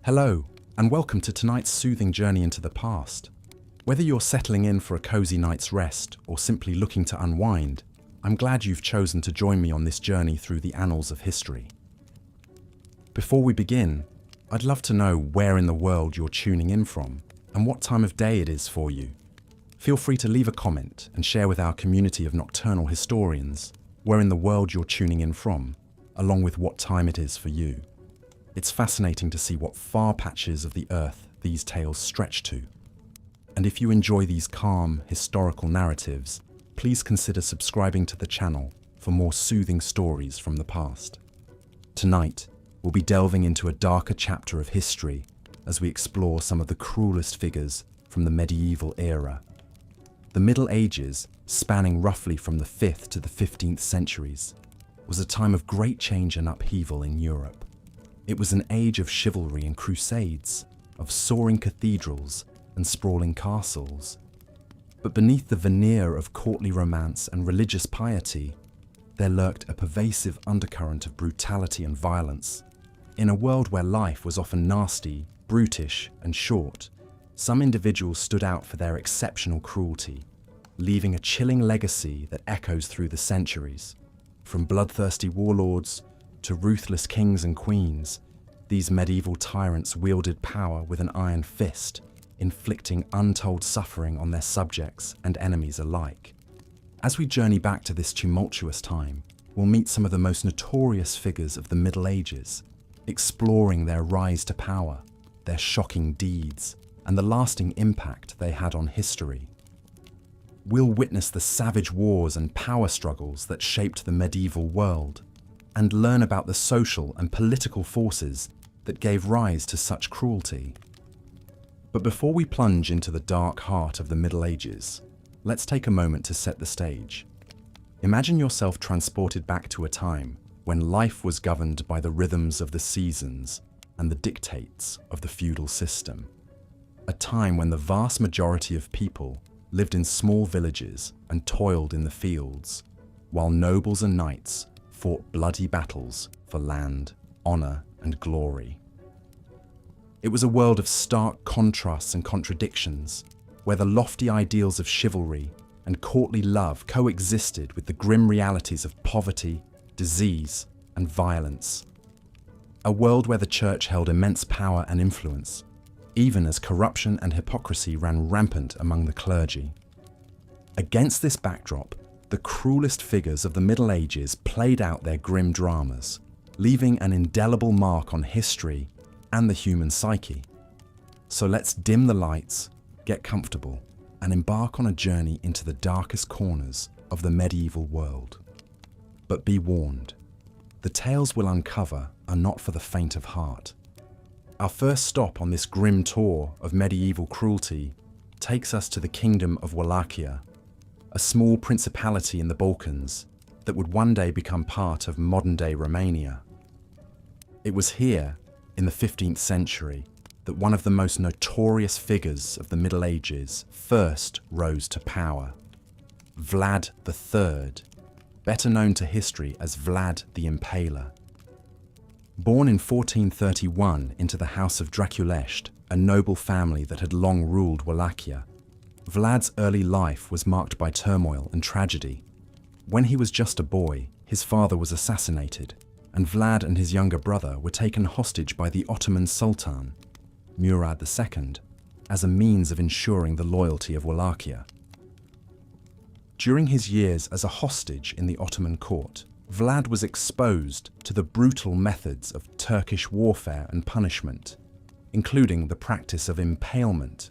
Hello, and welcome to tonight's soothing journey into the past. Whether you're settling in for a cozy night's rest or simply looking to unwind, I'm glad you've chosen to join me on this journey through the annals of history. Before we begin, I'd love to know where in the world you're tuning in from and what time of day it is for you. Feel free to leave a comment and share with our community of nocturnal historians where in the world you're tuning in from, along with what time it is for you. It's fascinating to see what far patches of the earth these tales stretch to. And if you enjoy these calm, historical narratives, please consider subscribing to the channel for more soothing stories from the past. Tonight, we'll be delving into a darker chapter of history as we explore some of the cruelest figures from the medieval era. The Middle Ages, spanning roughly from the 5th to the 15th centuries, was a time of great change and upheaval in Europe. It was an age of chivalry and crusades, of soaring cathedrals and sprawling castles. But beneath the veneer of courtly romance and religious piety, there lurked a pervasive undercurrent of brutality and violence. In a world where life was often nasty, brutish, and short, some individuals stood out for their exceptional cruelty, leaving a chilling legacy that echoes through the centuries. From bloodthirsty warlords to ruthless kings and queens, these medieval tyrants wielded power with an iron fist, inflicting untold suffering on their subjects and enemies alike. As we journey back to this tumultuous time, we'll meet some of the most notorious figures of the Middle Ages, exploring their rise to power, their shocking deeds, and the lasting impact they had on history. We'll witness the savage wars and power struggles that shaped the medieval world, and learn about the social and political forces that gave rise to such cruelty. But before we plunge into the dark heart of the Middle Ages, let's take a moment to set the stage. Imagine yourself transported back to a time when life was governed by the rhythms of the seasons and the dictates of the feudal system. A time when the vast majority of people lived in small villages and toiled in the fields, while nobles and knights fought bloody battles for land, honor, and glory. It was a world of stark contrasts and contradictions, where the lofty ideals of chivalry and courtly love coexisted with the grim realities of poverty, disease, and violence. A world where the church held immense power and influence, even as corruption and hypocrisy ran rampant among the clergy. Against this backdrop, the cruelest figures of the Middle Ages played out their grim dramas, leaving an indelible mark on history and the human psyche. So let's dim the lights, get comfortable, and embark on a journey into the darkest corners of the medieval world. But be warned, the tales we'll uncover are not for the faint of heart. Our first stop on this grim tour of medieval cruelty takes us to the kingdom of Wallachia, a small principality in the Balkans that would one day become part of modern-day Romania. It was here, in the 15th century, that one of the most notorious figures of the Middle Ages first rose to power. Vlad III, better known to history as Vlad the Impaler. Born in 1431 into the House of Draculesht, a noble family that had long ruled Wallachia, Vlad's early life was marked by turmoil and tragedy. When he was just a boy, his father was assassinated, and Vlad and his younger brother were taken hostage by the Ottoman Sultan, Murad II, as a means of ensuring the loyalty of Wallachia. During his years as a hostage in the Ottoman court, Vlad was exposed to the brutal methods of Turkish warfare and punishment, including the practice of impalement,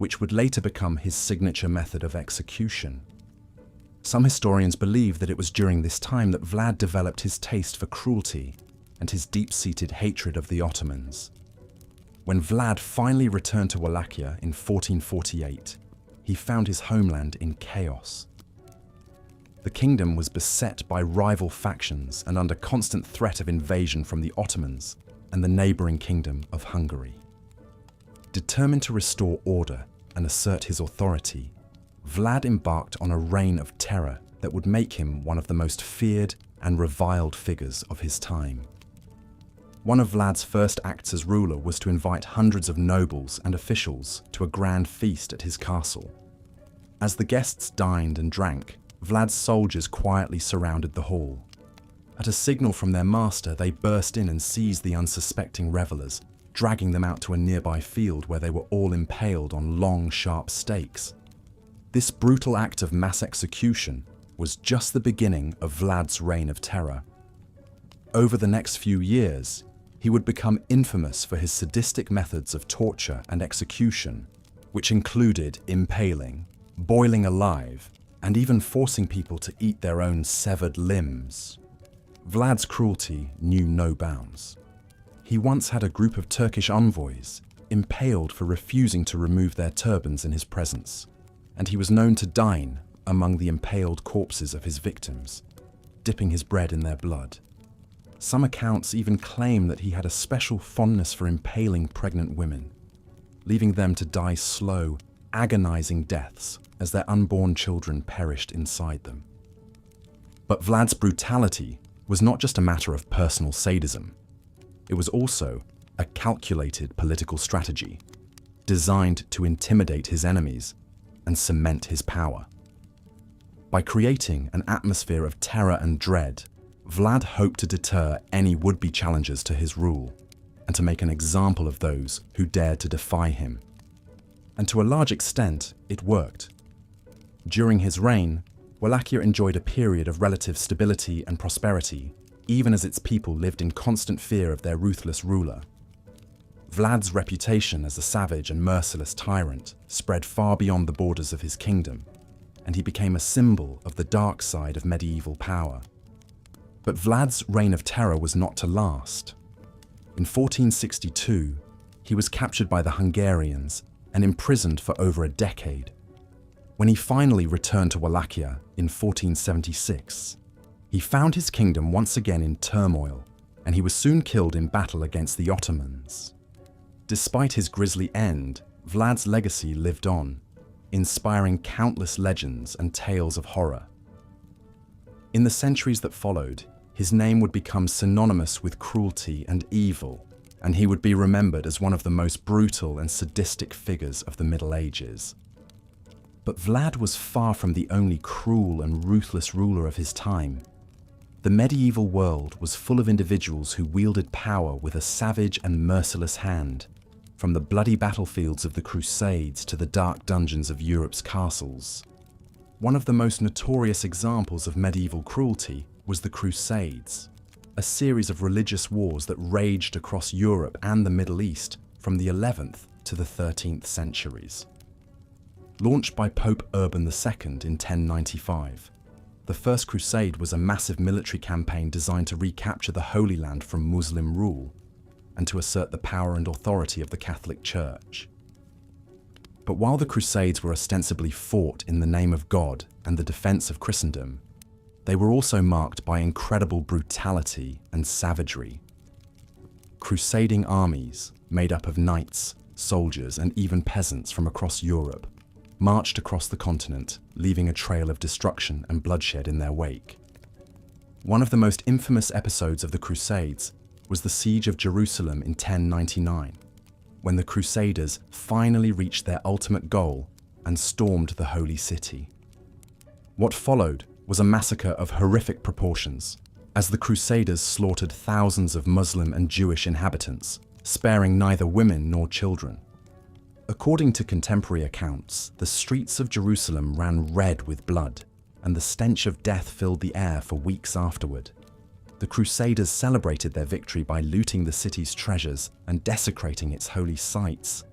which would later become his signature method of execution. Some historians believe that it was during this time that Vlad developed his taste for cruelty and his deep-seated hatred of the Ottomans. When Vlad finally returned to Wallachia in 1448, he found his homeland in chaos. The kingdom was beset by rival factions and under constant threat of invasion from the Ottomans and the neighboring kingdom of Hungary. Determined to restore order and assert his authority, Vlad embarked on a reign of terror that would make him one of the most feared and reviled figures of his time. One of Vlad's first acts as ruler was to invite hundreds of nobles and officials to a grand feast at his castle. As the guests dined and drank, Vlad's soldiers quietly surrounded the hall. At a signal from their master, they burst in and seized the unsuspecting revelers, dragging them out to a nearby field where they were all impaled on long, sharp stakes. This brutal act of mass execution was just the beginning of Vlad's reign of terror. Over the next few years, he would become infamous for his sadistic methods of torture and execution, which included impaling, boiling alive, and even forcing people to eat their own severed limbs. Vlad's cruelty knew no bounds. He once had a group of Turkish envoys impaled for refusing to remove their turbans in his presence, and he was known to dine among the impaled corpses of his victims, dipping his bread in their blood. Some accounts even claim that he had a special fondness for impaling pregnant women, leaving them to die slow, agonizing deaths as their unborn children perished inside them. But Vlad's brutality was not just a matter of personal sadism. It was also a calculated political strategy, designed to intimidate his enemies and cement his power. By creating an atmosphere of terror and dread, Vlad hoped to deter any would-be challengers to his rule and to make an example of those who dared to defy him. And to a large extent, it worked. During his reign, Wallachia enjoyed a period of relative stability and prosperity, even as its people lived in constant fear of their ruthless ruler. Vlad's reputation as a savage and merciless tyrant spread far beyond the borders of his kingdom, and he became a symbol of the dark side of medieval power. But Vlad's reign of terror was not to last. In 1462, he was captured by the Hungarians and imprisoned for over a decade. When he finally returned to Wallachia in 1476, he found his kingdom once again in turmoil, and he was soon killed in battle against the Ottomans. Despite his grisly end, Vlad's legacy lived on, inspiring countless legends and tales of horror. In the centuries that followed, his name would become synonymous with cruelty and evil, and he would be remembered as one of the most brutal and sadistic figures of the Middle Ages. But Vlad was far from the only cruel and ruthless ruler of his time. The medieval world was full of individuals who wielded power with a savage and merciless hand, from the bloody battlefields of the Crusades to the dark dungeons of Europe's castles. One of the most notorious examples of medieval cruelty was the Crusades, a series of religious wars that raged across Europe and the Middle East from the 11th to the 13th centuries. Launched by Pope Urban II in 1095, the First Crusade was a massive military campaign designed to recapture the Holy Land from Muslim rule and to assert the power and authority of the Catholic Church. But while the Crusades were ostensibly fought in the name of God and the defense of Christendom, they were also marked by incredible brutality and savagery. Crusading armies, made up of knights, soldiers, and even peasants from across Europe, marched across the continent, leaving a trail of destruction and bloodshed in their wake. One of the most infamous episodes of the Crusades was the siege of Jerusalem in 1099, when the Crusaders finally reached their ultimate goal and stormed the Holy City. What followed was a massacre of horrific proportions, as the Crusaders slaughtered thousands of Muslim and Jewish inhabitants, sparing neither women nor children. According to contemporary accounts, the streets of Jerusalem ran red with blood, and the stench of death filled the air for weeks afterward. The Crusaders celebrated their victory by looting the city's treasures and desecrating its holy sites,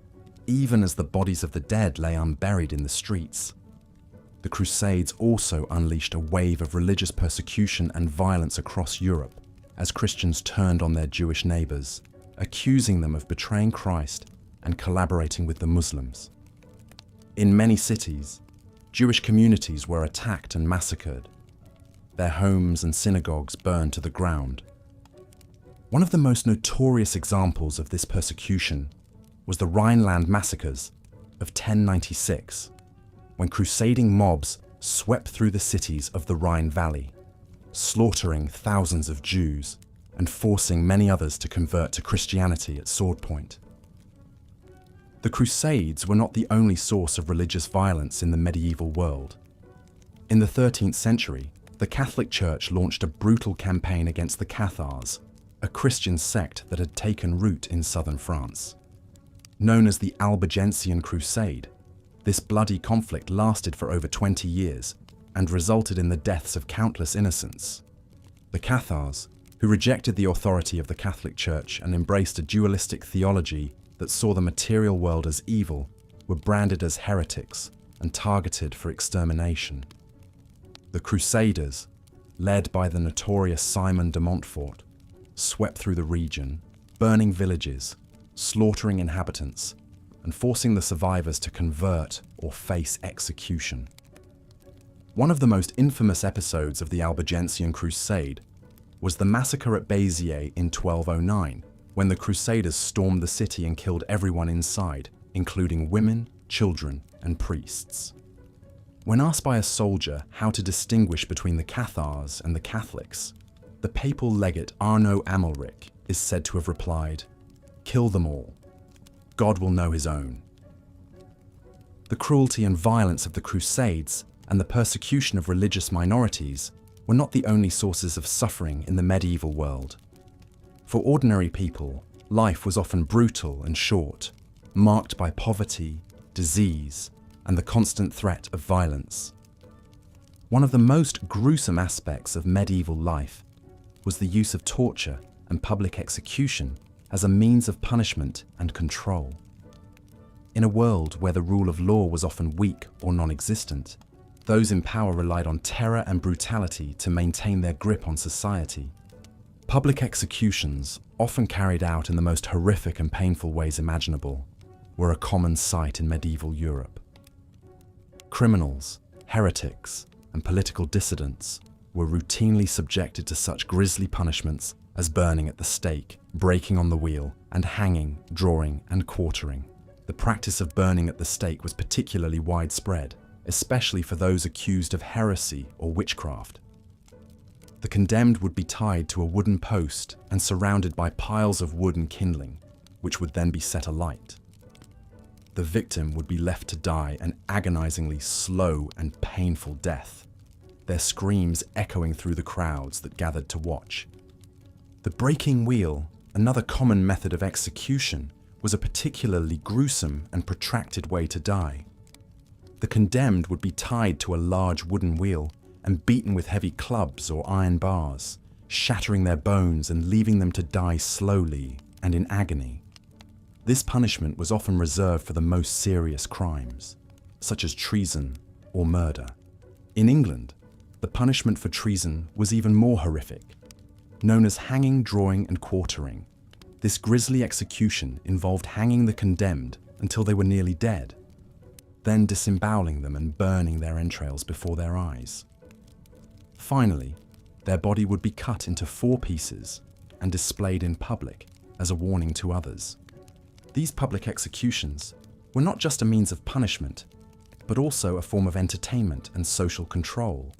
even as the bodies of the dead lay unburied in the streets. The Crusades also unleashed a wave of religious persecution and violence across Europe, as Christians turned on their Jewish neighbors, accusing them of betraying Christ and collaborating with the Muslims. In many cities, Jewish communities were attacked and massacred, their homes and synagogues burned to the ground. One of the most notorious examples of this persecution was the Rhineland massacres of 1096, when crusading mobs swept through the cities of the Rhine Valley, slaughtering thousands of Jews and forcing many others to convert to Christianity at sword point. The Crusades were not the only source of religious violence in the medieval world. In the 13th century, the Catholic Church launched a brutal campaign against the Cathars, a Christian sect that had taken root in southern France. Known as the Albigensian Crusade, this bloody conflict lasted for over 20 years and resulted in the deaths of countless innocents. The Cathars, who rejected the authority of the Catholic Church and embraced a dualistic theology that saw the material world as evil, were branded as heretics and targeted for extermination. The Crusaders, led by the notorious Simon de Montfort, swept through the region, burning villages, slaughtering inhabitants, and forcing the survivors to convert or face execution. One of the most infamous episodes of the Albigensian Crusade was the massacre at Béziers in 1209, when the Crusaders stormed the city and killed everyone inside, including women, children, and priests. When asked by a soldier how to distinguish between the Cathars and the Catholics, the papal legate Arnaud Amalric is said to have replied, "Kill them all. God will know his own." The cruelty and violence of the Crusades and the persecution of religious minorities were not the only sources of suffering in the medieval world. For ordinary people, life was often brutal and short, marked by poverty, disease, and the constant threat of violence. One of the most gruesome aspects of medieval life was the use of torture and public execution as a means of punishment and control. In a world where the rule of law was often weak or non-existent, those in power relied on terror and brutality to maintain their grip on society. Public executions, often carried out in the most horrific and painful ways imaginable, were a common sight in medieval Europe. Criminals, heretics, and political dissidents were routinely subjected to such grisly punishments as burning at the stake, breaking on the wheel, and hanging, drawing, and quartering. The practice of burning at the stake was particularly widespread, especially for those accused of heresy or witchcraft. The condemned would be tied to a wooden post and surrounded by piles of wood and kindling, which would then be set alight. The victim would be left to die an agonizingly slow and painful death, their screams echoing through the crowds that gathered to watch. The breaking wheel, another common method of execution, was a particularly gruesome and protracted way to die. The condemned would be tied to a large wooden wheel and beaten with heavy clubs or iron bars, shattering their bones and leaving them to die slowly and in agony. This punishment was often reserved for the most serious crimes, such as treason or murder. In England, the punishment for treason was even more horrific. Known as hanging, drawing, and quartering, this grisly execution involved hanging the condemned until they were nearly dead, then disemboweling them and burning their entrails before their eyes. Finally, their body would be cut into 4 pieces and displayed in public as a warning to others. These public executions were not just a means of punishment, but also a form of entertainment and social control.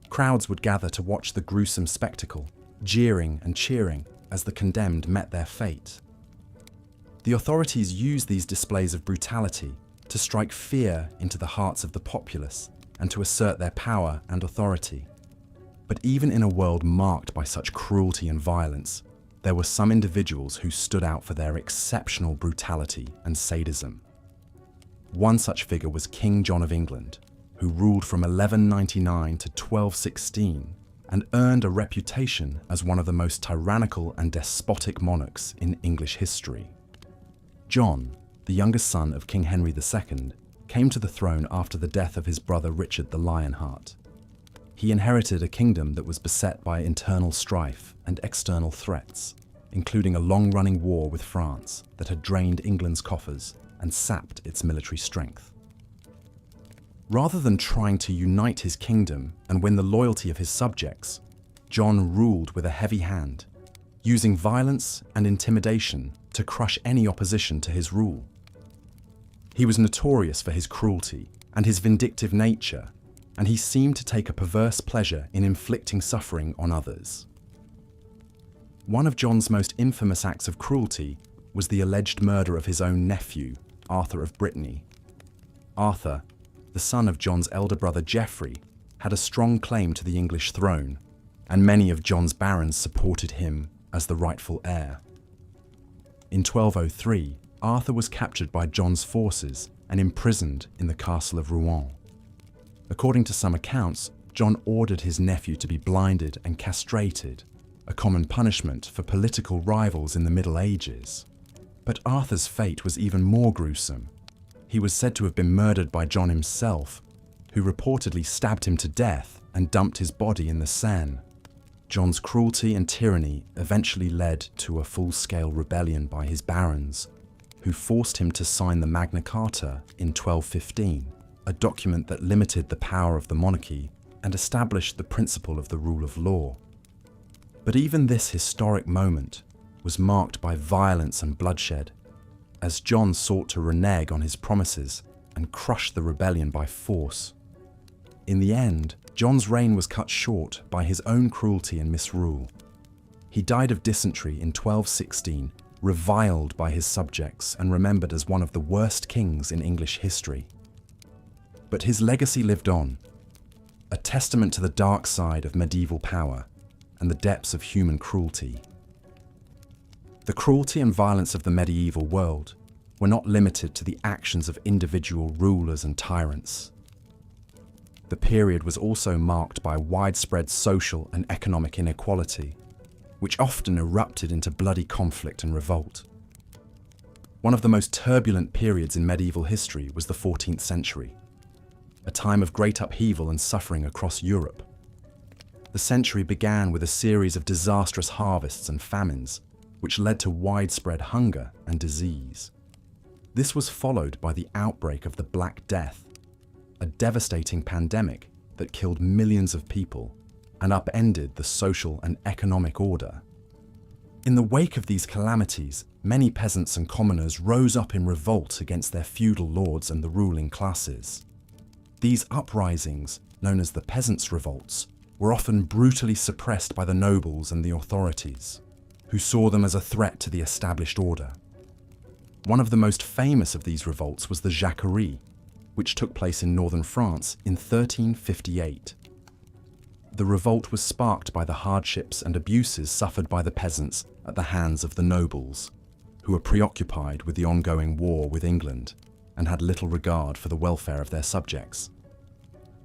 Crowds would gather to watch the gruesome spectacle, jeering and cheering as the condemned met their fate. The authorities used these displays of brutality to strike fear into the hearts of the populace and to assert their power and authority. But even in a world marked by such cruelty and violence, there were some individuals who stood out for their exceptional brutality and sadism. One such figure was King John of England, who ruled from 1199 to 1216 and earned a reputation as one of the most tyrannical and despotic monarchs in English history. John, the youngest son of King Henry II, came to the throne after the death of his brother Richard the Lionheart. He inherited a kingdom that was beset by internal strife and external threats, including a long-running war with France that had drained England's coffers and sapped its military strength. Rather than trying to unite his kingdom and win the loyalty of his subjects, John ruled with a heavy hand, using violence and intimidation to crush any opposition to his rule. He was notorious for his cruelty and his vindictive nature, and he seemed to take a perverse pleasure in inflicting suffering on others. One of John's most infamous acts of cruelty was the alleged murder of his own nephew, Arthur of Brittany. Arthur, the son of John's elder brother Geoffrey, had a strong claim to the English throne, and many of John's barons supported him as the rightful heir. In 1203, Arthur was captured by John's forces and imprisoned in the castle of Rouen. According to some accounts, John ordered his nephew to be blinded and castrated, a common punishment for political rivals in the Middle Ages. But Arthur's fate was even more gruesome. He was said to have been murdered by John himself, who reportedly stabbed him to death and dumped his body in the Seine. John's cruelty and tyranny eventually led to a full-scale rebellion by his barons, who forced him to sign the Magna Carta in 1215, a document that limited the power of the monarchy and established the principle of the rule of law. But even this historic moment was marked by violence and bloodshed, as John sought to renege on his promises and crush the rebellion by force. In the end, John's reign was cut short by his own cruelty and misrule. He died of dysentery in 1216, reviled by his subjects and remembered as one of the worst kings in English history. But his legacy lived on, a testament to the dark side of medieval power and the depths of human cruelty. The cruelty and violence of the medieval world were not limited to the actions of individual rulers and tyrants. The period was also marked by widespread social and economic inequality, which often erupted into bloody conflict and revolt. One of the most turbulent periods in medieval history was the 14th century, a time of great upheaval and suffering across Europe. The century began with a series of disastrous harvests and famines, which led to widespread hunger and disease. This was followed by the outbreak of the Black Death, a devastating pandemic that killed millions of people and upended the social and economic order. In the wake of these calamities, many peasants and commoners rose up in revolt against their feudal lords and the ruling classes. These uprisings, known as the peasants' revolts, were often brutally suppressed by the nobles and the authorities, who saw them as a threat to the established order. One of the most famous of these revolts was the Jacquerie, which took place in northern France in 1358. The revolt was sparked by the hardships and abuses suffered by the peasants at the hands of the nobles, who were preoccupied with the ongoing war with England and had little regard for the welfare of their subjects.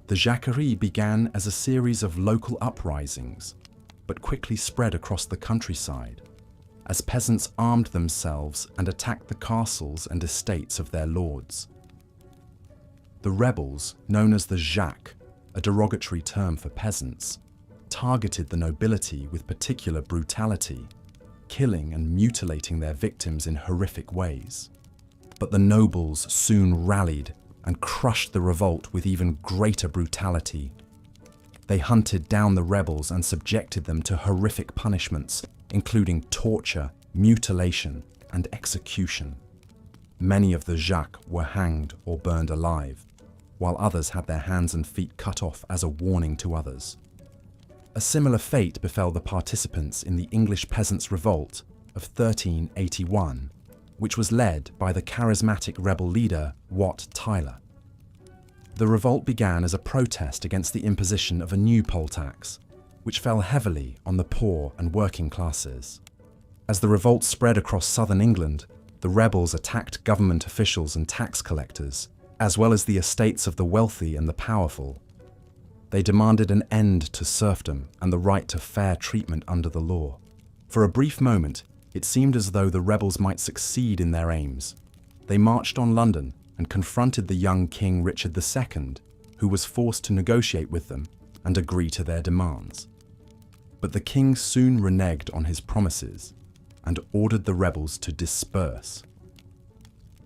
The Jacquerie began as a series of local uprisings, but quickly spread across the countryside, as peasants armed themselves and attacked the castles and estates of their lords. The rebels, known as the Jacques, a derogatory term for peasants, targeted the nobility with particular brutality, killing and mutilating their victims in horrific ways. But the nobles soon rallied and crushed the revolt with even greater brutality. They hunted down the rebels and subjected them to horrific punishments, including torture, mutilation, and execution. Many of the Jacques were hanged or burned alive, while others had their hands and feet cut off as a warning to others. A similar fate befell the participants in the English Peasants' Revolt of 1381, which was led by the charismatic rebel leader Wat Tyler. The revolt began as a protest against the imposition of a new poll tax, which fell heavily on the poor and working classes. As the revolt spread across southern England, the rebels attacked government officials and tax collectors, as well as the estates of the wealthy and the powerful. They demanded an end to serfdom and the right to fair treatment under the law. For a brief moment, it seemed as though the rebels might succeed in their aims. They marched on London and confronted the young King Richard II, who was forced to negotiate with them and agree to their demands. But the king soon reneged on his promises and ordered the rebels to disperse.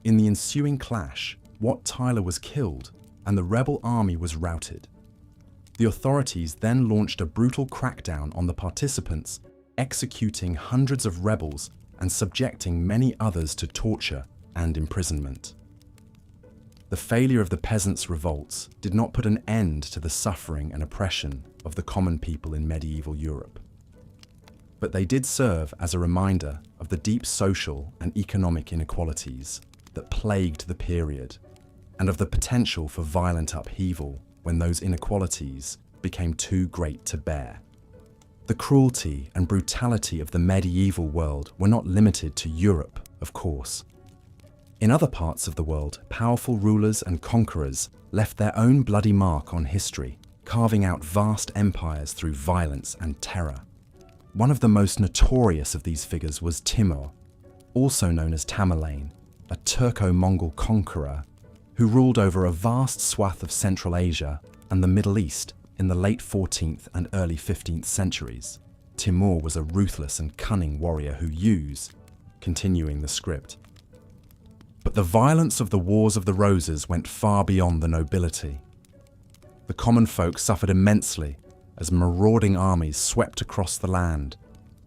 In the ensuing clash, Wat Tyler was killed and the rebel army was routed. The authorities then launched a brutal crackdown on the participants, executing hundreds of rebels and subjecting many others to torture and imprisonment. The failure of the peasants' revolts did not put an end to the suffering and oppression of the common people in medieval Europe. but they did serve as a reminder of the deep social and economic inequalities that plagued the period, and of the potential for violent upheaval when those inequalities became too great to bear. The cruelty and brutality of the medieval world were not limited to Europe, of course. In other parts of the world, powerful rulers and conquerors left their own bloody mark on history, carving out vast empires through violence and terror. One of the most notorious of these figures was Timur, also known as Tamerlane, a Turco-Mongol conqueror who ruled over a vast swath of Central Asia and the Middle East in the late 14th and early 15th centuries. Timur was a ruthless and cunning warrior who used, continuing the script. But the violence of the Wars of the Roses went far beyond the nobility. The common folk suffered immensely as marauding armies swept across the land,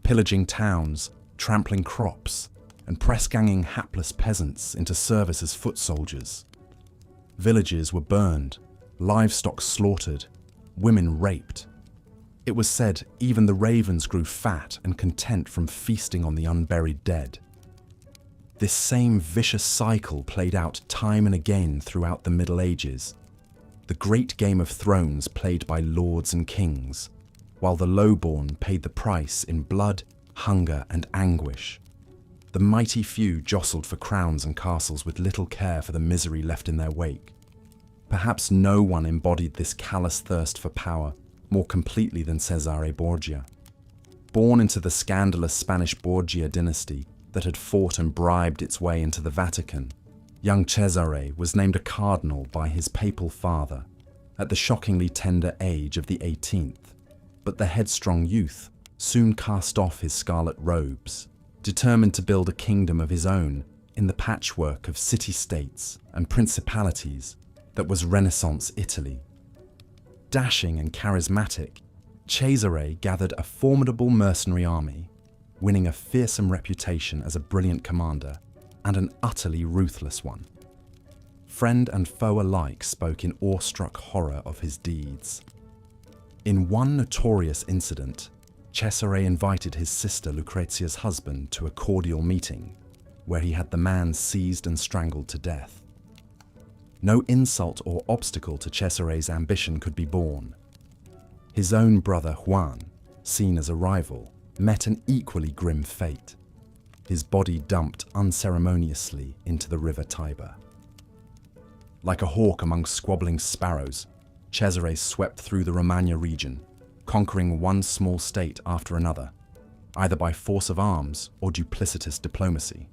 pillaging towns, trampling crops, and press-ganging hapless peasants into service as foot soldiers. Villages were burned, livestock slaughtered, women raped. It was said even the ravens grew fat and content from feasting on the unburied dead. This same vicious cycle played out time and again throughout the Middle Ages, the great game of thrones played by lords and kings, while the lowborn paid the price in blood, hunger, and anguish. The mighty few jostled for crowns and castles with little care for the misery left in their wake. Perhaps no one embodied this callous thirst for power more completely than Cesare Borgia. Born into the scandalous Spanish Borgia dynasty that had fought and bribed its way into the Vatican, young Cesare was named a cardinal by his papal father at the shockingly tender age of the 18th, but the headstrong youth soon cast off his scarlet robes, determined to build a kingdom of his own in the patchwork of city-states and principalities that was Renaissance Italy. Dashing and charismatic, Cesare gathered a formidable mercenary army, winning a fearsome reputation as a brilliant commander and an utterly ruthless one. Friend and foe alike spoke in awestruck horror of his deeds. In one notorious incident, Cesare invited his sister Lucrezia's husband to a cordial meeting, where he had the man seized and strangled to death. No insult or obstacle to Cesare's ambition could be borne. His own brother Juan, seen as a rival, met an equally grim fate, his body dumped unceremoniously into the river Tiber. Like a hawk among squabbling sparrows, Cesare swept through the Romagna region, conquering one small state after another, either by force of arms or duplicitous diplomacy.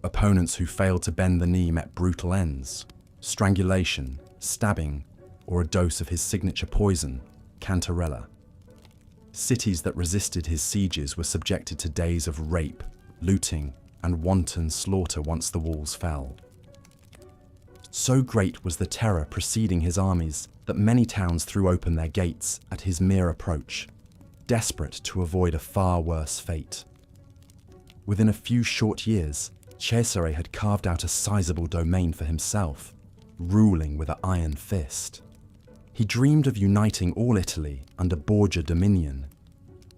Opponents who failed to bend the knee met brutal ends: strangulation, stabbing, or a dose of his signature poison, cantarella. Cities that resisted his sieges were subjected to days of rape, looting, and wanton slaughter once the walls fell. So great was the terror preceding his armies that many towns threw open their gates at his mere approach, desperate to avoid a far worse fate. Within a few short years, Cesare had carved out a sizable domain for himself, ruling with an iron fist. He dreamed of uniting all Italy under Borgia dominion.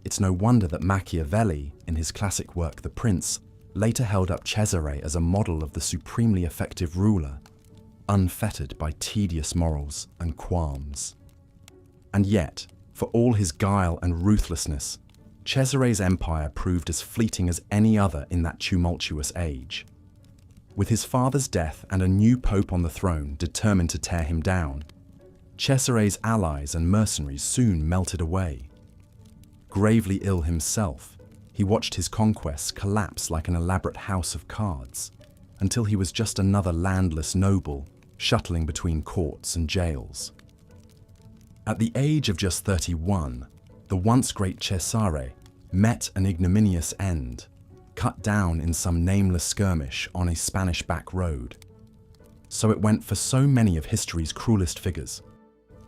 It's no wonder that Machiavelli, in his classic work The Prince, later held up Cesare as a model of the supremely effective ruler, unfettered by tedious morals and qualms. And yet, for all his guile and ruthlessness, Cesare's empire proved as fleeting as any other in that tumultuous age. With his father's death and a new pope on the throne determined to tear him down, Cesare's allies and mercenaries soon melted away. Gravely ill himself, he watched his conquests collapse like an elaborate house of cards, until he was just another landless noble shuttling between courts and jails. At the age of just 31, the once great Cesare met an ignominious end, cut down in some nameless skirmish on a Spanish back road. So it went for so many of history's cruelest figures: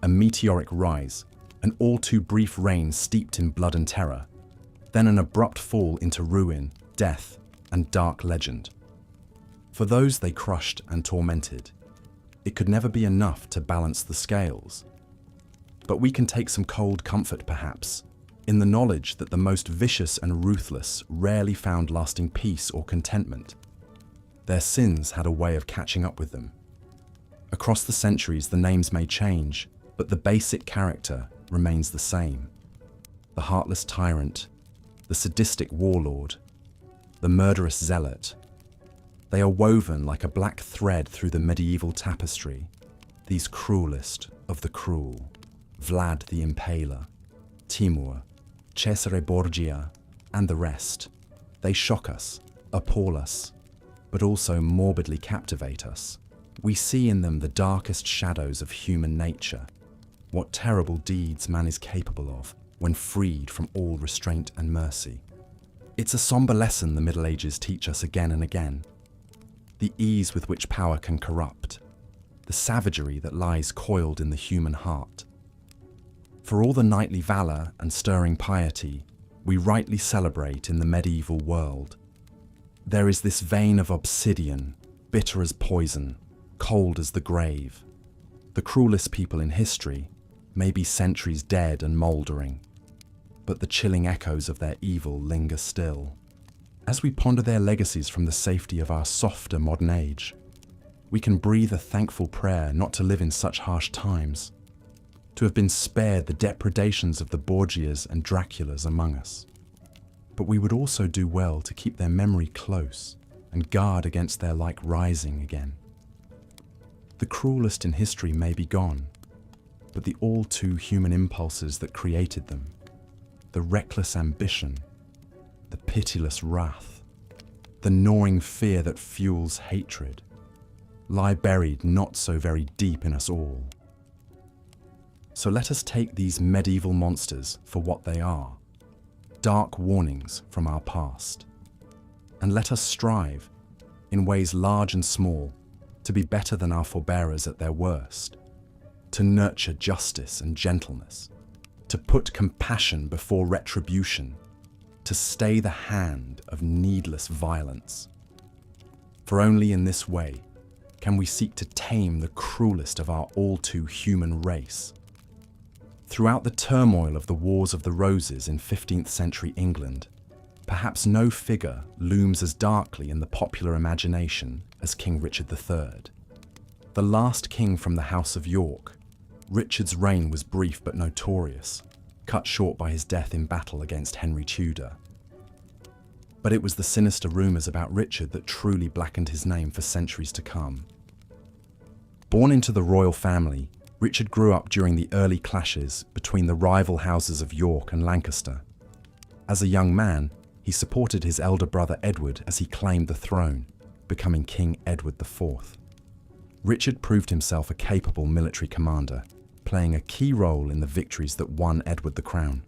a meteoric rise, an all too brief reign steeped in blood and terror, then an abrupt fall into ruin, death, and dark legend. For those they crushed and tormented, it could never be enough to balance the scales. But we can take some cold comfort, perhaps, in the knowledge that the most vicious and ruthless rarely found lasting peace or contentment. Their sins had a way of catching up with them. Across the centuries, the names may change, but the basic character remains the same. The heartless tyrant, the sadistic warlord, the murderous zealot. They are woven like a black thread through the medieval tapestry, these cruelest of the cruel. Vlad the Impaler, Timur, Cesare Borgia, and the rest. They shock us, appall us, but also morbidly captivate us. We see in them the darkest shadows of human nature, what terrible deeds man is capable of when freed from all restraint and mercy. It's a somber lesson the Middle Ages teach us again and again. The ease with which power can corrupt, the savagery that lies coiled in the human heart. For all the knightly valour and stirring piety we rightly celebrate in the medieval world, there is this vein of obsidian, bitter as poison, cold as the grave. The cruelest people in history may be centuries dead and mouldering, but the chilling echoes of their evil linger still. As we ponder their legacies from the safety of our softer modern age, we can breathe a thankful prayer not to live in such harsh times, to have been spared the depredations of the Borgias and Draculas among us. But we would also do well to keep their memory close and guard against their like rising again. The cruelest in history may be gone, but the all too human impulses that created them, the reckless ambition, the pitiless wrath, the gnawing fear that fuels hatred, lie buried not so very deep in us all. So let us take these medieval monsters for what they are, dark warnings from our past, and let us strive, in ways large and small, to be better than our forebearers at their worst, to nurture justice and gentleness, to put compassion before retribution, to stay the hand of needless violence. For only in this way can we seek to tame the cruelest of our all too human race. Throughout the turmoil of the Wars of the Roses in 15th century England, perhaps no figure looms as darkly in the popular imagination as King Richard III. The last king from the House of York, Richard's reign was brief but notorious, cut short by his death in battle against Henry Tudor. But it was the sinister rumours about Richard that truly blackened his name for centuries to come. Born into the royal family, Richard grew up during the early clashes between the rival houses of York and Lancaster. As a young man, he supported his elder brother Edward as he claimed the throne, becoming King Edward IV. Richard proved himself a capable military commander, playing a key role in the victories that won Edward the crown.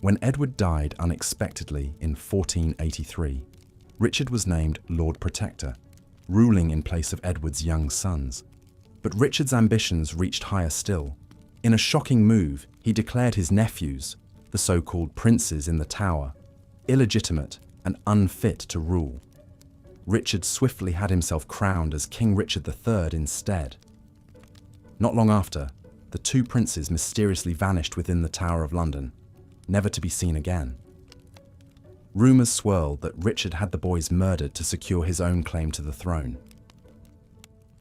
When Edward died unexpectedly in 1483, Richard was named Lord Protector, ruling in place of Edward's young sons. But Richard's ambitions reached higher still. In a shocking move, he declared his nephews, the so-called princes in the Tower, illegitimate and unfit to rule. Richard swiftly had himself crowned as King Richard III instead. Not long after, the two princes mysteriously vanished within the Tower of London, never to be seen again. Rumours swirled that Richard had the boys murdered to secure his own claim to the throne.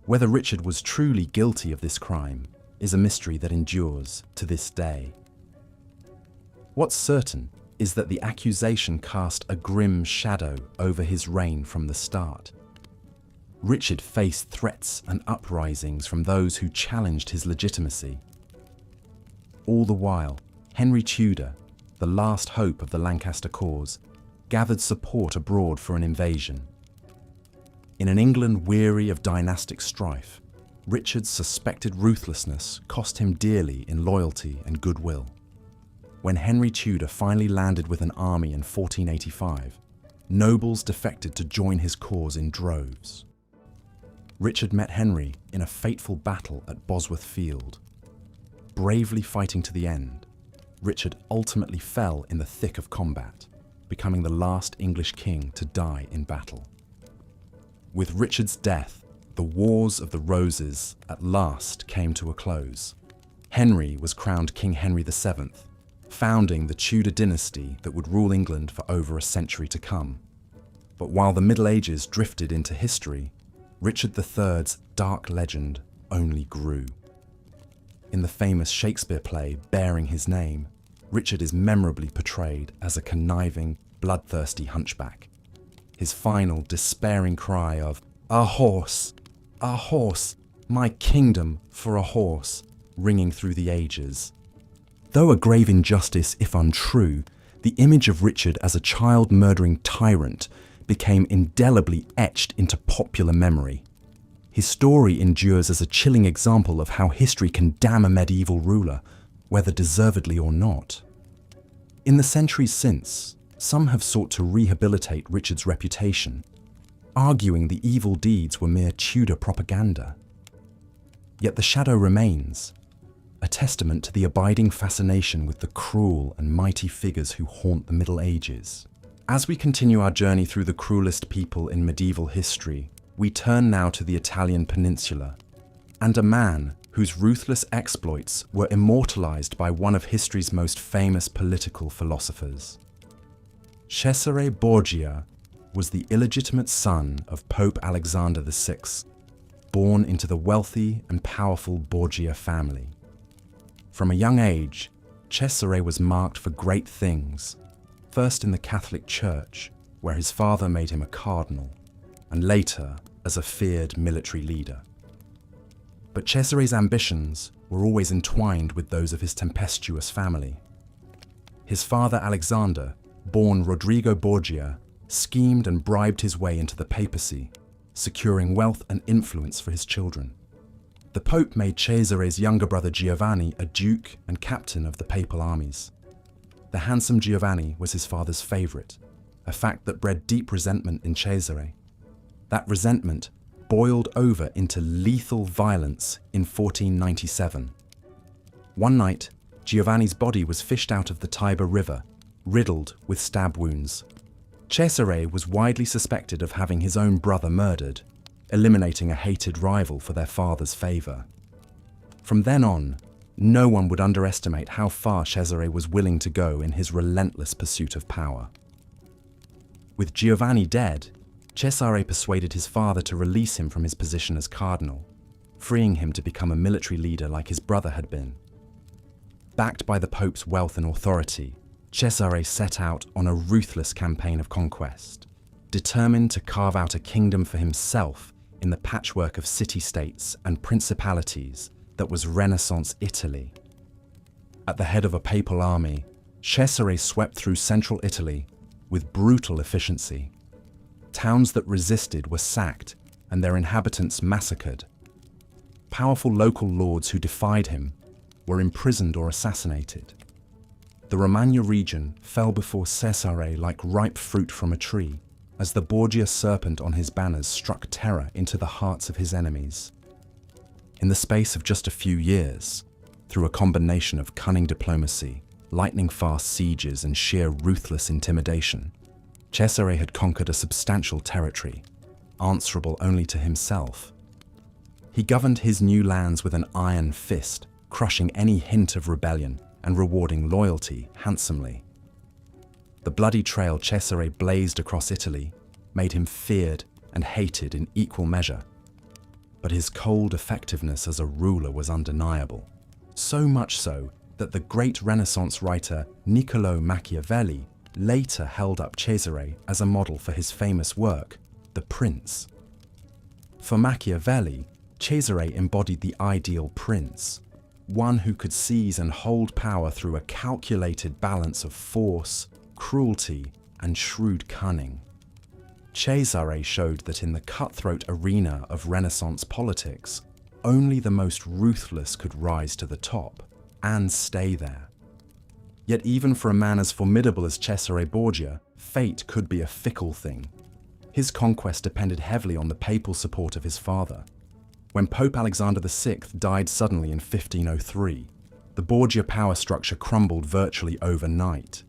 Whether Richard was truly guilty of this crime is a mystery that endures to this day. What's certain is that the accusation cast a grim shadow over his reign from the start. Richard faced threats and uprisings from those who challenged his legitimacy. All the while, Henry Tudor, the last hope of the Lancaster cause, gathered support abroad for an invasion. In an England weary of dynastic strife, Richard's suspected ruthlessness cost him dearly in loyalty and goodwill. When Henry Tudor finally landed with an army in 1485, nobles defected to join his cause in droves. Richard met Henry in a fateful battle at Bosworth Field. Bravely fighting to the end, Richard ultimately fell in the thick of combat, becoming the last English king to die in battle. With Richard's death, the Wars of the Roses at last came to a close. Henry was crowned King Henry VII, founding the Tudor dynasty that would rule England for over a century to come. But while the Middle Ages drifted into history, Richard III's dark legend only grew. In the famous Shakespeare play bearing his name, Richard is memorably portrayed as a conniving, bloodthirsty hunchback. His final, despairing cry of, a horse, my kingdom for a horse," ringing through the ages. Though a grave injustice, if untrue, the image of Richard as a child-murdering tyrant became indelibly etched into popular memory. His story endures as a chilling example of how history can damn a medieval ruler, whether deservedly or not. In the centuries since, some have sought to rehabilitate Richard's reputation, arguing the evil deeds were mere Tudor propaganda. Yet the shadow remains, a testament to the abiding fascination with the cruel and mighty figures who haunt the Middle Ages. As we continue our journey through the cruelest people in medieval history, we turn now to the Italian peninsula, and a man whose ruthless exploits were immortalized by one of history's most famous political philosophers. Cesare Borgia was the illegitimate son of Pope Alexander VI, born into the wealthy and powerful Borgia family. From a young age, Cesare was marked for great things, first in the Catholic Church, where his father made him a cardinal, and later as a feared military leader. But Cesare's ambitions were always entwined with those of his tempestuous family. His father Alexander, born Rodrigo Borgia, schemed and bribed his way into the papacy, securing wealth and influence for his children. The Pope made Cesare's younger brother Giovanni a duke and captain of the papal armies. The handsome Giovanni was his father's favourite, a fact that bred deep resentment in Cesare. That resentment boiled over into lethal violence in 1497. One night, Giovanni's body was fished out of the Tiber River, riddled with stab wounds. Cesare was widely suspected of having his own brother murdered, eliminating a hated rival for their father's favour. From then on, no one would underestimate how far Cesare was willing to go in his relentless pursuit of power. With Giovanni dead, Cesare persuaded his father to release him from his position as cardinal, freeing him to become a military leader like his brother had been. Backed by the Pope's wealth and authority, Cesare set out on a ruthless campaign of conquest, determined to carve out a kingdom for himself in the patchwork of city-states and principalities that was Renaissance Italy. At the head of a papal army, Cesare swept through central Italy with brutal efficiency. Towns that resisted were sacked and their inhabitants massacred. Powerful local lords who defied him were imprisoned or assassinated. The Romagna region fell before Cesare like ripe fruit from a tree, as the Borgia serpent on his banners struck terror into the hearts of his enemies. In the space of just a few years, through a combination of cunning diplomacy, lightning-fast sieges and sheer ruthless intimidation, Cesare had conquered a substantial territory, answerable only to himself. He governed his new lands with an iron fist, crushing any hint of rebellion and rewarding loyalty handsomely. The bloody trail Cesare blazed across Italy made him feared and hated in equal measure. But his cold effectiveness as a ruler was undeniable, so much so that the great Renaissance writer Niccolò Machiavelli later held up Cesare as a model for his famous work, The Prince. For Machiavelli, Cesare embodied the ideal prince, one who could seize and hold power through a calculated balance of force, cruelty, and shrewd cunning. Cesare showed that in the cutthroat arena of Renaissance politics, only the most ruthless could rise to the top and stay there. Yet even for a man as formidable as Cesare Borgia, fate could be a fickle thing. His conquest depended heavily on the papal support of his father. When Pope Alexander VI died suddenly in 1503, the Borgia power structure crumbled virtually overnight.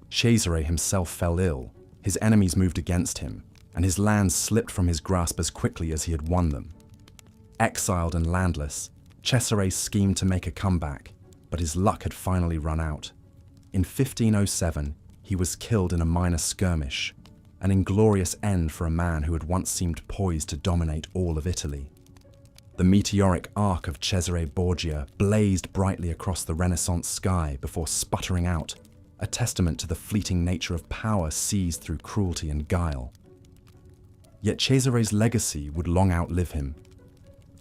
Cesare himself fell ill, his enemies moved against him, and his lands slipped from his grasp as quickly as he had won them. Exiled and landless, Cesare schemed to make a comeback, but his luck had finally run out. In 1507, he was killed in a minor skirmish, an inglorious end for a man who had once seemed poised to dominate all of Italy. The meteoric arc of Cesare Borgia blazed brightly across the Renaissance sky before sputtering out, a testament to the fleeting nature of power seized through cruelty and guile. Yet Cesare's legacy would long outlive him.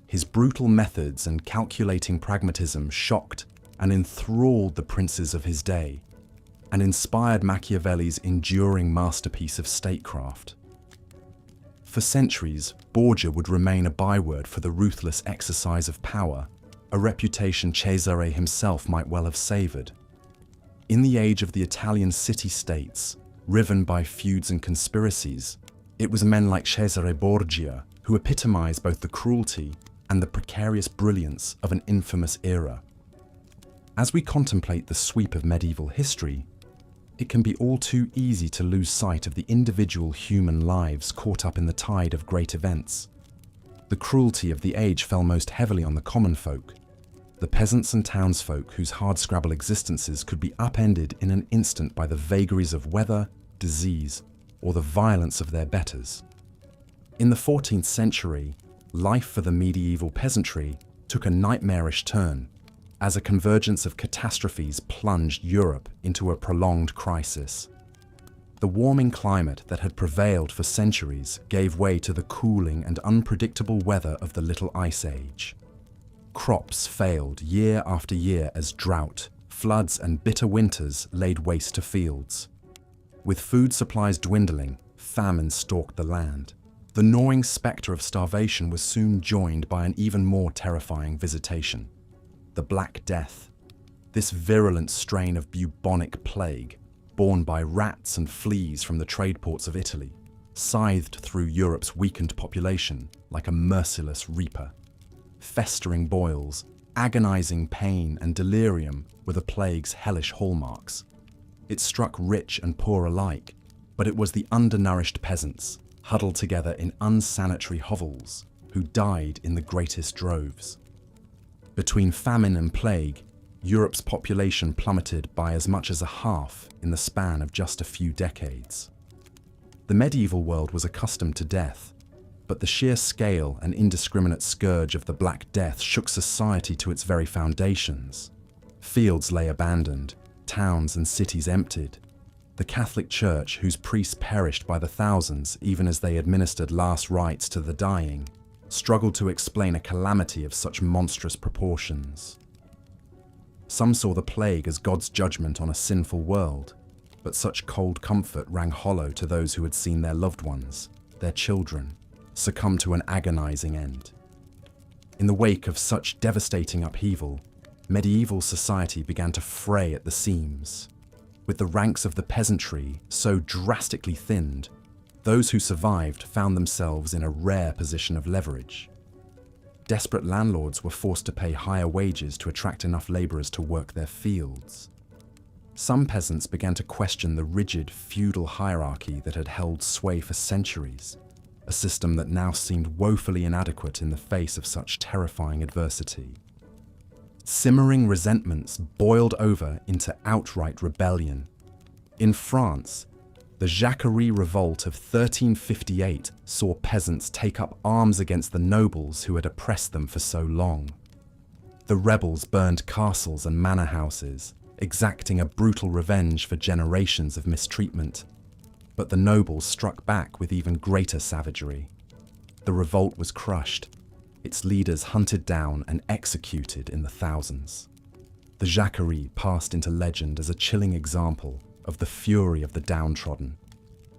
His brutal methods and calculating pragmatism shocked and enthralled the princes of his day, and inspired Machiavelli's enduring masterpiece of statecraft. For centuries, Borgia would remain a byword for the ruthless exercise of power, a reputation Cesare himself might well have savoured. In the age of the Italian city-states, riven by feuds and conspiracies, it was men like Cesare Borgia who epitomised both the cruelty and the precarious brilliance of an infamous era. As we contemplate the sweep of medieval history, it can be all too easy to lose sight of the individual human lives caught up in the tide of great events. The cruelty of the age fell most heavily on the common folk, the peasants and townsfolk whose hardscrabble existences could be upended in an instant by the vagaries of weather, disease, or the violence of their betters. In the 14th century, life for the medieval peasantry took a nightmarish turn, as a convergence of catastrophes plunged Europe into a prolonged crisis. The warming climate that had prevailed for centuries gave way to the cooling and unpredictable weather of the Little Ice Age. Crops failed year after year as drought, floods, and bitter winters laid waste to fields. With food supplies dwindling, famine stalked the land. The gnawing spectre of starvation was soon joined by an even more terrifying visitation: the Black Death. This virulent strain of bubonic plague, borne by rats and fleas from the trade ports of Italy, scythed through Europe's weakened population like a merciless reaper. Festering boils, agonizing pain, and delirium were the plague's hellish hallmarks. It struck rich and poor alike, but it was the undernourished peasants, huddled together in unsanitary hovels, who died in the greatest droves. Between famine and plague, Europe's population plummeted by as much as a half in the span of just a few decades. The medieval world was accustomed to death, but the sheer scale and indiscriminate scourge of the Black Death shook society to its very foundations. Fields lay abandoned, towns and cities emptied. The Catholic Church, whose priests perished by the thousands even as they administered last rites to the dying, struggled to explain a calamity of such monstrous proportions. Some saw the plague as God's judgment on a sinful world, but such cold comfort rang hollow to those who had seen their loved ones, their children, succumb to an agonizing end. In the wake of such devastating upheaval, medieval society began to fray at the seams. With the ranks of the peasantry so drastically thinned, those who survived found themselves in a rare position of leverage. Desperate landlords were forced to pay higher wages to attract enough laborers to work their fields. Some peasants began to question the rigid feudal hierarchy that had held sway for centuries, a system that now seemed woefully inadequate in the face of such terrifying adversity. Simmering resentments boiled over into outright rebellion. In France, the Jacquerie Revolt of 1358 saw peasants take up arms against the nobles who had oppressed them for so long. The rebels burned castles and manor houses, exacting a brutal revenge for generations of mistreatment. But the nobles struck back with even greater savagery. The revolt was crushed, its leaders hunted down and executed in the thousands. The Jacquerie passed into legend as a chilling example of the fury of the downtrodden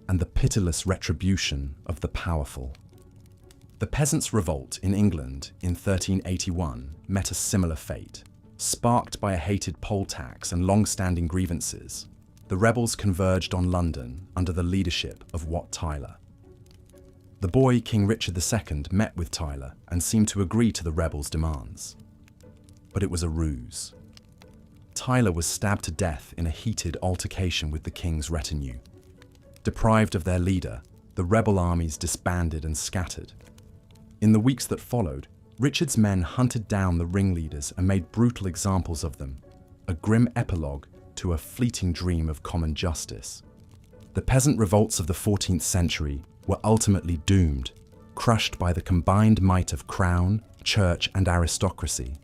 and the pitiless retribution of the powerful. The Peasants' Revolt in England in 1381 met a similar fate. Sparked by a hated poll tax and long-standing grievances, the rebels converged on London under the leadership of Wat Tyler. The boy King Richard II met with Tyler and seemed to agree to the rebels' demands. But it was a ruse. Tyler was stabbed to death in a heated altercation with the king's retinue. Deprived of their leader, the rebel armies disbanded and scattered. In the weeks that followed, Richard's men hunted down the ringleaders and made brutal examples of them, a grim epilogue to a fleeting dream of common justice. The peasant revolts of the 14th century were ultimately doomed, crushed by the combined might of crown, church, and aristocracy.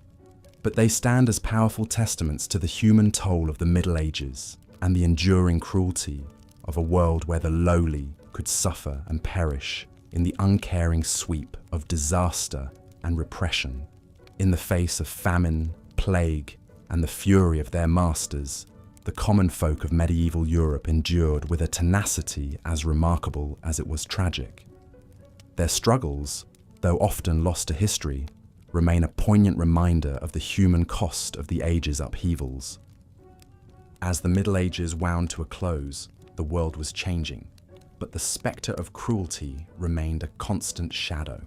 But they stand as powerful testaments to the human toll of the Middle Ages and the enduring cruelty of a world where the lowly could suffer and perish in the uncaring sweep of disaster and repression, in the face of famine, plague, and the fury of their masters. The common folk of medieval Europe endured with a tenacity as remarkable as it was tragic. Their struggles, though often lost to history, remain a poignant reminder of the human cost of the age's upheavals. As the Middle Ages wound to a close, the world was changing, but the spectre of cruelty remained a constant shadow.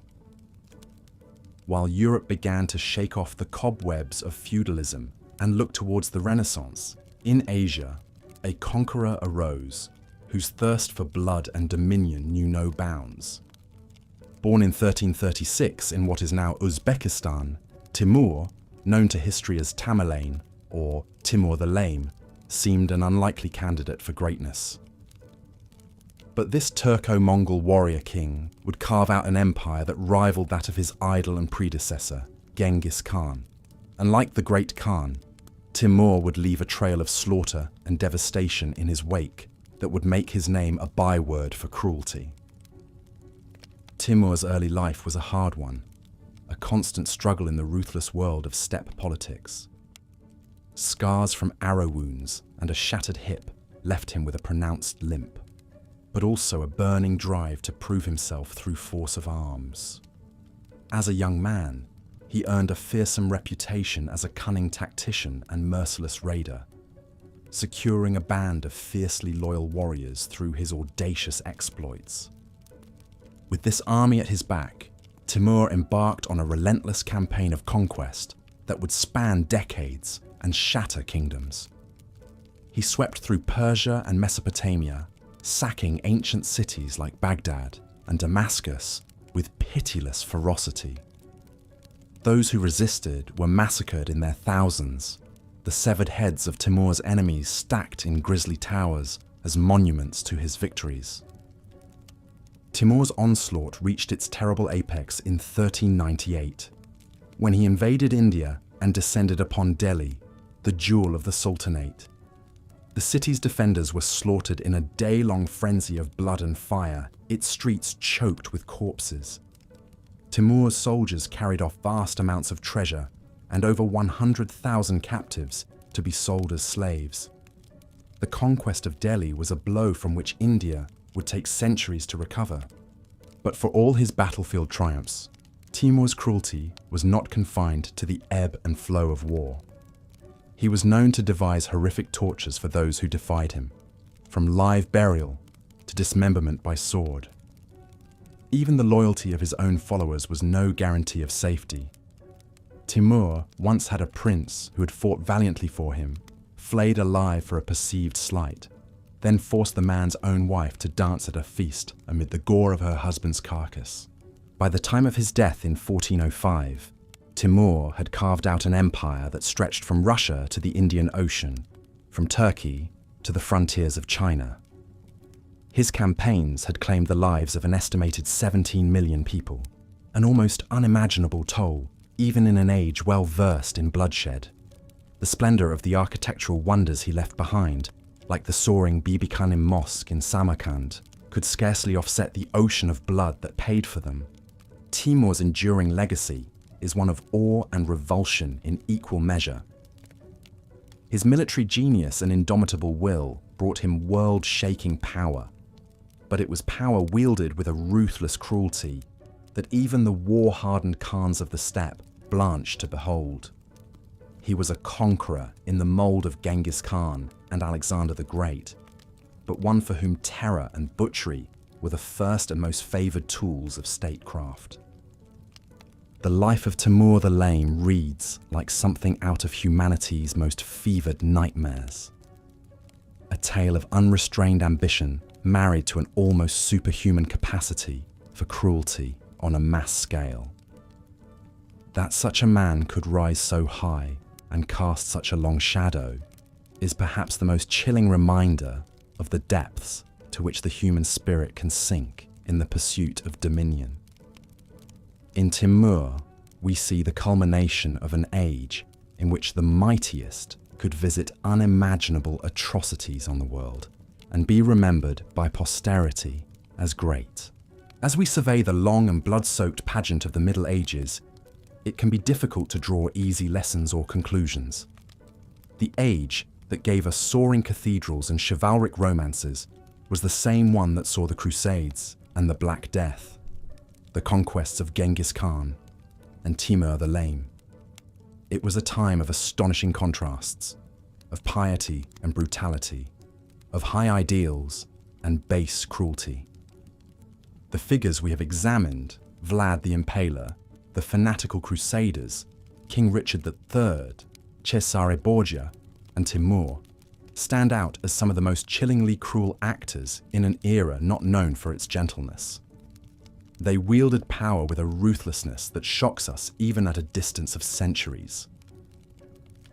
While Europe began to shake off the cobwebs of feudalism and look towards the Renaissance, in Asia, a conqueror arose whose thirst for blood and dominion knew no bounds. Born in 1336 in what is now Uzbekistan, Timur, known to history as Tamerlane or Timur the Lame, seemed an unlikely candidate for greatness. But this Turco-Mongol warrior king would carve out an empire that rivaled that of his idol and predecessor, Genghis Khan. And like the great Khan, Timur would leave a trail of slaughter and devastation in his wake that would make his name a byword for cruelty. Timur's early life was a hard one, a constant struggle in the ruthless world of steppe politics. Scars from arrow wounds and a shattered hip left him with a pronounced limp, but also a burning drive to prove himself through force of arms. As a young man, he earned a fearsome reputation as a cunning tactician and merciless raider, securing a band of fiercely loyal warriors through his audacious exploits. With this army at his back, Timur embarked on a relentless campaign of conquest that would span decades and shatter kingdoms. He swept through Persia and Mesopotamia, sacking ancient cities like Baghdad and Damascus with pitiless ferocity. Those who resisted were massacred in their thousands, the severed heads of Timur's enemies stacked in grisly towers as monuments to his victories. Timur's onslaught reached its terrible apex in 1398, when he invaded India and descended upon Delhi, the jewel of the Sultanate. The city's defenders were slaughtered in a day-long frenzy of blood and fire, its streets choked with corpses. Timur's soldiers carried off vast amounts of treasure and over 100,000 captives to be sold as slaves. The conquest of Delhi was a blow from which India would take centuries to recover. But for all his battlefield triumphs, Timur's cruelty was not confined to the ebb and flow of war. He was known to devise horrific tortures for those who defied him, from live burial to dismemberment by sword. Even the loyalty of his own followers was no guarantee of safety. Timur once had a prince who had fought valiantly for him, flayed alive for a perceived slight, then forced the man's own wife to dance at a feast amid the gore of her husband's carcass. By the time of his death in 1405, Timur had carved out an empire that stretched from Russia to the Indian Ocean, from Turkey to the frontiers of China. His campaigns had claimed the lives of an estimated 17 million people, an almost unimaginable toll, even in an age well versed in bloodshed. The splendor of the architectural wonders he left behind, like the soaring Bibi Khanim Mosque in Samarkand, could scarcely offset the ocean of blood that paid for them. Timur's enduring legacy is one of awe and revulsion in equal measure. His military genius and indomitable will brought him world-shaking power, but it was power wielded with a ruthless cruelty that even the war-hardened Khans of the steppe blanched to behold. He was a conqueror in the mold of Genghis Khan and Alexander the Great, but one for whom terror and butchery were the first and most favored tools of statecraft. The life of Timur the Lame reads like something out of humanity's most fevered nightmares. A tale of unrestrained ambition married to an almost superhuman capacity for cruelty on a mass scale. That such a man could rise so high and cast such a long shadow is perhaps the most chilling reminder of the depths to which the human spirit can sink in the pursuit of dominion. In Timur, we see the culmination of an age in which the mightiest could visit unimaginable atrocities on the world and be remembered by posterity as great. As we survey the long and blood-soaked pageant of the Middle Ages, it can be difficult to draw easy lessons or conclusions. The age that gave us soaring cathedrals and chivalric romances was the same one that saw the Crusades and the Black Death, the conquests of Genghis Khan and Timur the Lame. It was a time of astonishing contrasts, of piety and brutality, of high ideals and base cruelty. The figures we have examined, Vlad the Impaler, the fanatical Crusaders, King Richard III, Cesare Borgia, and Timur, stand out as some of the most chillingly cruel actors in an era not known for its gentleness. They wielded power with a ruthlessness that shocks us even at a distance of centuries.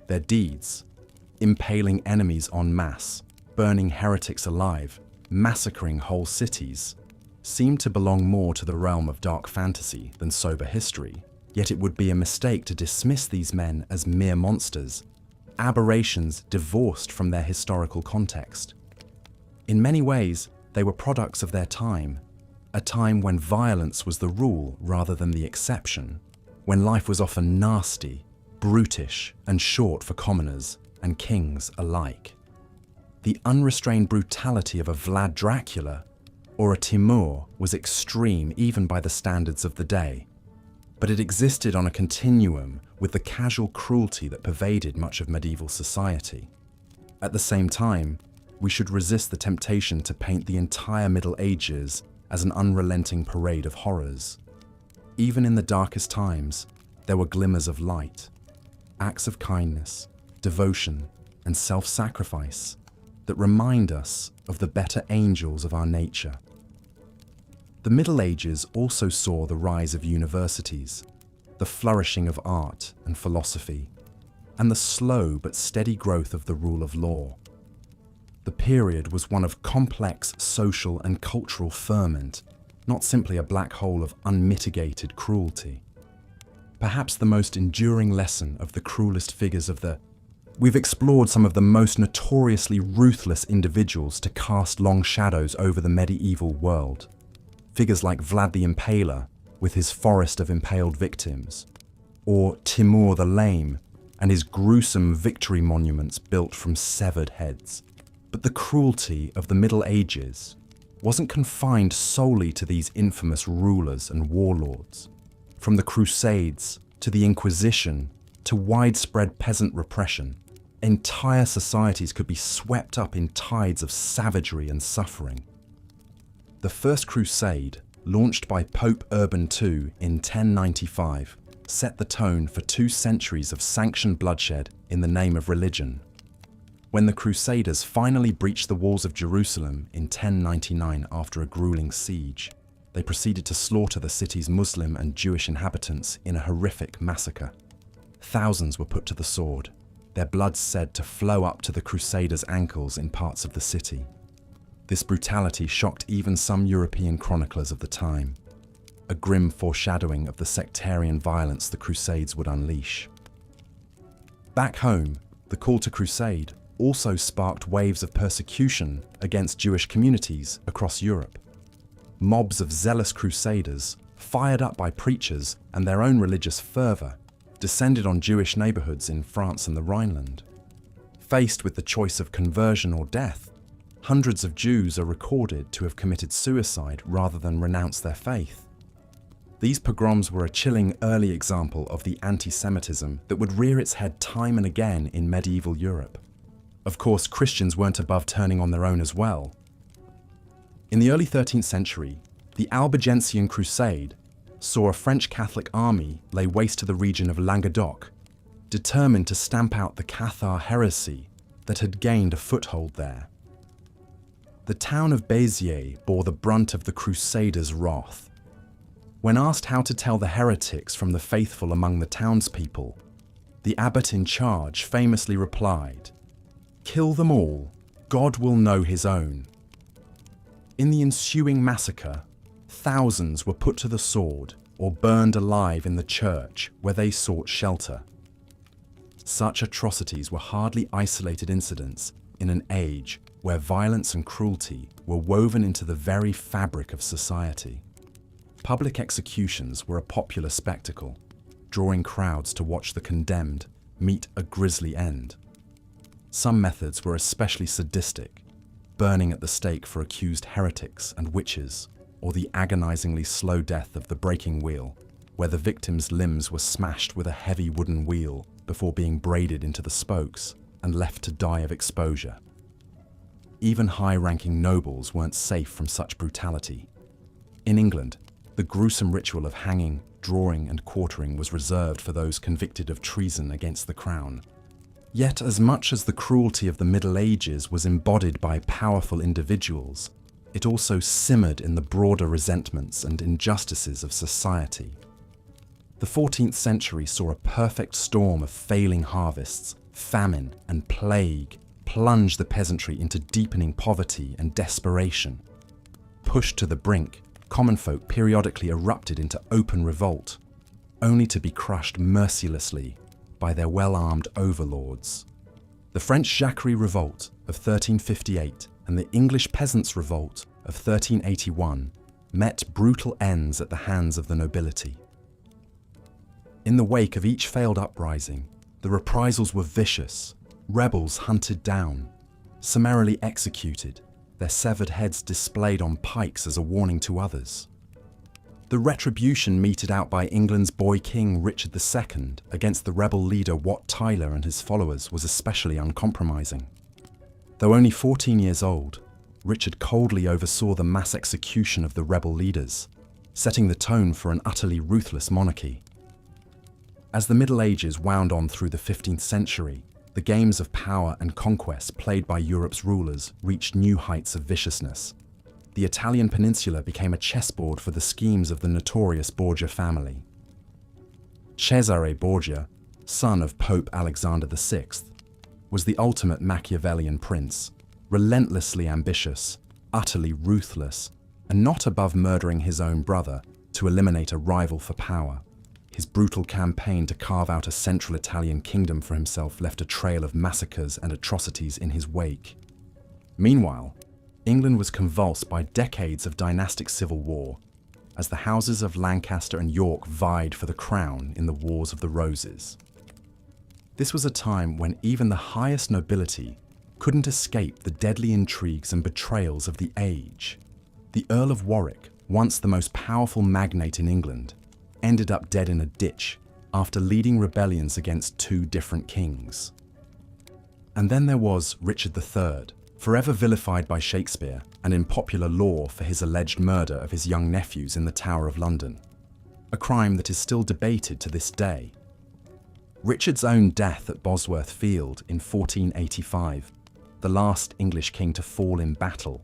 Their deeds, impaling enemies en masse, burning heretics alive, massacring whole cities, seem to belong more to the realm of dark fantasy than sober history, yet it would be a mistake to dismiss these men as mere monsters, aberrations divorced from their historical context. In many ways, they were products of their time, a time when violence was the rule rather than the exception, when life was often nasty, brutish, and short for commoners and kings alike. The unrestrained brutality of a Vlad Dracula or a Timur was extreme even by the standards of the day, but it existed on a continuum with the casual cruelty that pervaded much of medieval society. At the same time, we should resist the temptation to paint the entire Middle Ages as an unrelenting parade of horrors. Even in the darkest times, there were glimmers of light, acts of kindness, devotion, and self-sacrifice that remind us of the better angels of our nature. The Middle Ages also saw the rise of universities, the flourishing of art and philosophy, and the slow but steady growth of the rule of law. The period was one of complex social and cultural ferment, not simply a black hole of unmitigated cruelty. Perhaps the most enduring lesson of the cruelest figures of We've explored some of the most notoriously ruthless individuals to cast long shadows over the medieval world. Figures like Vlad the Impaler, with his forest of impaled victims, or Timur the Lame and his gruesome victory monuments built from severed heads. But the cruelty of the Middle Ages wasn't confined solely to these infamous rulers and warlords. From the Crusades to the Inquisition to widespread peasant repression, entire societies could be swept up in tides of savagery and suffering. The First Crusade, launched by Pope Urban II in 1095, set the tone for 2 centuries of sanctioned bloodshed in the name of religion. When the Crusaders finally breached the walls of Jerusalem in 1099 after a grueling siege, they proceeded to slaughter the city's Muslim and Jewish inhabitants in a horrific massacre. Thousands were put to the sword, their blood said to flow up to the Crusaders' ankles in parts of the city. This brutality shocked even some European chroniclers of the time, a grim foreshadowing of the sectarian violence the Crusades would unleash. Back home, the call to crusade also sparked waves of persecution against Jewish communities across Europe. Mobs of zealous crusaders, fired up by preachers and their own religious fervor, descended on Jewish neighborhoods in France and the Rhineland. Faced with the choice of conversion or death, hundreds of Jews are recorded to have committed suicide rather than renounce their faith. These pogroms were a chilling early example of the anti-Semitism that would rear its head time and again in medieval Europe. Of course, Christians weren't above turning on their own as well. In the early 13th century, the Albigensian Crusade saw a French Catholic army lay waste to the region of Languedoc, determined to stamp out the Cathar heresy that had gained a foothold there. The town of Béziers bore the brunt of the Crusaders' wrath. When asked how to tell the heretics from the faithful among the townspeople, the abbot in charge famously replied, Kill them all, God will know his own. In the ensuing massacre, thousands were put to the sword or burned alive in the church where they sought shelter. Such atrocities were hardly isolated incidents in an age where violence and cruelty were woven into the very fabric of society. Public executions were a popular spectacle, drawing crowds to watch the condemned meet a grisly end. Some methods were especially sadistic, burning at the stake for accused heretics and witches, or the agonizingly slow death of the breaking wheel, where the victim's limbs were smashed with a heavy wooden wheel before being braided into the spokes and left to die of exposure. Even high-ranking nobles weren't safe from such brutality. In England, the gruesome ritual of hanging, drawing and quartering was reserved for those convicted of treason against the crown. Yet as much as the cruelty of the Middle Ages was embodied by powerful individuals, it also simmered in the broader resentments and injustices of society. The 14th century saw a perfect storm of failing harvests, famine and plague plunge the peasantry into deepening poverty and desperation. Pushed to the brink, common folk periodically erupted into open revolt, only to be crushed mercilessly by their well-armed overlords. The French Jacquerie Revolt of 1358 and the English Peasants' Revolt of 1381 met brutal ends at the hands of the nobility. In the wake of each failed uprising, the reprisals were vicious, rebels hunted down, summarily executed, their severed heads displayed on pikes as a warning to others. The retribution meted out by England's boy king Richard II against the rebel leader Wat Tyler and his followers was especially uncompromising. Though only 14 years old, Richard coldly oversaw the mass execution of the rebel leaders, setting the tone for an utterly ruthless monarchy. As the Middle Ages wound on through the 15th century, the games of power and conquest played by Europe's rulers reached new heights of viciousness. The Italian peninsula became a chessboard for the schemes of the notorious Borgia family. Cesare Borgia, son of Pope Alexander VI, was the ultimate Machiavellian prince, relentlessly ambitious, utterly ruthless, and not above murdering his own brother to eliminate a rival for power. His brutal campaign to carve out a central Italian kingdom for himself left a trail of massacres and atrocities in his wake. Meanwhile, England was convulsed by decades of dynastic civil war, as the houses of Lancaster and York vied for the crown in the Wars of the Roses. This was a time when even the highest nobility couldn't escape the deadly intrigues and betrayals of the age. The Earl of Warwick, once the most powerful magnate in England, ended up dead in a ditch after leading rebellions against two different kings. And then there was Richard III, forever vilified by Shakespeare and in popular lore for his alleged murder of his young nephews in the Tower of London, a crime that is still debated to this day. Richard's own death at Bosworth Field in 1485, the last English king to fall in battle,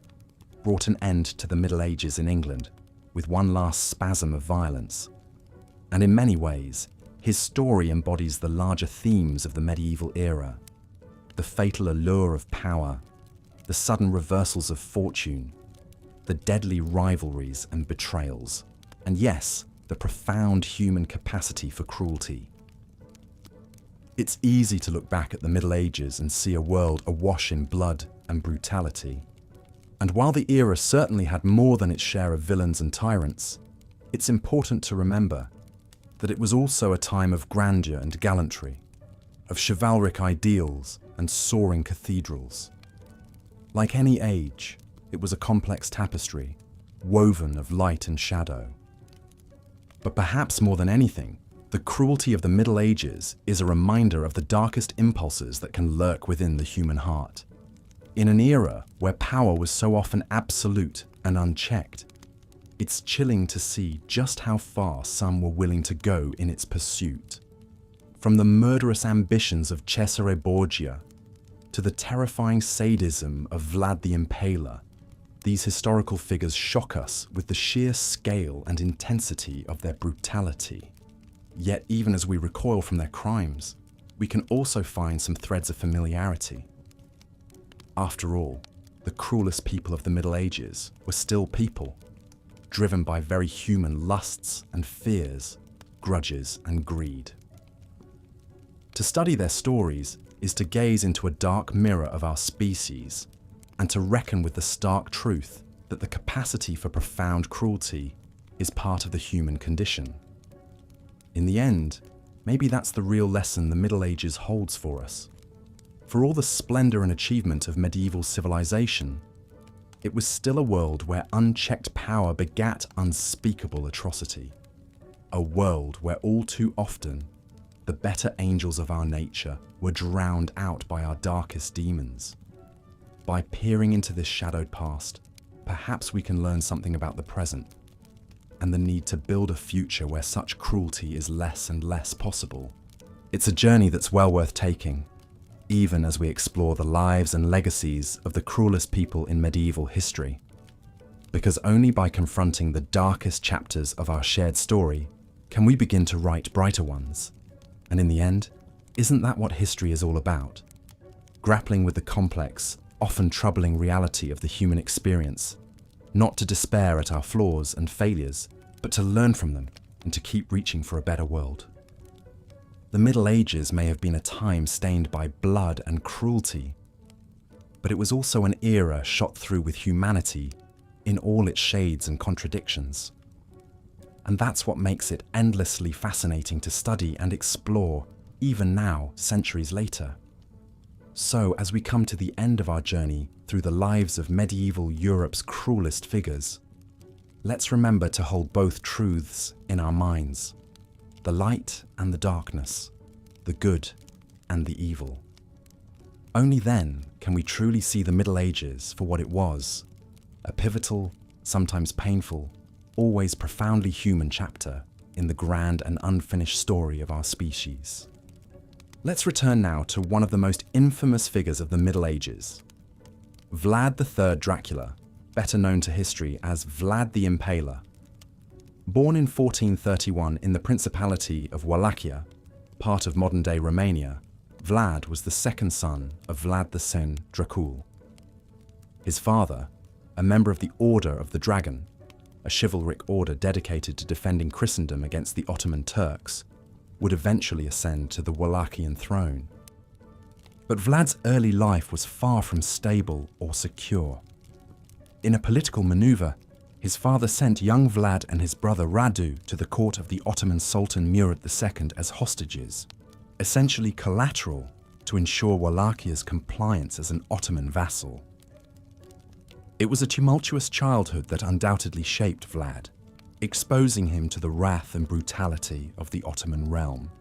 brought an end to the Middle Ages in England with one last spasm of violence. And in many ways, his story embodies the larger themes of the medieval era: the fatal allure of power, the sudden reversals of fortune, the deadly rivalries and betrayals, and yes, the profound human capacity for cruelty. It's easy to look back at the Middle Ages and see a world awash in blood and brutality. And while the era certainly had more than its share of villains and tyrants, it's important to remember that it was also a time of grandeur and gallantry, of chivalric ideals and soaring cathedrals. Like any age, it was a complex tapestry, woven of light and shadow. But perhaps more than anything, the cruelty of the Middle Ages is a reminder of the darkest impulses that can lurk within the human heart. In an era where power was so often absolute and unchecked, it's chilling to see just how far some were willing to go in its pursuit. From the murderous ambitions of Cesare Borgia to the terrifying sadism of Vlad the Impaler, these historical figures shock us with the sheer scale and intensity of their brutality. Yet even as we recoil from their crimes, we can also find some threads of familiarity. After all, the cruelest people of the Middle Ages were still people, driven by very human lusts and fears, grudges and greed. To study their stories is to gaze into a dark mirror of our species and to reckon with the stark truth that the capacity for profound cruelty is part of the human condition. In the end, maybe that's the real lesson the Middle Ages holds for us. For all the splendor and achievement of medieval civilization, it was still a world where unchecked power begat unspeakable atrocity. A world where all too often, the better angels of our nature were drowned out by our darkest demons. By peering into this shadowed past, perhaps we can learn something about the present and the need to build a future where such cruelty is less and less possible. It's a journey that's well worth taking, even as we explore the lives and legacies of the cruelest people in medieval history. Because only by confronting the darkest chapters of our shared story can we begin to write brighter ones. And in the end, isn't that what history is all about? Grappling with the complex, often troubling reality of the human experience, not to despair at our flaws and failures, but to learn from them and to keep reaching for a better world. The Middle Ages may have been a time stained by blood and cruelty, but it was also an era shot through with humanity in all its shades and contradictions. And that's what makes it endlessly fascinating to study and explore, even now, centuries later. So, as we come to the end of our journey through the lives of medieval Europe's cruelest figures, let's remember to hold both truths in our minds: the light and the darkness, the good and the evil. Only then can we truly see the Middle Ages for what it was, a pivotal, sometimes painful, always profoundly human chapter in the grand and unfinished story of our species. Let's return now to one of the most infamous figures of the Middle Ages, Vlad III Dracula, better known to history as Vlad the Impaler. Born in 1431 in the Principality of Wallachia, part of modern-day Romania, Vlad was the second son of Vlad the Sen Dracul. His father, a member of the Order of the Dragon, a chivalric order dedicated to defending Christendom against the Ottoman Turks, would eventually ascend to the Wallachian throne. But Vlad's early life was far from stable or secure. In a political maneuver, his father sent young Vlad and his brother Radu to the court of the Ottoman Sultan Murad II as hostages, essentially collateral to ensure Wallachia's compliance as an Ottoman vassal. It was a tumultuous childhood that undoubtedly shaped Vlad, exposing him to the wrath and brutality of the Ottoman realm.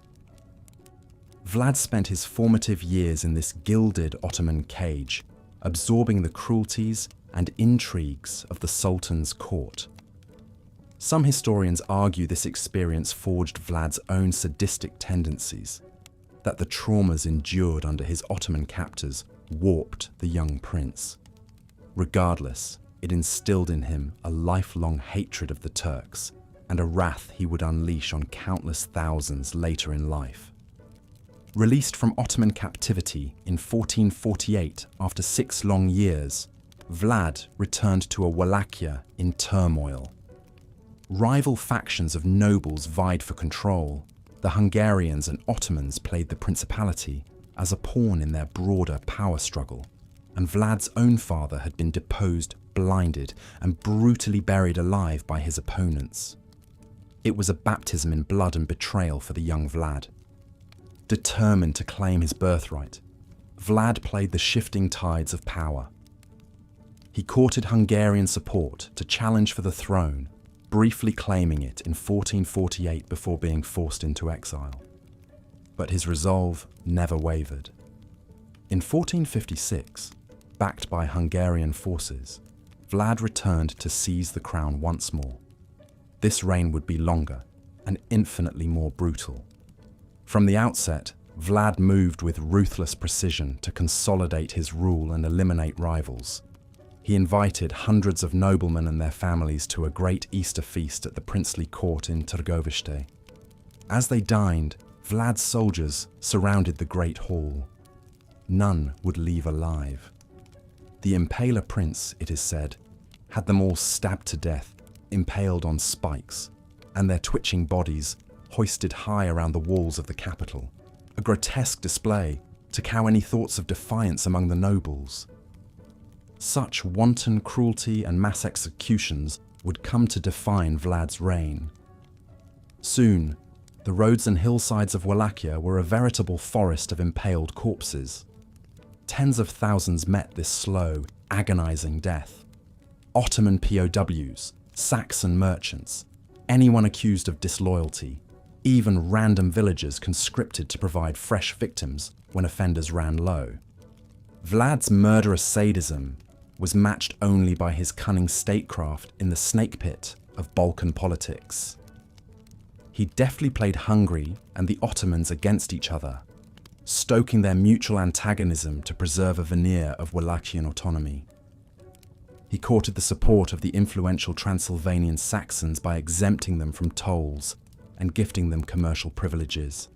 Vlad spent his formative years in this gilded Ottoman cage, absorbing the cruelties and intrigues of the Sultan's court. Some historians argue this experience forged Vlad's own sadistic tendencies, that the traumas endured under his Ottoman captors warped the young prince. Regardless, it instilled in him a lifelong hatred of the Turks and a wrath he would unleash on countless thousands later in life. Released from Ottoman captivity in 1448 after 6 long years, Vlad returned to a Wallachia in turmoil. Rival factions of nobles vied for control. The Hungarians and Ottomans played the principality as a pawn in their broader power struggle, and Vlad's own father had been deposed, blinded, and brutally buried alive by his opponents. It was a baptism in blood and betrayal for the young Vlad. Determined to claim his birthright, Vlad played the shifting tides of power. He courted Hungarian support to challenge for the throne, briefly claiming it in 1448 before being forced into exile. But his resolve never wavered. In 1456, backed by Hungarian forces, Vlad returned to seize the crown once more. This reign would be longer and infinitely more brutal. From the outset, Vlad moved with ruthless precision to consolidate his rule and eliminate rivals. He invited hundreds of noblemen and their families to a great Easter feast at the princely court in Târgoviște. As they dined, Vlad's soldiers surrounded the great hall. None would leave alive. The Impaler Prince, it is said, had them all stabbed to death, impaled on spikes, and their twitching bodies hoisted high around the walls of the capital, a grotesque display to cow any thoughts of defiance among the nobles. Such wanton cruelty and mass executions would come to define Vlad's reign. Soon, the roads and hillsides of Wallachia were a veritable forest of impaled corpses. Tens of thousands met this slow, agonizing death. Ottoman POWs, Saxon merchants, anyone accused of disloyalty, even random villagers conscripted to provide fresh victims when offenders ran low. Vlad's murderous sadism was matched only by his cunning statecraft in the snake pit of Balkan politics. He deftly played Hungary and the Ottomans against each other, stoking their mutual antagonism to preserve a veneer of Wallachian autonomy. He courted the support of the influential Transylvanian Saxons by exempting them from tolls and gifting them commercial privileges.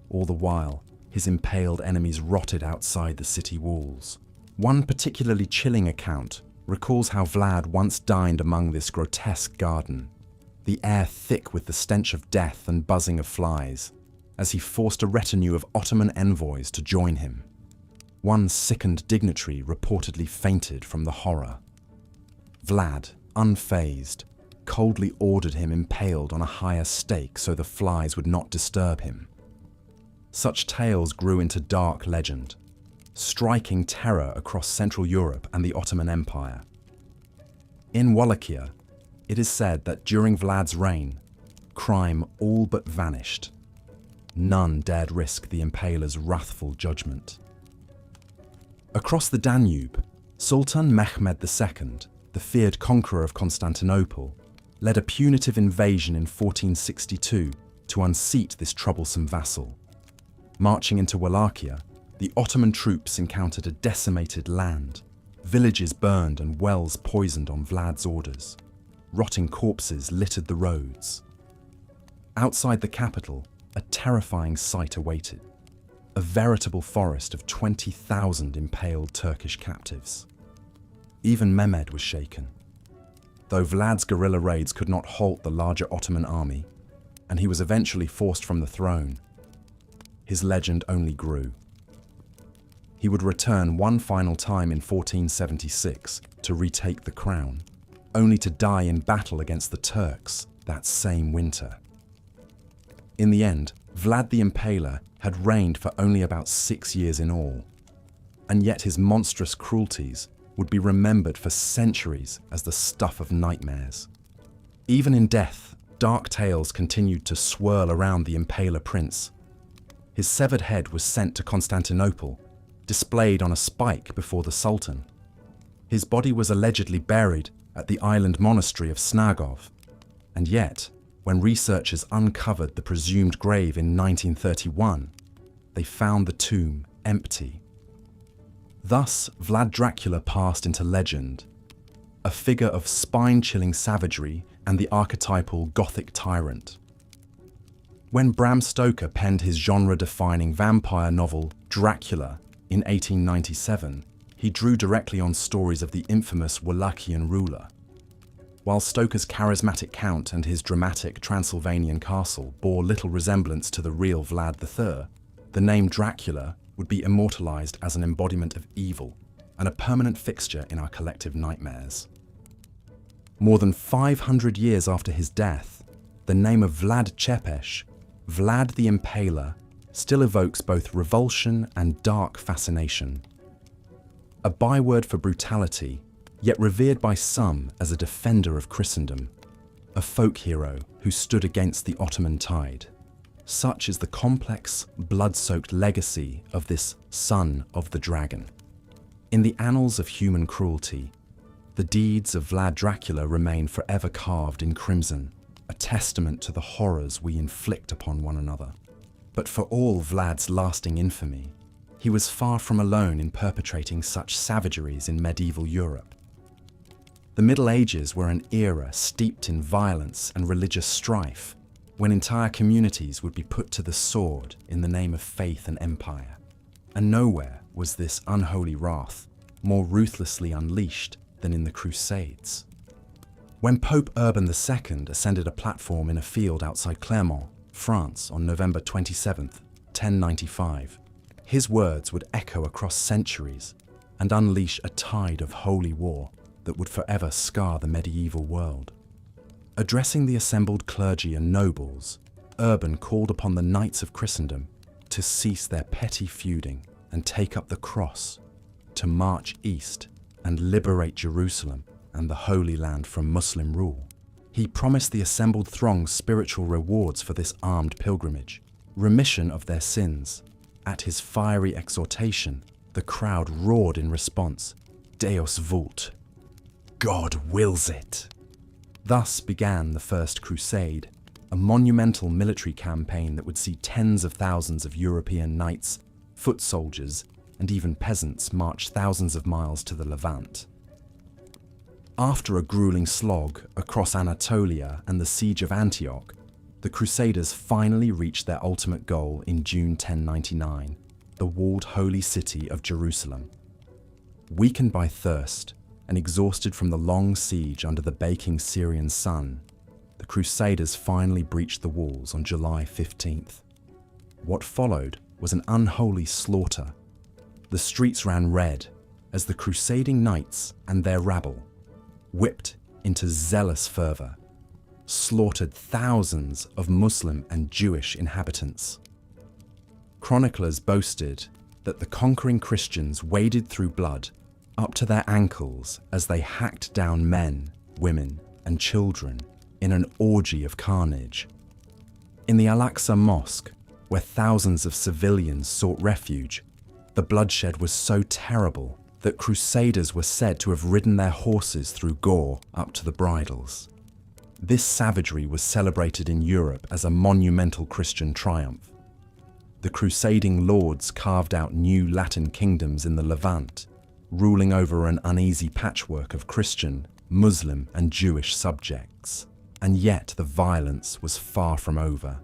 All the while, his impaled enemies rotted outside the city walls. One particularly chilling account recalls how Vlad once dined among this grotesque garden, the air thick with the stench of death and buzzing of flies, as he forced a retinue of Ottoman envoys to join him. One sickened dignitary reportedly fainted from the horror. Vlad, unfazed, coldly ordered him impaled on a higher stake so the flies would not disturb him. Such tales grew into dark legend, striking terror across Central Europe and the Ottoman Empire. In Wallachia, it is said that during Vlad's reign, crime all but vanished. None dared risk the impaler's wrathful judgment. Across the Danube, Sultan Mehmed II, the feared conqueror of Constantinople, led a punitive invasion in 1462 to unseat this troublesome vassal. Marching into Wallachia, the Ottoman troops encountered a decimated land, villages burned and wells poisoned on Vlad's orders. Rotting corpses littered the roads. Outside the capital, a terrifying sight awaited. A veritable forest of 20,000 impaled Turkish captives. Even Mehmed was shaken. Though Vlad's guerrilla raids could not halt the larger Ottoman army, and he was eventually forced from the throne, his legend only grew. He would return one final time in 1476 to retake the crown, only to die in battle against the Turks that same winter. In the end, Vlad the Impaler had reigned for only about 6 years in all, and yet his monstrous cruelties would be remembered for centuries as the stuff of nightmares. Even in death, dark tales continued to swirl around the Impaler Prince. His severed head was sent to Constantinople, displayed on a spike before the Sultan. His body was allegedly buried at the island monastery of Snagov, and yet, when researchers uncovered the presumed grave in 1931, they found the tomb empty. Thus, Vlad Dracula passed into legend, a figure of spine-chilling savagery and the archetypal Gothic tyrant. When Bram Stoker penned his genre-defining vampire novel Dracula in 1897, he drew directly on stories of the infamous Wallachian ruler. While Stoker's charismatic count and his dramatic Transylvanian castle bore little resemblance to the real Vlad III, the name Dracula would be immortalized as an embodiment of evil and a permanent fixture in our collective nightmares. More than 500 years after his death, the name of Vlad Chepes, Vlad the Impaler, still evokes both revulsion and dark fascination. A byword for brutality, yet revered by some as a defender of Christendom, a folk hero who stood against the Ottoman tide. Such is the complex, blood-soaked legacy of this son of the dragon. In the annals of human cruelty, the deeds of Vlad Dracula remain forever carved in crimson, a testament to the horrors we inflict upon one another. But for all Vlad's lasting infamy, he was far from alone in perpetrating such savageries in medieval Europe. The Middle Ages were an era steeped in violence and religious strife, when entire communities would be put to the sword in the name of faith and empire. And nowhere was this unholy wrath more ruthlessly unleashed than in the Crusades. When Pope Urban II ascended a platform in a field outside Clermont, France, on November 27, 1095, his words would echo across centuries and unleash a tide of holy war that would forever scar the medieval world. Addressing the assembled clergy and nobles, Urban called upon the knights of Christendom to cease their petty feuding and take up the cross, to march east and liberate Jerusalem and the Holy Land from Muslim rule. He promised the assembled throng spiritual rewards for this armed pilgrimage, remission of their sins. At his fiery exhortation, the crowd roared in response, Deus vult, God wills it. Thus began the First Crusade, a monumental military campaign that would see tens of thousands of European knights, foot soldiers, and even peasants march thousands of miles to the Levant. After a grueling slog across Anatolia and the siege of Antioch, the Crusaders finally reached their ultimate goal in June 1099, the walled holy city of Jerusalem. Weakened by thirst and exhausted from the long siege under the baking Syrian sun, the Crusaders finally breached the walls on July 15th. What followed was an unholy slaughter. The streets ran red as the crusading knights and their rabble, whipped into zealous fervor, slaughtered thousands of Muslim and Jewish inhabitants. Chroniclers boasted that the conquering Christians waded through blood up to their ankles as they hacked down men, women, and children in an orgy of carnage. In the Al-Aqsa Mosque, where thousands of civilians sought refuge, the bloodshed was so terrible that crusaders were said to have ridden their horses through gore up to the bridles. This savagery was celebrated in Europe as a monumental Christian triumph. The crusading lords carved out new Latin kingdoms in the Levant, ruling over an uneasy patchwork of Christian, Muslim, and Jewish subjects. And yet the violence was far from over.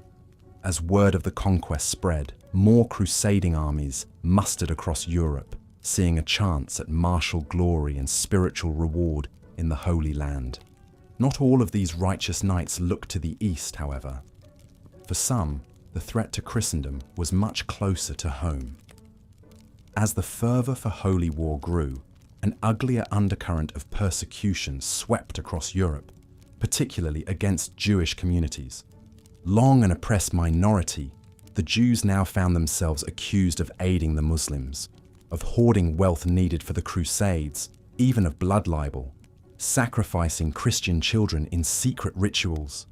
As word of the conquest spread, more crusading armies mustered across Europe, seeing a chance at martial glory and spiritual reward in the Holy Land. Not all of these righteous knights looked to the east, however. For some, the threat to Christendom was much closer to home. As the fervour for holy war grew, an uglier undercurrent of persecution swept across Europe, particularly against Jewish communities. Long an oppressed minority, the Jews now found themselves accused of aiding the Muslims, of hoarding wealth needed for the Crusades, even of blood libel, sacrificing Christian children in secret rituals.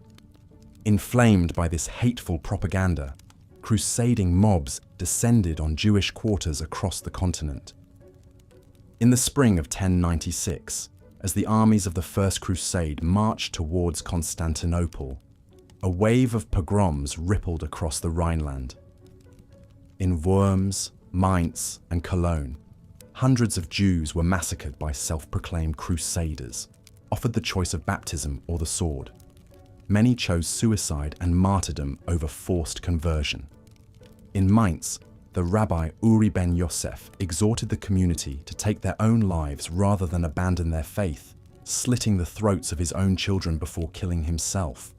Inflamed by this hateful propaganda, crusading mobs descended on Jewish quarters across the continent. In the spring of 1096, as the armies of the First Crusade marched towards Constantinople, a wave of pogroms rippled across the Rhineland. In Worms, Mainz, and Cologne, hundreds of Jews were massacred by self-proclaimed crusaders, offered the choice of baptism or the sword. Many chose suicide and martyrdom over forced conversion. In Mainz, the Rabbi Uri ben Yosef exhorted the community to take their own lives rather than abandon their faith, slitting the throats of his own children before killing himself.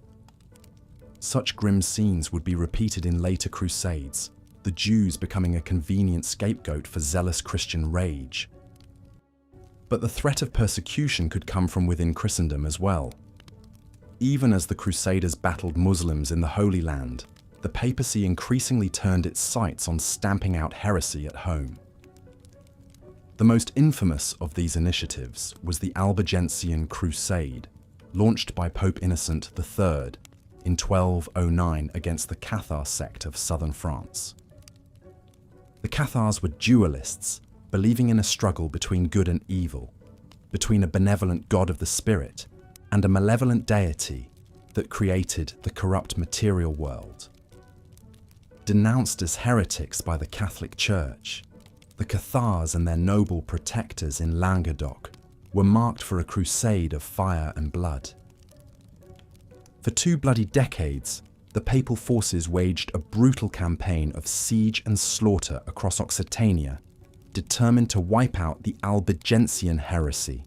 Such grim scenes would be repeated in later crusades, the Jews becoming a convenient scapegoat for zealous Christian rage. But the threat of persecution could come from within Christendom as well. Even as the Crusaders battled Muslims in the Holy Land, the papacy increasingly turned its sights on stamping out heresy at home. The most infamous of these initiatives was the Albigensian Crusade, launched by Pope Innocent III in 1209 against the Cathar sect of southern France. The Cathars were dualists, believing in a struggle between good and evil, between a benevolent god of the spirit and a malevolent deity that created the corrupt material world. Denounced as heretics by the Catholic Church, the Cathars and their noble protectors in Languedoc were marked for a crusade of fire and blood. For 2 bloody decades, the papal forces waged a brutal campaign of siege and slaughter across Occitania, determined to wipe out the Albigensian heresy.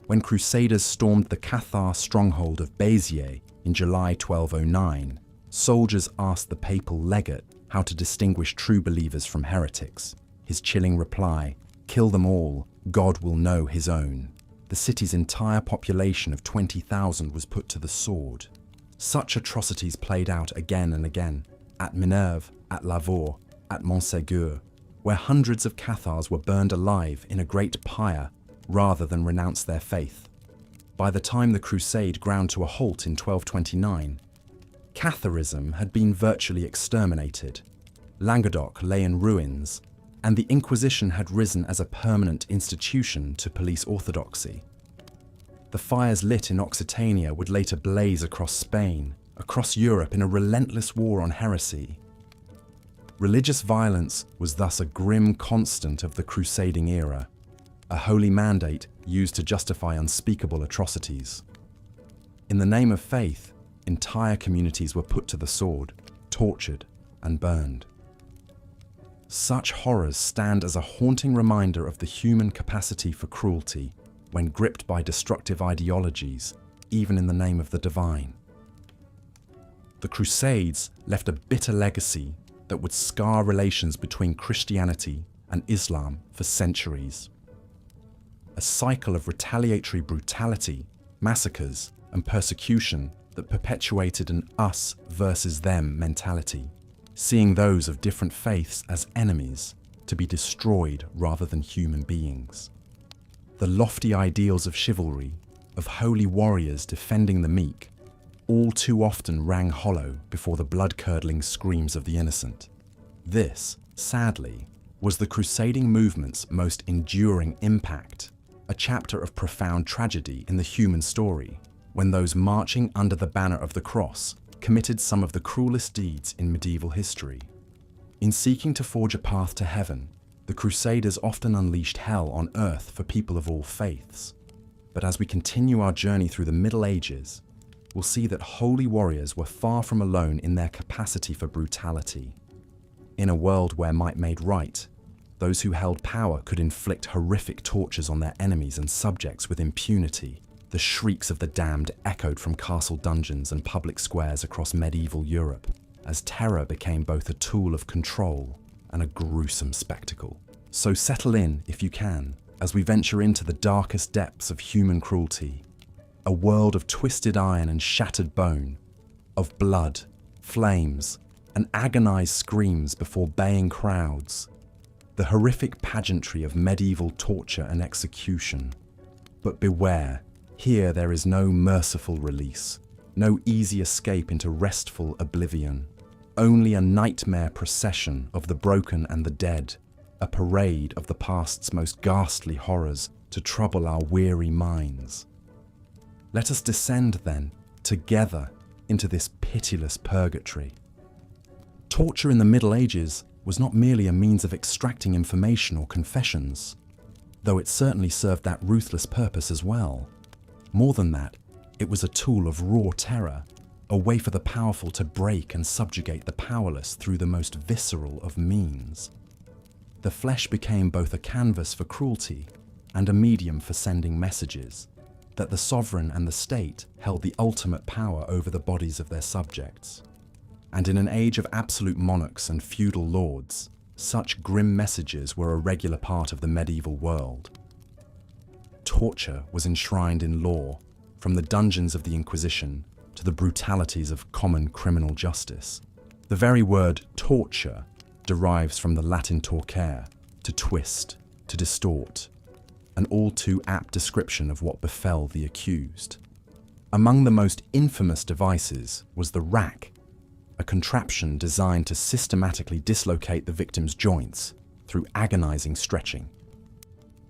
When Crusaders stormed the Cathar stronghold of Béziers in July 1209, soldiers asked the papal legate how to distinguish true believers from heretics. His chilling reply, "Kill them all, God will know his own." The city's entire population of 20,000 was put to the sword. Such atrocities played out again and again, at Minerve, at Lavaur, at Montségur, where hundreds of Cathars were burned alive in a great pyre rather than renounce their faith. By the time the crusade ground to a halt in 1229, Catharism had been virtually exterminated. Languedoc lay in ruins, and the Inquisition had risen as a permanent institution to police orthodoxy. The fires lit in Occitania would later blaze across Spain, across Europe in a relentless war on heresy. Religious violence was thus a grim constant of the crusading era, a holy mandate used to justify unspeakable atrocities. In the name of faith, entire communities were put to the sword, tortured, and burned. Such horrors stand as a haunting reminder of the human capacity for cruelty when gripped by destructive ideologies, even in the name of the divine. The Crusades left a bitter legacy that would scar relations between Christianity and Islam for centuries. A cycle of retaliatory brutality, massacres, and persecution that perpetuated an us versus them mentality, seeing those of different faiths as enemies to be destroyed rather than human beings. The lofty ideals of chivalry, of holy warriors defending the meek, all too often rang hollow before the blood-curdling screams of the innocent. This, sadly, was the crusading movement's most enduring impact, a chapter of profound tragedy in the human story, when those marching under the banner of the cross committed some of the cruelest deeds in medieval history. In seeking to forge a path to heaven, the Crusaders often unleashed hell on earth for people of all faiths. But as we continue our journey through the Middle Ages, we'll see that holy warriors were far from alone in their capacity for brutality. In a world where might made right, those who held power could inflict horrific tortures on their enemies and subjects with impunity. The shrieks of the damned echoed from castle dungeons and public squares across medieval Europe, as terror became both a tool of control and a gruesome spectacle. So settle in, if you can, as we venture into the darkest depths of human cruelty, a world of twisted iron and shattered bone, of blood, flames, and agonized screams before baying crowds, the horrific pageantry of medieval torture and execution. But beware, here there is no merciful release, no easy escape into restful oblivion, only a nightmare procession of the broken and the dead, a parade of the past's most ghastly horrors to trouble our weary minds. Let us descend then, together, into this pitiless purgatory. Torture in the Middle Ages was not merely a means of extracting information or confessions, though it certainly served that ruthless purpose as well. More than that, it was a tool of raw terror, a way for the powerful to break and subjugate the powerless through the most visceral of means. The flesh became both a canvas for cruelty and a medium for sending messages, that the sovereign and the state held the ultimate power over the bodies of their subjects. And in an age of absolute monarchs and feudal lords, such grim messages were a regular part of the medieval world. Torture was enshrined in law, from the dungeons of the Inquisition to the brutalities of common criminal justice. The very word torture derives from the Latin torcere, to twist, to distort, an all too apt description of what befell the accused. Among the most infamous devices was the rack, a contraption designed to systematically dislocate the victim's joints through agonizing stretching.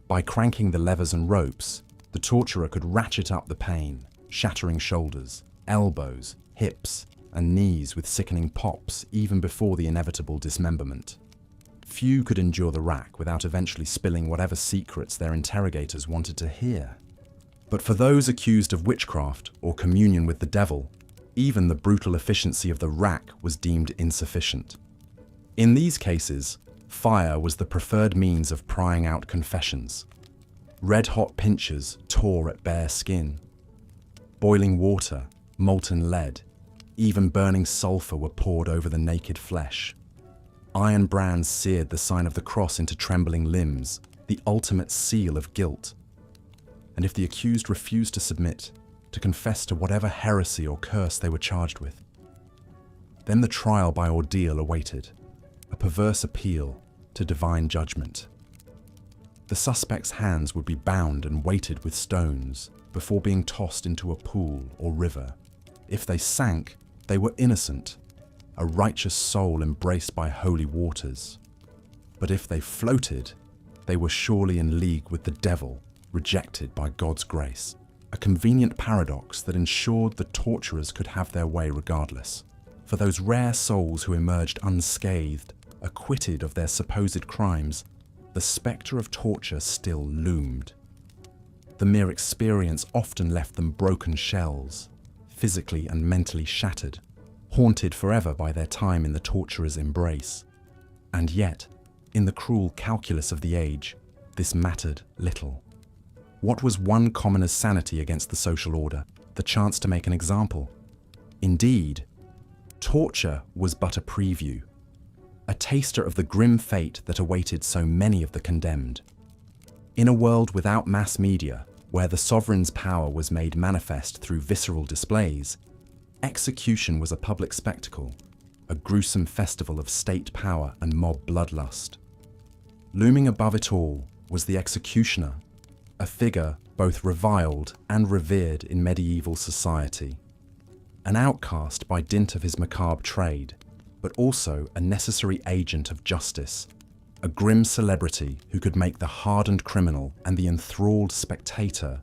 By cranking the levers and ropes, the torturer could ratchet up the pain, shattering shoulders, elbows, hips, and knees with sickening pops even before the inevitable dismemberment. Few could endure the rack without eventually spilling whatever secrets their interrogators wanted to hear. But for those accused of witchcraft or communion with the devil, even the brutal efficiency of the rack was deemed insufficient. In these cases, Fire was the preferred means of prying out confessions. Red-hot pincers tore at bare skin. Boiling water, molten lead, even burning sulfur were poured over the naked flesh. Iron brands seared the sign of the cross into trembling limbs, the ultimate seal of guilt. And if the accused refused to submit, to confess to whatever heresy or curse they were charged with, then the trial by ordeal awaited, a perverse appeal to divine judgment. The suspect's hands would be bound and weighted with stones before being tossed into a pool or river. If they sank, they were innocent, a righteous soul embraced by holy waters. But if they floated, they were surely in league with the devil, rejected by God's grace. A convenient paradox that ensured the torturers could have their way regardless. For those rare souls who emerged unscathed, acquitted of their supposed crimes, the spectre of torture still loomed. The mere experience often left them broken shells, physically and mentally shattered, haunted forever by their time in the torturer's embrace. And yet, in the cruel calculus of the age, this mattered little. What was one commoner's sanity against the social order? The chance to make an example. Indeed, torture was but a preview, a taster of the grim fate that awaited so many of the condemned. In a world without mass media, where the sovereign's power was made manifest through visceral displays, execution was a public spectacle, a gruesome festival of state power and mob bloodlust. Looming above it all was the executioner, a figure both reviled and revered in medieval society. An outcast by dint of his macabre trade, but also a necessary agent of justice, a grim celebrity who could make the hardened criminal and the enthralled spectator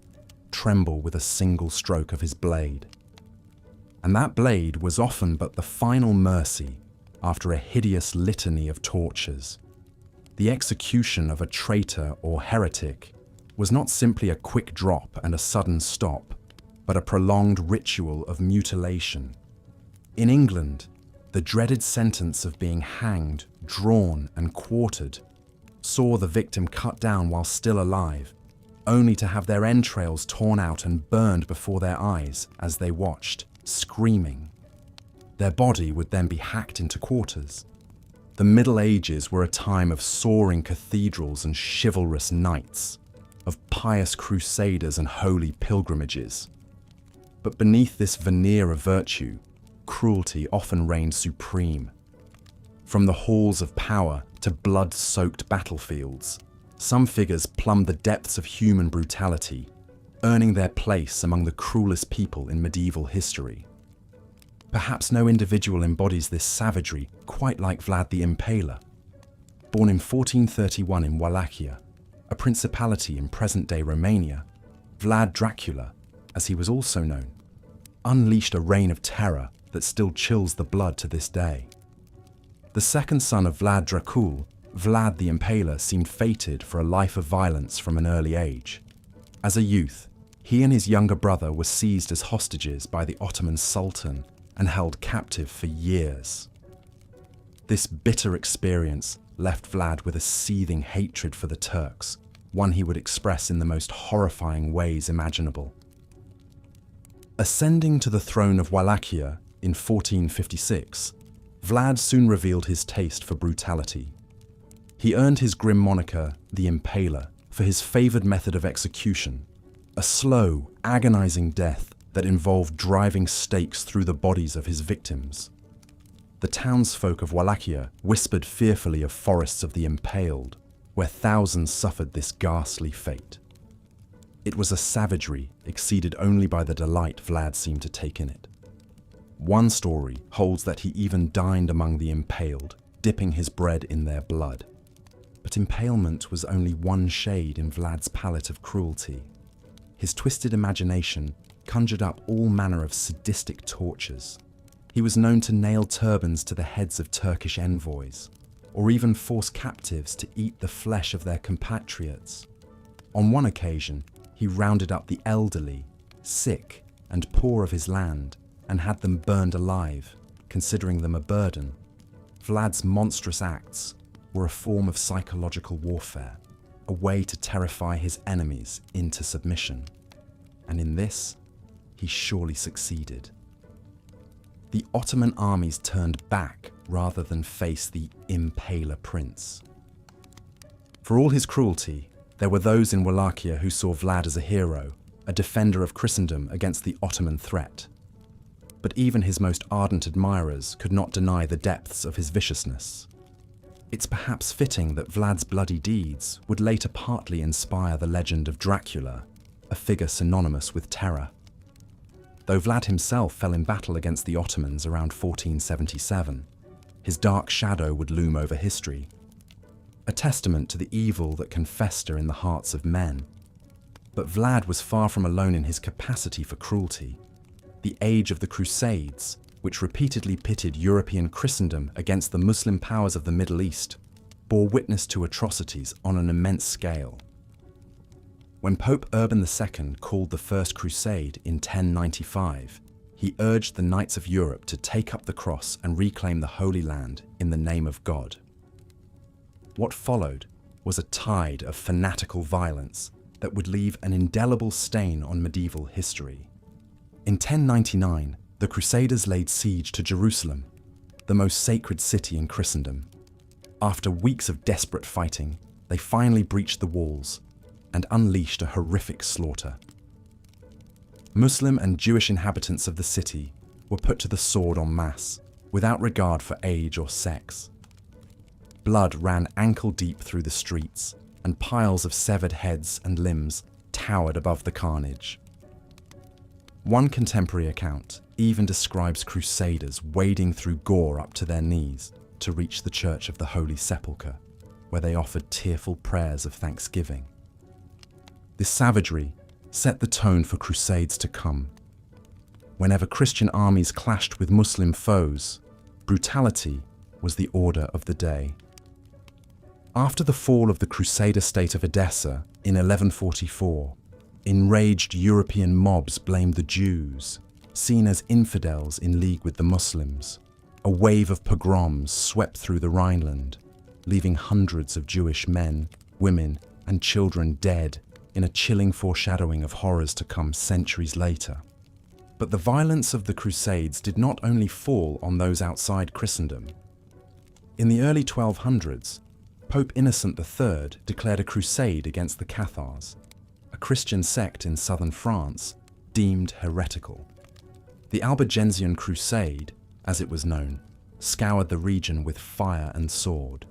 tremble with a single stroke of his blade. And that blade was often but the final mercy after a hideous litany of tortures. The execution of a traitor or heretic was not simply a quick drop and a sudden stop, but a prolonged ritual of mutilation. In England, the dreaded sentence of being hanged, drawn, and quartered saw the victim cut down while still alive, only to have their entrails torn out and burned before their eyes as they watched, screaming. Their body would then be hacked into quarters. The Middle Ages were a time of soaring cathedrals and chivalrous knights, of pious crusaders and holy pilgrimages. But beneath this veneer of virtue, cruelty often reigned supreme. From the halls of power to blood-soaked battlefields, some figures plumbed the depths of human brutality, earning their place among the cruelest people in medieval history. Perhaps no individual embodies this savagery quite like Vlad the Impaler. Born in 1431 in Wallachia, a principality in present-day Romania, Vlad Dracula, as he was also known, unleashed a reign of terror that still chills the blood to this day. The second son of Vlad Dracul, Vlad the Impaler seemed fated for a life of violence from an early age. As a youth, he and his younger brother were seized as hostages by the Ottoman Sultan and held captive for years. This bitter experience left Vlad with a seething hatred for the Turks, one he would express in the most horrifying ways imaginable. Ascending to the throne of Wallachia in 1456, Vlad soon revealed his taste for brutality. He earned his grim moniker, the Impaler, for his favoured method of execution, a slow, agonising death that involved driving stakes through the bodies of his victims. The townsfolk of Wallachia whispered fearfully of forests of the impaled, where thousands suffered this ghastly fate. It was a savagery exceeded only by the delight Vlad seemed to take in it. One story holds that he even dined among the impaled, dipping his bread in their blood. But impalement was only one shade in Vlad's palette of cruelty. His twisted imagination conjured up all manner of sadistic tortures. He was known to nail turbans to the heads of Turkish envoys, or even force captives to eat the flesh of their compatriots. On one occasion, he rounded up the elderly, sick, and poor of his land and had them burned alive, considering them a burden. Vlad's monstrous acts, were a form of psychological warfare, a way to terrify his enemies into submission. And in this, he surely succeeded. The Ottoman armies turned back rather than face the impaler prince. For all his cruelty, there were those in Wallachia who saw Vlad as a hero, a defender of Christendom against the Ottoman threat. But even his most ardent admirers could not deny the depths of his viciousness. It's perhaps fitting that Vlad's bloody deeds would later partly inspire the legend of Dracula, a figure synonymous with terror. Though Vlad himself fell in battle against the Ottomans around 1477, his dark shadow would loom over history, a testament to the evil that can fester in the hearts of men. But Vlad was far from alone in his capacity for cruelty. The age of the Crusades, which repeatedly pitted European Christendom against the Muslim powers of the Middle East, bore witness to atrocities on an immense scale. When Pope Urban II called the First Crusade in 1095, he urged the Knights of Europe to take up the cross and reclaim the Holy Land in the name of God. What followed was a tide of fanatical violence that would leave an indelible stain on medieval history. In 1099, the Crusaders laid siege to Jerusalem, the most sacred city in Christendom. After weeks of desperate fighting, they finally breached the walls and unleashed a horrific slaughter. Muslim and Jewish inhabitants of the city were put to the sword en masse, without regard for age or sex. Blood ran ankle-deep through the streets, and piles of severed heads and limbs towered above the carnage. One contemporary account even describes crusaders wading through gore up to their knees to reach the Church of the Holy Sepulchre, where they offered tearful prayers of thanksgiving. This savagery set the tone for crusades to come. Whenever Christian armies clashed with Muslim foes, brutality was the order of the day. After the fall of the Crusader state of Edessa in 1144, enraged European mobs blamed the Jews, seen as infidels in league with the Muslims. A wave of pogroms swept through the Rhineland, leaving hundreds of Jewish men, women, and children dead in a chilling foreshadowing of horrors to come centuries later. But the violence of the Crusades did not only fall on those outside Christendom. In the early 1200s, Pope Innocent III declared a crusade against the Cathars, a Christian sect in southern France deemed heretical. The Albigensian Crusade, as it was known, scoured the region with fire and sword.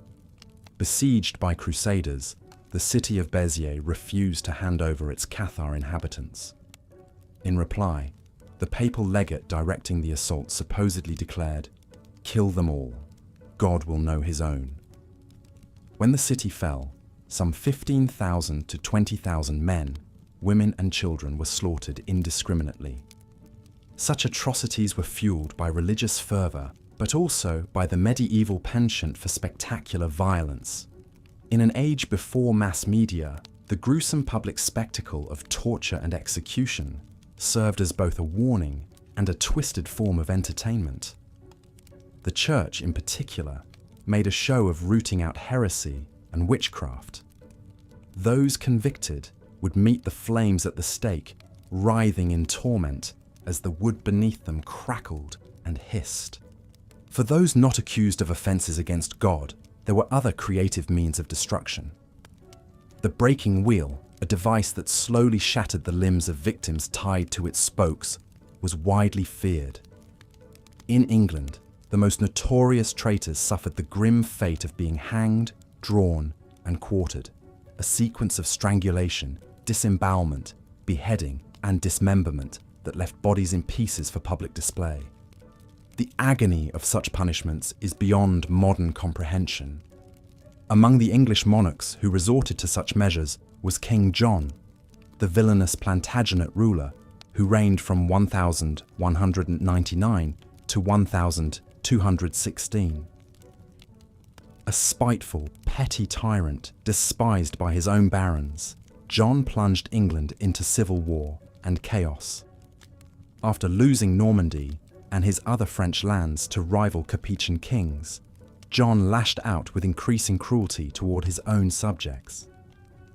Besieged by crusaders, the city of Béziers refused to hand over its Cathar inhabitants. In reply, the papal legate directing the assault supposedly declared, "Kill them all. God will know his own." When the city fell, some 15,000 to 20,000 men, women and children were slaughtered indiscriminately. Such atrocities were fueled by religious fervour, but also by the medieval penchant for spectacular violence. In an age before mass media, the gruesome public spectacle of torture and execution served as both a warning and a twisted form of entertainment. The Church, in particular, made a show of rooting out heresy and witchcraft. Those convicted would meet the flames at the stake, writhing in torment as the wood beneath them crackled and hissed. For those not accused of offences against God, there were other creative means of destruction. The breaking wheel, a device that slowly shattered the limbs of victims tied to its spokes, was widely feared. In England, the most notorious traitors suffered the grim fate of being hanged, drawn, and quartered, a sequence of strangulation, disembowelment, beheading, and dismemberment that left bodies in pieces for public display. The agony of such punishments is beyond modern comprehension. Among the English monarchs who resorted to such measures was King John, the villainous Plantagenet ruler who reigned from 1199 to 1216. A spiteful, petty tyrant despised by his own barons, John plunged England into civil war and chaos. After losing Normandy and his other French lands to rival Capetian kings, John lashed out with increasing cruelty toward his own subjects.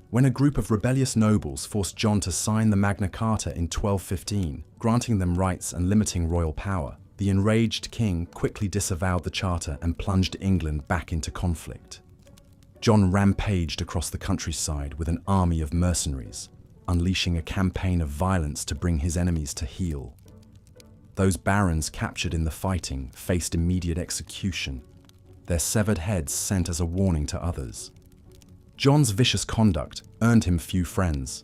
When a group of rebellious nobles forced John to sign the Magna Carta in 1215, granting them rights and limiting royal power, the enraged king quickly disavowed the charter and plunged England back into conflict. John rampaged across the countryside with an army of mercenaries, unleashing a campaign of violence to bring his enemies to heel. Those barons captured in the fighting faced immediate execution, their severed heads sent as a warning to others. John's vicious conduct earned him few friends,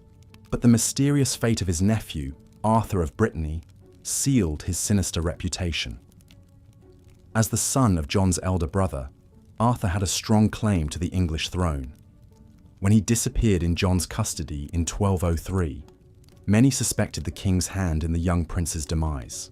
but the mysterious fate of his nephew, Arthur of Brittany, sealed his sinister reputation. As the son of John's elder brother, Arthur had a strong claim to the English throne. When he disappeared in John's custody in 1203, many suspected the king's hand in the young prince's demise.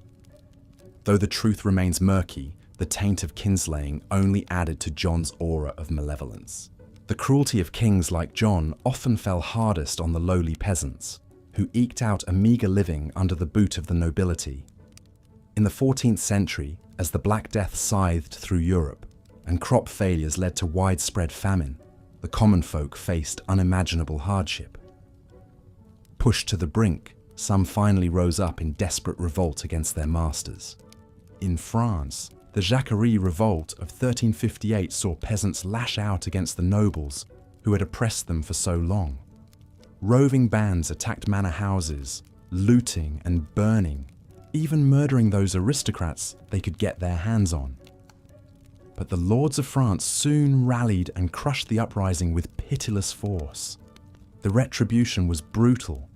Though the truth remains murky, the taint of kinslaying only added to John's aura of malevolence. The cruelty of kings like John often fell hardest on the lowly peasants, who eked out a meagre living under the boot of the nobility. In the 14th century, as the Black Death scythed through Europe, and crop failures led to widespread famine, the common folk faced unimaginable hardship. Pushed to the brink, some finally rose up in desperate revolt against their masters. In France, the Jacquerie Revolt of 1358 saw peasants lash out against the nobles who had oppressed them for so long. Roving bands attacked manor houses, looting and burning, even murdering those aristocrats they could get their hands on. But the lords of France soon rallied and crushed the uprising with pitiless force. The retribution was brutal.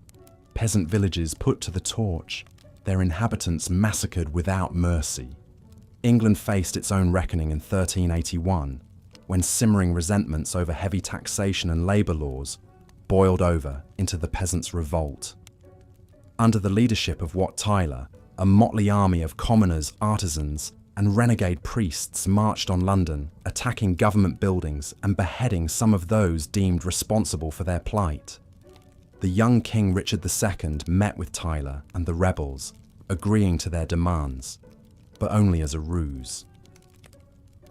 Peasant villages put to the torch, their inhabitants massacred without mercy. England faced its own reckoning in 1381, when simmering resentments over heavy taxation and labour laws boiled over into the peasants' revolt. Under the leadership of Wat Tyler, a motley army of commoners, artisans, and renegade priests marched on London, attacking government buildings and beheading some of those deemed responsible for their plight. The young King Richard II met with Tyler and the rebels, agreeing to their demands, but only as a ruse.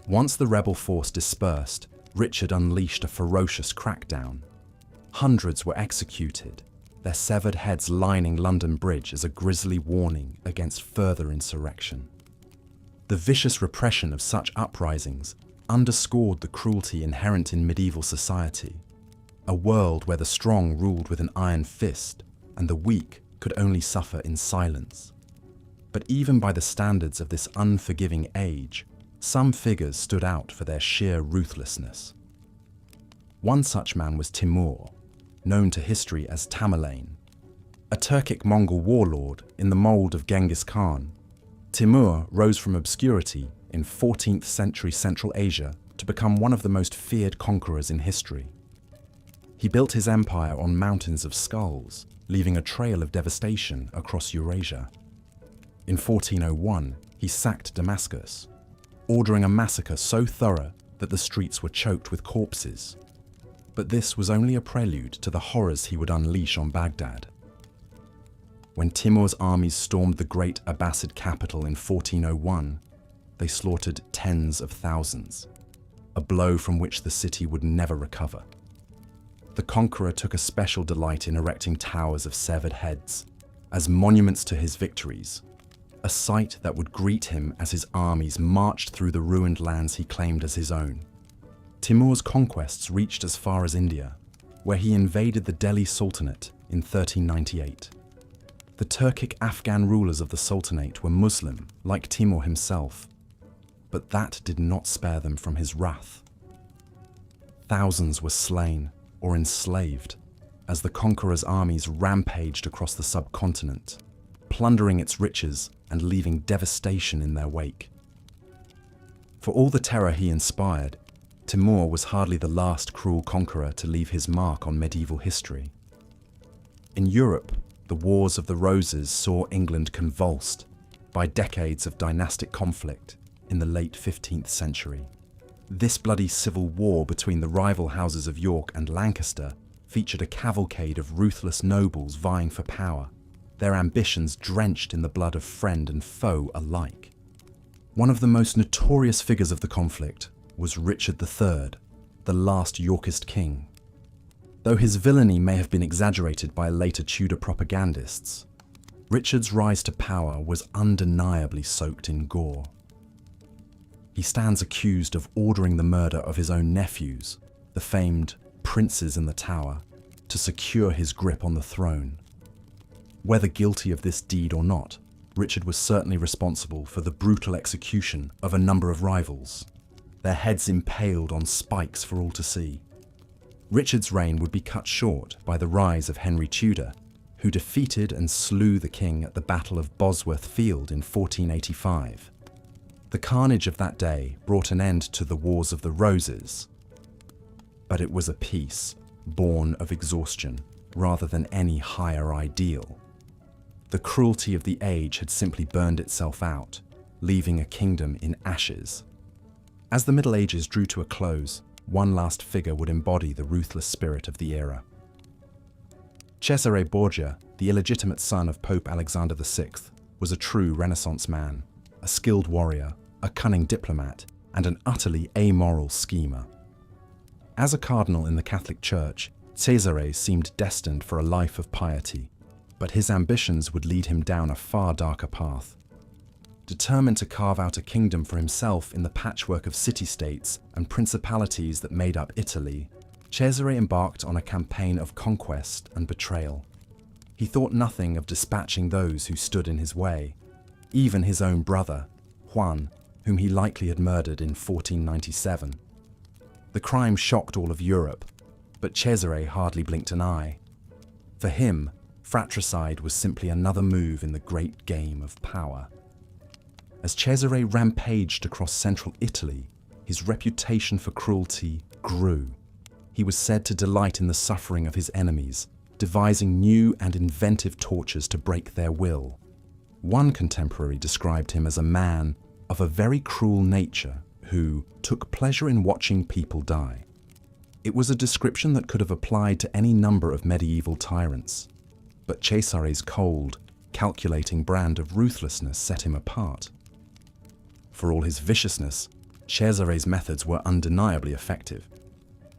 Once the rebel force dispersed, Richard unleashed a ferocious crackdown. Hundreds were executed, their severed heads lining London Bridge as a grisly warning against further insurrection. The vicious repression of such uprisings underscored the cruelty inherent in medieval society, a world where the strong ruled with an iron fist and the weak could only suffer in silence. But even by the standards of this unforgiving age, some figures stood out for their sheer ruthlessness. One such man was Timur, known to history as Tamerlane. A Turkic-Mongol warlord in the mold of Genghis Khan, Timur rose from obscurity in 14th century Central Asia to become one of the most feared conquerors in history. He built his empire on mountains of skulls, leaving a trail of devastation across Eurasia. In 1401, he sacked Damascus, ordering a massacre so thorough that the streets were choked with corpses. But this was only a prelude to the horrors he would unleash on Baghdad. When Timur's armies stormed the great Abbasid capital in 1401, they slaughtered tens of thousands, a blow from which the city would never recover. The conqueror took a special delight in erecting towers of severed heads as monuments to his victories, a sight that would greet him as his armies marched through the ruined lands he claimed as his own. Timur's conquests reached as far as India, where he invaded the Delhi Sultanate in 1398. The Turkic-Afghan rulers of the Sultanate were Muslim, like Timur himself, but that did not spare them from his wrath. Thousands were slain or enslaved as the conqueror's armies rampaged across the subcontinent, plundering its riches and leaving devastation in their wake. For all the terror he inspired, Timur was hardly the last cruel conqueror to leave his mark on medieval history. In Europe, the Wars of the Roses saw England convulsed by decades of dynastic conflict in the late 15th century. This bloody civil war between the rival houses of York and Lancaster featured a cavalcade of ruthless nobles vying for power, their ambitions drenched in the blood of friend and foe alike. One of the most notorious figures of the conflict was Richard III, the last Yorkist king. Though his villainy may have been exaggerated by later Tudor propagandists, Richard's rise to power was undeniably soaked in gore. He stands accused of ordering the murder of his own nephews, the famed princes in the Tower, to secure his grip on the throne. Whether guilty of this deed or not, Richard was certainly responsible for the brutal execution of a number of rivals, their heads impaled on spikes for all to see. Richard's reign would be cut short by the rise of Henry Tudor, who defeated and slew the king at the Battle of Bosworth Field in 1485. The carnage of that day brought an end to the Wars of the Roses, but it was a peace born of exhaustion rather than any higher ideal. The cruelty of the age had simply burned itself out, leaving a kingdom in ashes. As the Middle Ages drew to a close, one last figure would embody the ruthless spirit of the era. Cesare Borgia, the illegitimate son of Pope Alexander VI, was a true Renaissance man, a skilled warrior, a cunning diplomat, and an utterly amoral schemer. As a cardinal in the Catholic Church, Cesare seemed destined for a life of piety, but his ambitions would lead him down a far darker path. Determined to carve out a kingdom for himself in the patchwork of city-states and principalities that made up Italy, Cesare embarked on a campaign of conquest and betrayal. He thought nothing of dispatching those who stood in his way, even his own brother, Juan, whom he likely had murdered in 1497. The crime shocked all of Europe, but Cesare hardly blinked an eye. For him, fratricide was simply another move in the great game of power. As Cesare rampaged across central Italy, his reputation for cruelty grew. He was said to delight in the suffering of his enemies, devising new and inventive tortures to break their will. One contemporary described him as a man of a very cruel nature who took pleasure in watching people die. It was a description that could have applied to any number of medieval tyrants, but Cesare's cold, calculating brand of ruthlessness set him apart. For all his viciousness, Cesare's methods were undeniably effective.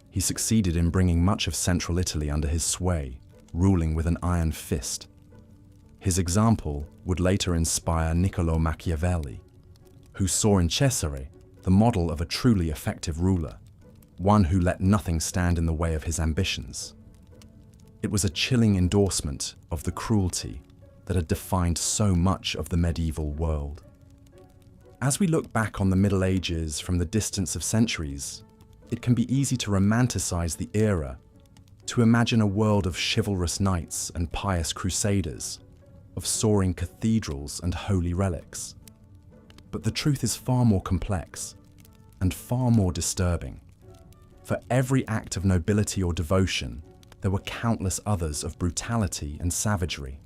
He succeeded in bringing much of central Italy under his sway, ruling with an iron fist. His example would later inspire Niccolò Machiavelli, who saw in Cesare the model of a truly effective ruler, one who let nothing stand in the way of his ambitions. It was a chilling endorsement of the cruelty that had defined so much of the medieval world. As we look back on the Middle Ages from the distance of centuries, it can be easy to romanticize the era, to imagine a world of chivalrous knights and pious crusaders, of soaring cathedrals and holy relics. But the truth is far more complex and far more disturbing. For every act of nobility or devotion, there were countless others of brutality and savagery.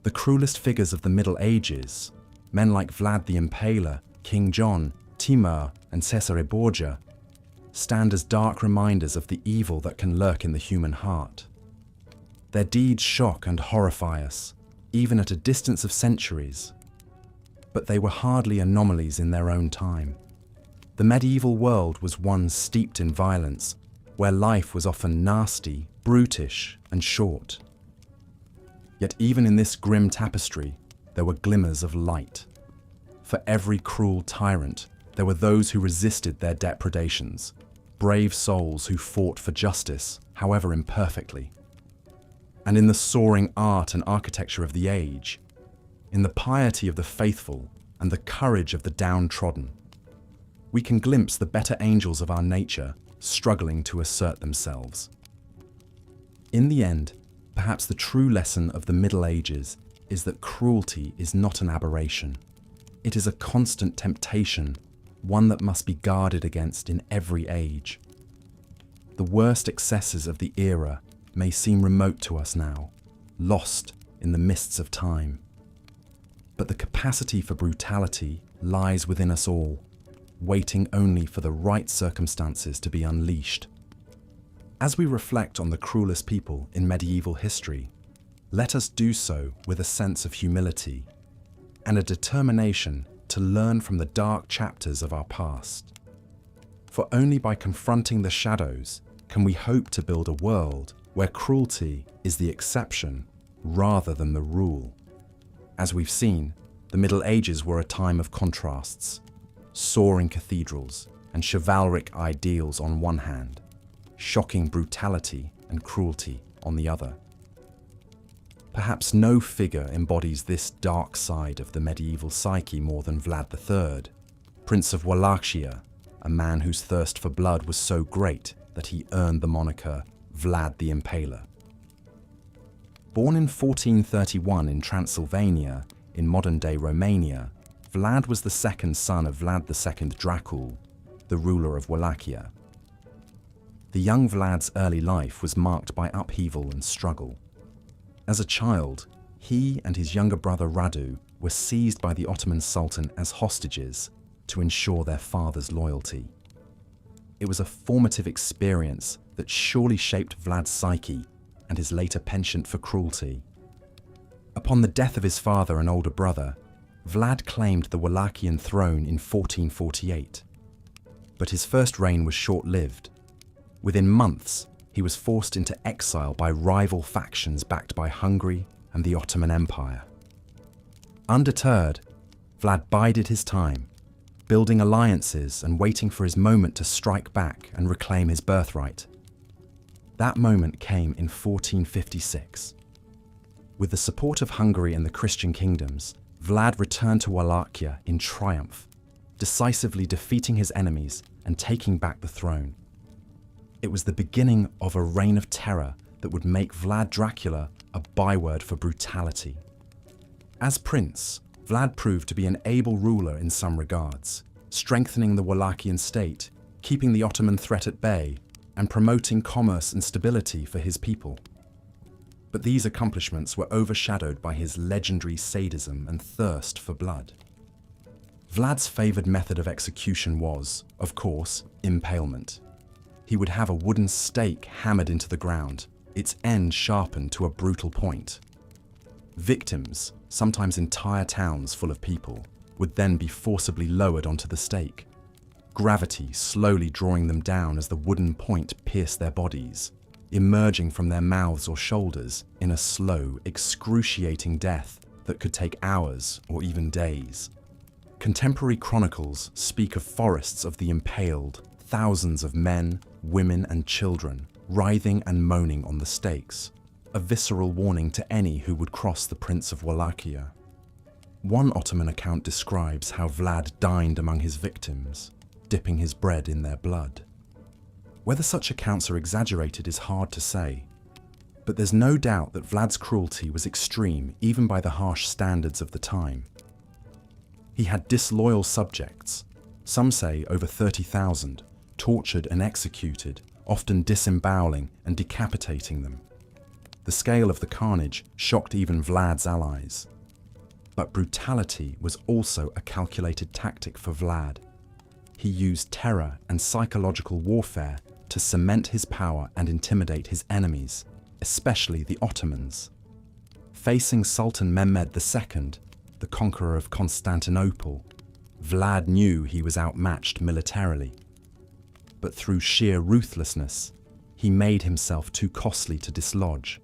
The cruelest figures of the Middle Ages, men like Vlad the Impaler, King John, Timur, and Cesare Borgia, stand as dark reminders of the evil that can lurk in the human heart. Their deeds shock and horrify us, even at a distance of centuries, but they were hardly anomalies in their own time. The medieval world was one steeped in violence, where life was often nasty, brutish, and short. Yet even in this grim tapestry, there were glimmers of light. For every cruel tyrant, there were those who resisted their depredations, brave souls who fought for justice, however imperfectly. And in the soaring art and architecture of the age, in the piety of the faithful and the courage of the downtrodden, we can glimpse the better angels of our nature struggling to assert themselves. In the end, perhaps the true lesson of the Middle Ages is that cruelty is not an aberration. It is a constant temptation, one that must be guarded against in every age. The worst excesses of the era may seem remote to us now, lost in the mists of time. But the capacity for brutality lies within us all, waiting only for the right circumstances to be unleashed. As we reflect on the cruelest people in medieval history, let us do so with a sense of humility and a determination to learn from the dark chapters of our past. For only by confronting the shadows can we hope to build a world where cruelty is the exception rather than the rule. As we've seen, the Middle Ages were a time of contrasts, soaring cathedrals and chivalric ideals on one hand, shocking brutality and cruelty on the other. Perhaps no figure embodies this dark side of the medieval psyche more than Vlad III, Prince of Wallachia, a man whose thirst for blood was so great that he earned the moniker Vlad the Impaler. Born in 1431 in Transylvania, in modern-day Romania, Vlad was the second son of Vlad II Dracul, the ruler of Wallachia. The young Vlad's early life was marked by upheaval and struggle. As a child, he and his younger brother Radu were seized by the Ottoman Sultan as hostages to ensure their father's loyalty. It was a formative experience that surely shaped Vlad's psyche and his later penchant for cruelty. Upon the death of his father and older brother, Vlad claimed the Wallachian throne in 1448. But his first reign was short-lived. Within months, he was forced into exile by rival factions backed by Hungary and the Ottoman Empire. Undeterred, Vlad bided his time, building alliances and waiting for his moment to strike back and reclaim his birthright. That moment came in 1456. With the support of Hungary and the Christian kingdoms, Vlad returned to Wallachia in triumph, decisively defeating his enemies and taking back the throne. It was the beginning of a reign of terror that would make Vlad Dracula a byword for brutality. As prince, Vlad proved to be an able ruler in some regards, strengthening the Wallachian state, keeping the Ottoman threat at bay, and promoting commerce and stability for his people. But these accomplishments were overshadowed by his legendary sadism and thirst for blood. Vlad's favoured method of execution was, of course, impalement. He would have a wooden stake hammered into the ground, its end sharpened to a brutal point. Victims, sometimes entire towns full of people, would then be forcibly lowered onto the stake, gravity slowly drawing them down as the wooden point pierced their bodies, emerging from their mouths or shoulders in a slow, excruciating death that could take hours or even days. Contemporary chronicles speak of forests of the impaled, thousands of men, women and children writhing and moaning on the stakes, a visceral warning to any who would cross the Prince of Wallachia. One Ottoman account describes how Vlad dined among his victims, dipping his bread in their blood. Whether such accounts are exaggerated is hard to say, but there's no doubt that Vlad's cruelty was extreme even by the harsh standards of the time. He had disloyal subjects, some say over 30,000, tortured and executed, often disemboweling and decapitating them. The scale of the carnage shocked even Vlad's allies. But brutality was also a calculated tactic for Vlad. He used terror and psychological warfare to cement his power and intimidate his enemies, especially the Ottomans. Facing Sultan Mehmed II, the conqueror of Constantinople, Vlad knew he was outmatched militarily. But through sheer ruthlessness, he made himself too costly to dislodge.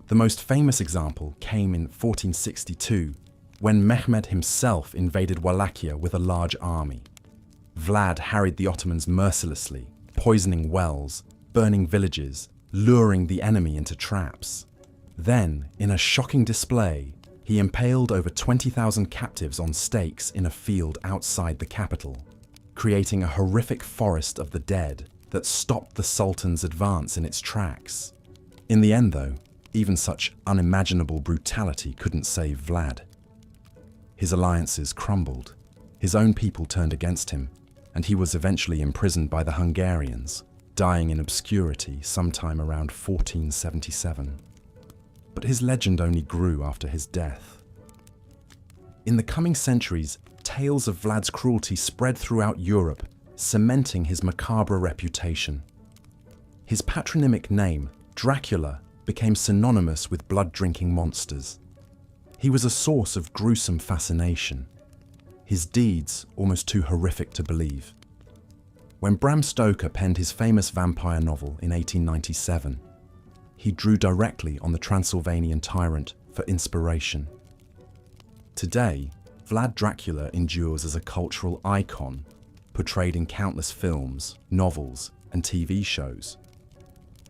The most famous example came in 1462, when Mehmed himself invaded Wallachia with a large army. Vlad harried the Ottomans mercilessly, poisoning wells, burning villages, luring the enemy into traps. Then, in a shocking display, he impaled over 20,000 captives on stakes in a field outside the capital, creating a horrific forest of the dead that stopped the Sultan's advance in its tracks. In the end, though, even such unimaginable brutality couldn't save Vlad. His alliances crumbled, his own people turned against him, and he was eventually imprisoned by the Hungarians, dying in obscurity sometime around 1477. But his legend only grew after his death. In the coming centuries, tales of Vlad's cruelty spread throughout Europe, cementing his macabre reputation. His patronymic name, Dracula, became synonymous with blood-drinking monsters. He was a source of gruesome fascination, his deeds almost too horrific to believe. When Bram Stoker penned his famous vampire novel in 1897, he drew directly on the Transylvanian tyrant for inspiration. Today, Vlad Dracula endures as a cultural icon, portrayed in countless films, novels, and TV shows.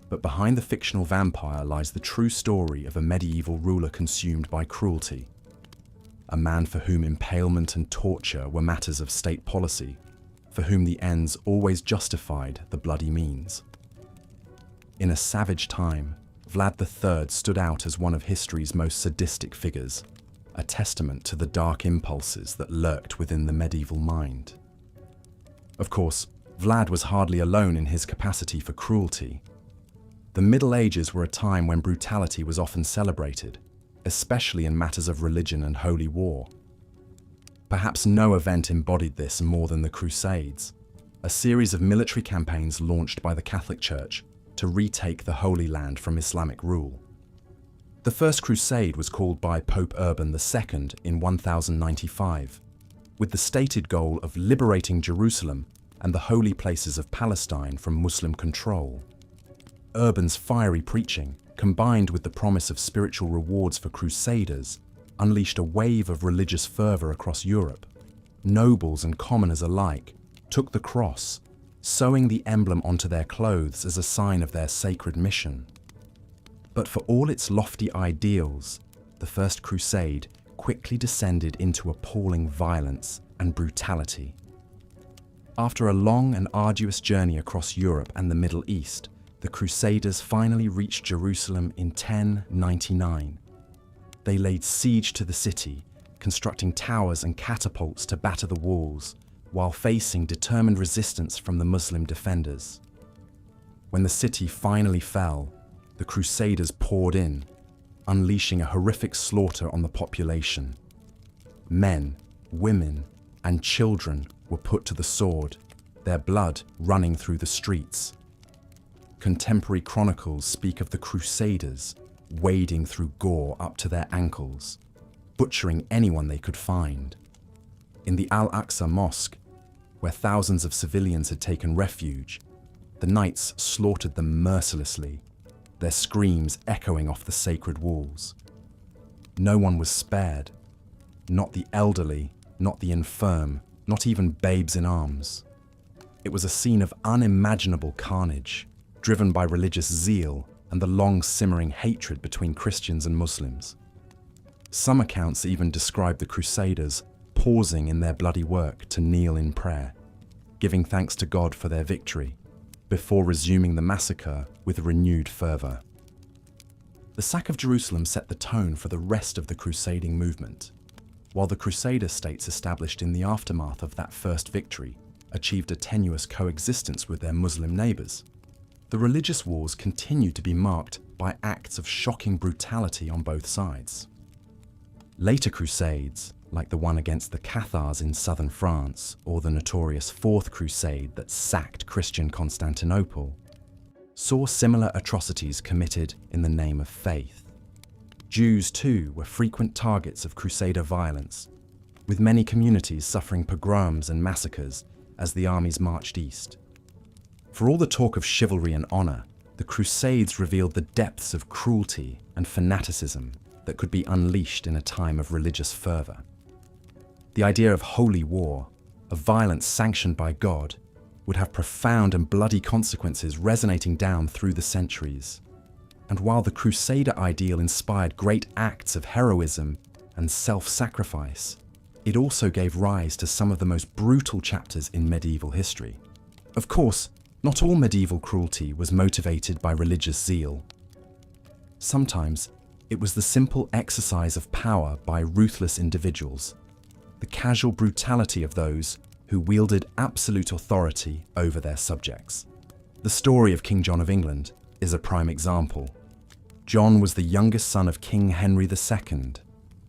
But behind the fictional vampire lies the true story of a medieval ruler consumed by cruelty. A man for whom impalement and torture were matters of state policy, for whom the ends always justified the bloody means. In a savage time, Vlad III stood out as one of history's most sadistic figures, a testament to the dark impulses that lurked within the medieval mind. Of course, Vlad was hardly alone in his capacity for cruelty. The Middle Ages were a time when brutality was often celebrated, especially in matters of religion and holy war. Perhaps no event embodied this more than the Crusades, a series of military campaigns launched by the Catholic Church to retake the Holy Land from Islamic rule. The First Crusade was called by Pope Urban II in 1095, with the stated goal of liberating Jerusalem and the holy places of Palestine from Muslim control. Urban's fiery preaching, combined with the promise of spiritual rewards for crusaders, unleashed a wave of religious fervor across Europe. Nobles and commoners alike took the cross, sewing the emblem onto their clothes as a sign of their sacred mission. But for all its lofty ideals, the First Crusade quickly descended into appalling violence and brutality. After a long and arduous journey across Europe and the Middle East, the Crusaders finally reached Jerusalem in 1099. They laid siege to the city, constructing towers and catapults to batter the walls, while facing determined resistance from the Muslim defenders. When the city finally fell, the Crusaders poured in, unleashing a horrific slaughter on the population. Men, women, and children were put to the sword, their blood running through the streets. Contemporary chronicles speak of the Crusaders wading through gore up to their ankles, butchering anyone they could find. In the Al-Aqsa Mosque, where thousands of civilians had taken refuge, the knights slaughtered them mercilessly, their screams echoing off the sacred walls. No one was spared, not the elderly, not the infirm, not even babes in arms. It was a scene of unimaginable carnage, driven by religious zeal and the long-simmering hatred between Christians and Muslims. Some accounts even describe the Crusaders pausing in their bloody work to kneel in prayer, giving thanks to God for their victory, before resuming the massacre with renewed fervor. The sack of Jerusalem set the tone for the rest of the crusading movement, while the Crusader states established in the aftermath of that first victory achieved a tenuous coexistence with their Muslim neighbors. The religious wars continued to be marked by acts of shocking brutality on both sides. Later crusades, like the one against the Cathars in southern France or the notorious Fourth Crusade that sacked Christian Constantinople, saw similar atrocities committed in the name of faith. Jews, too, were frequent targets of Crusader violence, with many communities suffering pogroms and massacres as the armies marched east. For all the talk of chivalry and honor, the Crusades revealed the depths of cruelty and fanaticism that could be unleashed in a time of religious fervor. The idea of holy war, of violence sanctioned by God, would have profound and bloody consequences resonating down through the centuries. And while the Crusader ideal inspired great acts of heroism and self-sacrifice, it also gave rise to some of the most brutal chapters in medieval history. Of course, not all medieval cruelty was motivated by religious zeal. Sometimes, it was the simple exercise of power by ruthless individuals, the casual brutality of those who wielded absolute authority over their subjects. The story of King John of England is a prime example. John was the youngest son of King Henry II,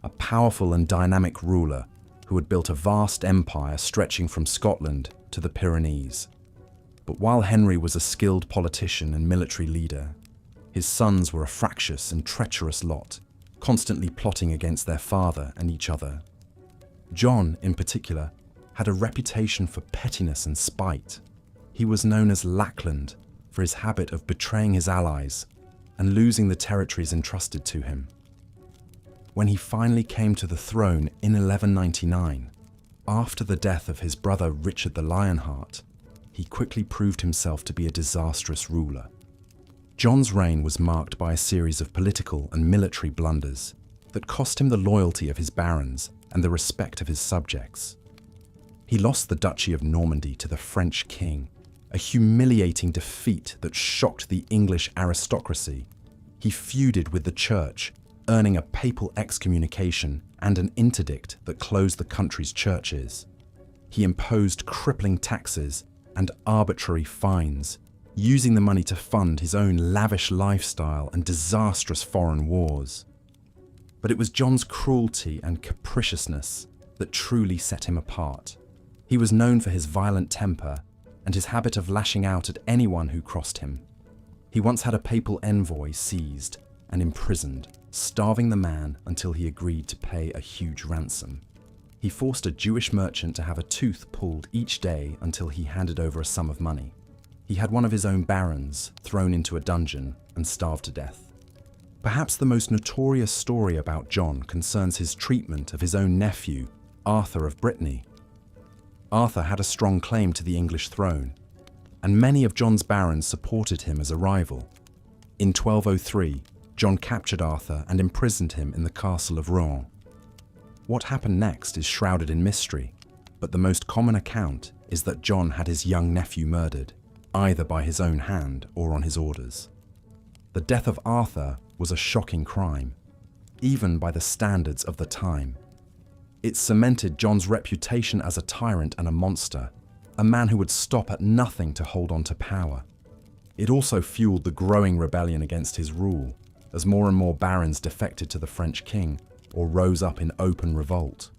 a powerful and dynamic ruler who had built a vast empire stretching from Scotland to the Pyrenees. But while Henry was a skilled politician and military leader, his sons were a fractious and treacherous lot, constantly plotting against their father and each other. John, in particular, had a reputation for pettiness and spite. He was known as Lackland for his habit of betraying his allies and losing the territories entrusted to him. When he finally came to the throne in 1199, after the death of his brother Richard the Lionheart, he quickly proved himself to be a disastrous ruler. John's reign was marked by a series of political and military blunders that cost him the loyalty of his barons and the respect of his subjects. He lost the Duchy of Normandy to the French king, a humiliating defeat that shocked the English aristocracy. He feuded with the church, earning a papal excommunication and an interdict that closed the country's churches. He imposed crippling taxes and arbitrary fines, using the money to fund his own lavish lifestyle and disastrous foreign wars. But it was John's cruelty and capriciousness that truly set him apart. He was known for his violent temper and his habit of lashing out at anyone who crossed him. He once had a papal envoy seized and imprisoned, starving the man until he agreed to pay a huge ransom. He forced a Jewish merchant to have a tooth pulled each day until he handed over a sum of money. He had one of his own barons thrown into a dungeon and starved to death. Perhaps the most notorious story about John concerns his treatment of his own nephew, Arthur of Brittany. Arthur had a strong claim to the English throne, and many of John's barons supported him as a rival. In 1203, John captured Arthur and imprisoned him in the castle of Rouen. What happened next is shrouded in mystery, but the most common account is that John had his young nephew murdered, either by his own hand or on his orders. The death of Arthur was a shocking crime, even by the standards of the time. It cemented John's reputation as a tyrant and a monster, a man who would stop at nothing to hold on to power. It also fueled the growing rebellion against his rule, as more and more barons defected to the French king or rose up in open revolt.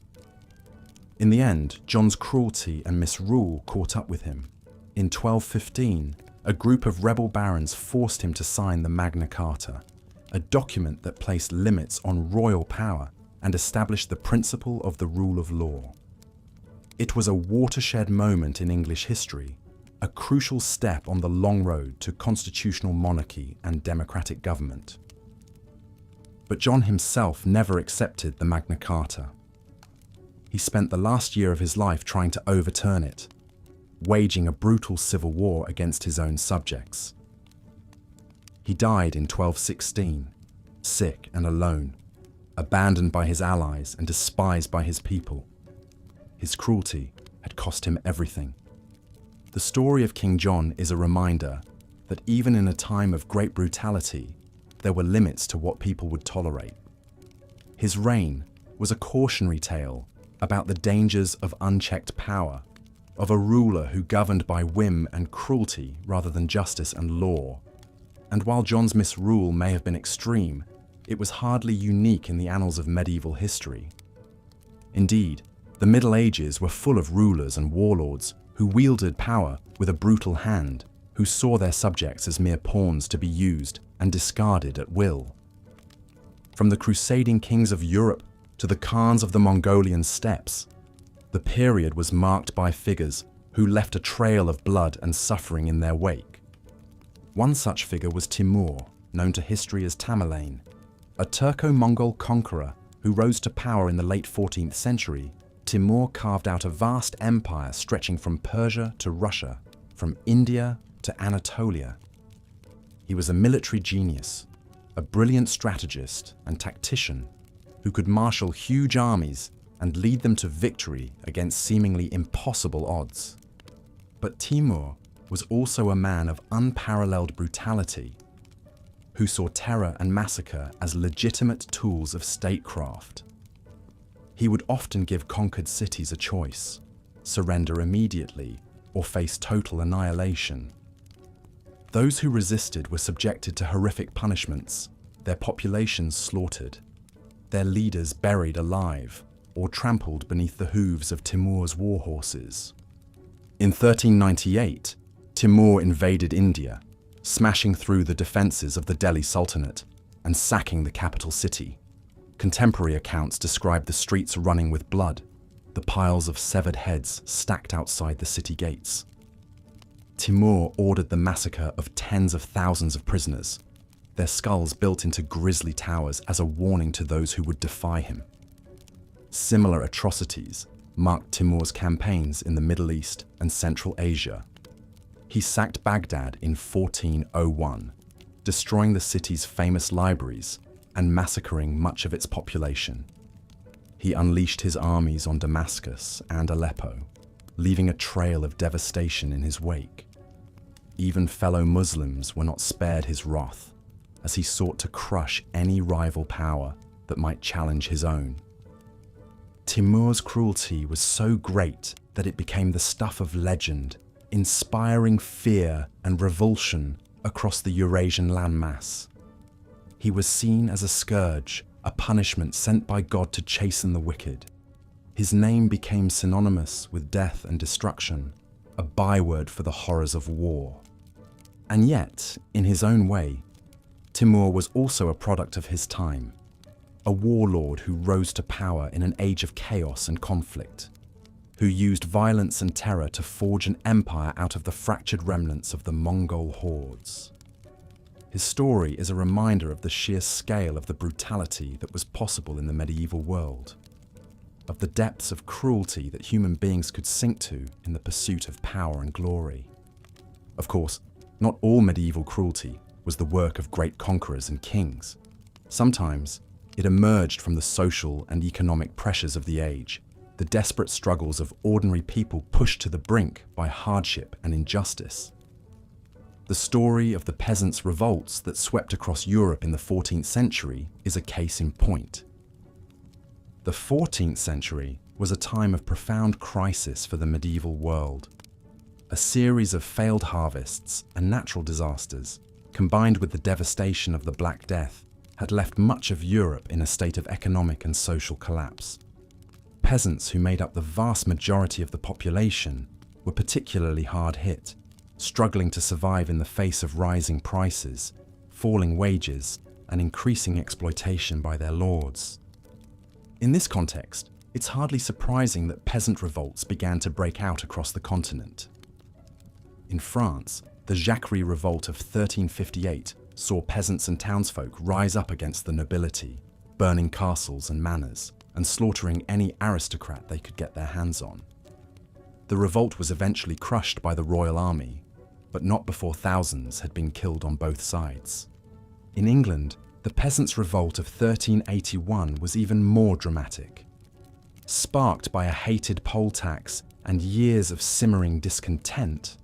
In the end, John's cruelty and misrule caught up with him. In 1215, a group of rebel barons forced him to sign the Magna Carta, a document that placed limits on royal power and established the principle of the rule of law. It was a watershed moment in English history, a crucial step on the long road to constitutional monarchy and democratic government. But John himself never accepted the Magna Carta. He spent the last year of his life trying to overturn it, waging a brutal civil war against his own subjects. He died in 1216, sick and alone, abandoned by his allies and despised by his people. His cruelty had cost him everything. The story of King John is a reminder that even in a time of great brutality, there were limits to what people would tolerate. His reign was a cautionary tale about the dangers of unchecked power, of a ruler who governed by whim and cruelty rather than justice and law. And while John's misrule may have been extreme, it was hardly unique in the annals of medieval history. Indeed, the Middle Ages were full of rulers and warlords who wielded power with a brutal hand, who saw their subjects as mere pawns to be used and discarded at will. From the crusading kings of Europe to the Khans of the Mongolian steppes, the period was marked by figures who left a trail of blood and suffering in their wake. One such figure was Timur, known to history as Tamerlane, a Turco-Mongol conqueror who rose to power in the late 14th century. Timur carved out a vast empire stretching from Persia to Russia, from India to Anatolia. He was a military genius, a brilliant strategist and tactician who could marshal huge armies and lead them to victory against seemingly impossible odds. But Timur was also a man of unparalleled brutality, who saw terror and massacre as legitimate tools of statecraft. He would often give conquered cities a choice: surrender immediately or face total annihilation. Those who resisted were subjected to horrific punishments, their populations slaughtered, their leaders buried alive or trampled beneath the hooves of Timur's war horses. In 1398, Timur invaded India, smashing through the defenses of the Delhi Sultanate and sacking the capital city. Contemporary accounts describe the streets running with blood, the piles of severed heads stacked outside the city gates. Timur ordered the massacre of tens of thousands of prisoners, their skulls built into grisly towers as a warning to those who would defy him. Similar atrocities marked Timur's campaigns in the Middle East and Central Asia. He sacked Baghdad in 1401, destroying the city's famous libraries and massacring much of its population. He unleashed his armies on Damascus and Aleppo, leaving a trail of devastation in his wake. Even fellow Muslims were not spared his wrath, as he sought to crush any rival power that might challenge his own. Timur's cruelty was so great that it became the stuff of legend, inspiring fear and revulsion across the Eurasian landmass. He was seen as a scourge, a punishment sent by God to chasten the wicked. His name became synonymous with death and destruction, a byword for the horrors of war. And yet, in his own way, Timur was also a product of his time, a warlord who rose to power in an age of chaos and conflict, who used violence and terror to forge an empire out of the fractured remnants of the Mongol hordes. His story is a reminder of the sheer scale of the brutality that was possible in the medieval world, of the depths of cruelty that human beings could sink to in the pursuit of power and glory. Of course, not all medieval cruelty was the work of great conquerors and kings. Sometimes it emerged from the social and economic pressures of the age, the desperate struggles of ordinary people pushed to the brink by hardship and injustice. The story of the peasants' revolts that swept across Europe in the 14th century is a case in point. The 14th century was a time of profound crisis for the medieval world. A series of failed harvests and natural disasters, combined with the devastation of the Black Death, had left much of Europe in a state of economic and social collapse. Peasants, who made up the vast majority of the population, were particularly hard hit, struggling to survive in the face of rising prices, falling wages, and increasing exploitation by their lords. In this context, it's hardly surprising that peasant revolts began to break out across the continent. In France, the Jacquerie Revolt of 1358 saw peasants and townsfolk rise up against the nobility, burning castles and manors, and slaughtering any aristocrat they could get their hands on. The revolt was eventually crushed by the royal army, but not before thousands had been killed on both sides. In England, the Peasants' Revolt of 1381 was even more dramatic. Sparked by a hated poll tax and years of simmering discontent,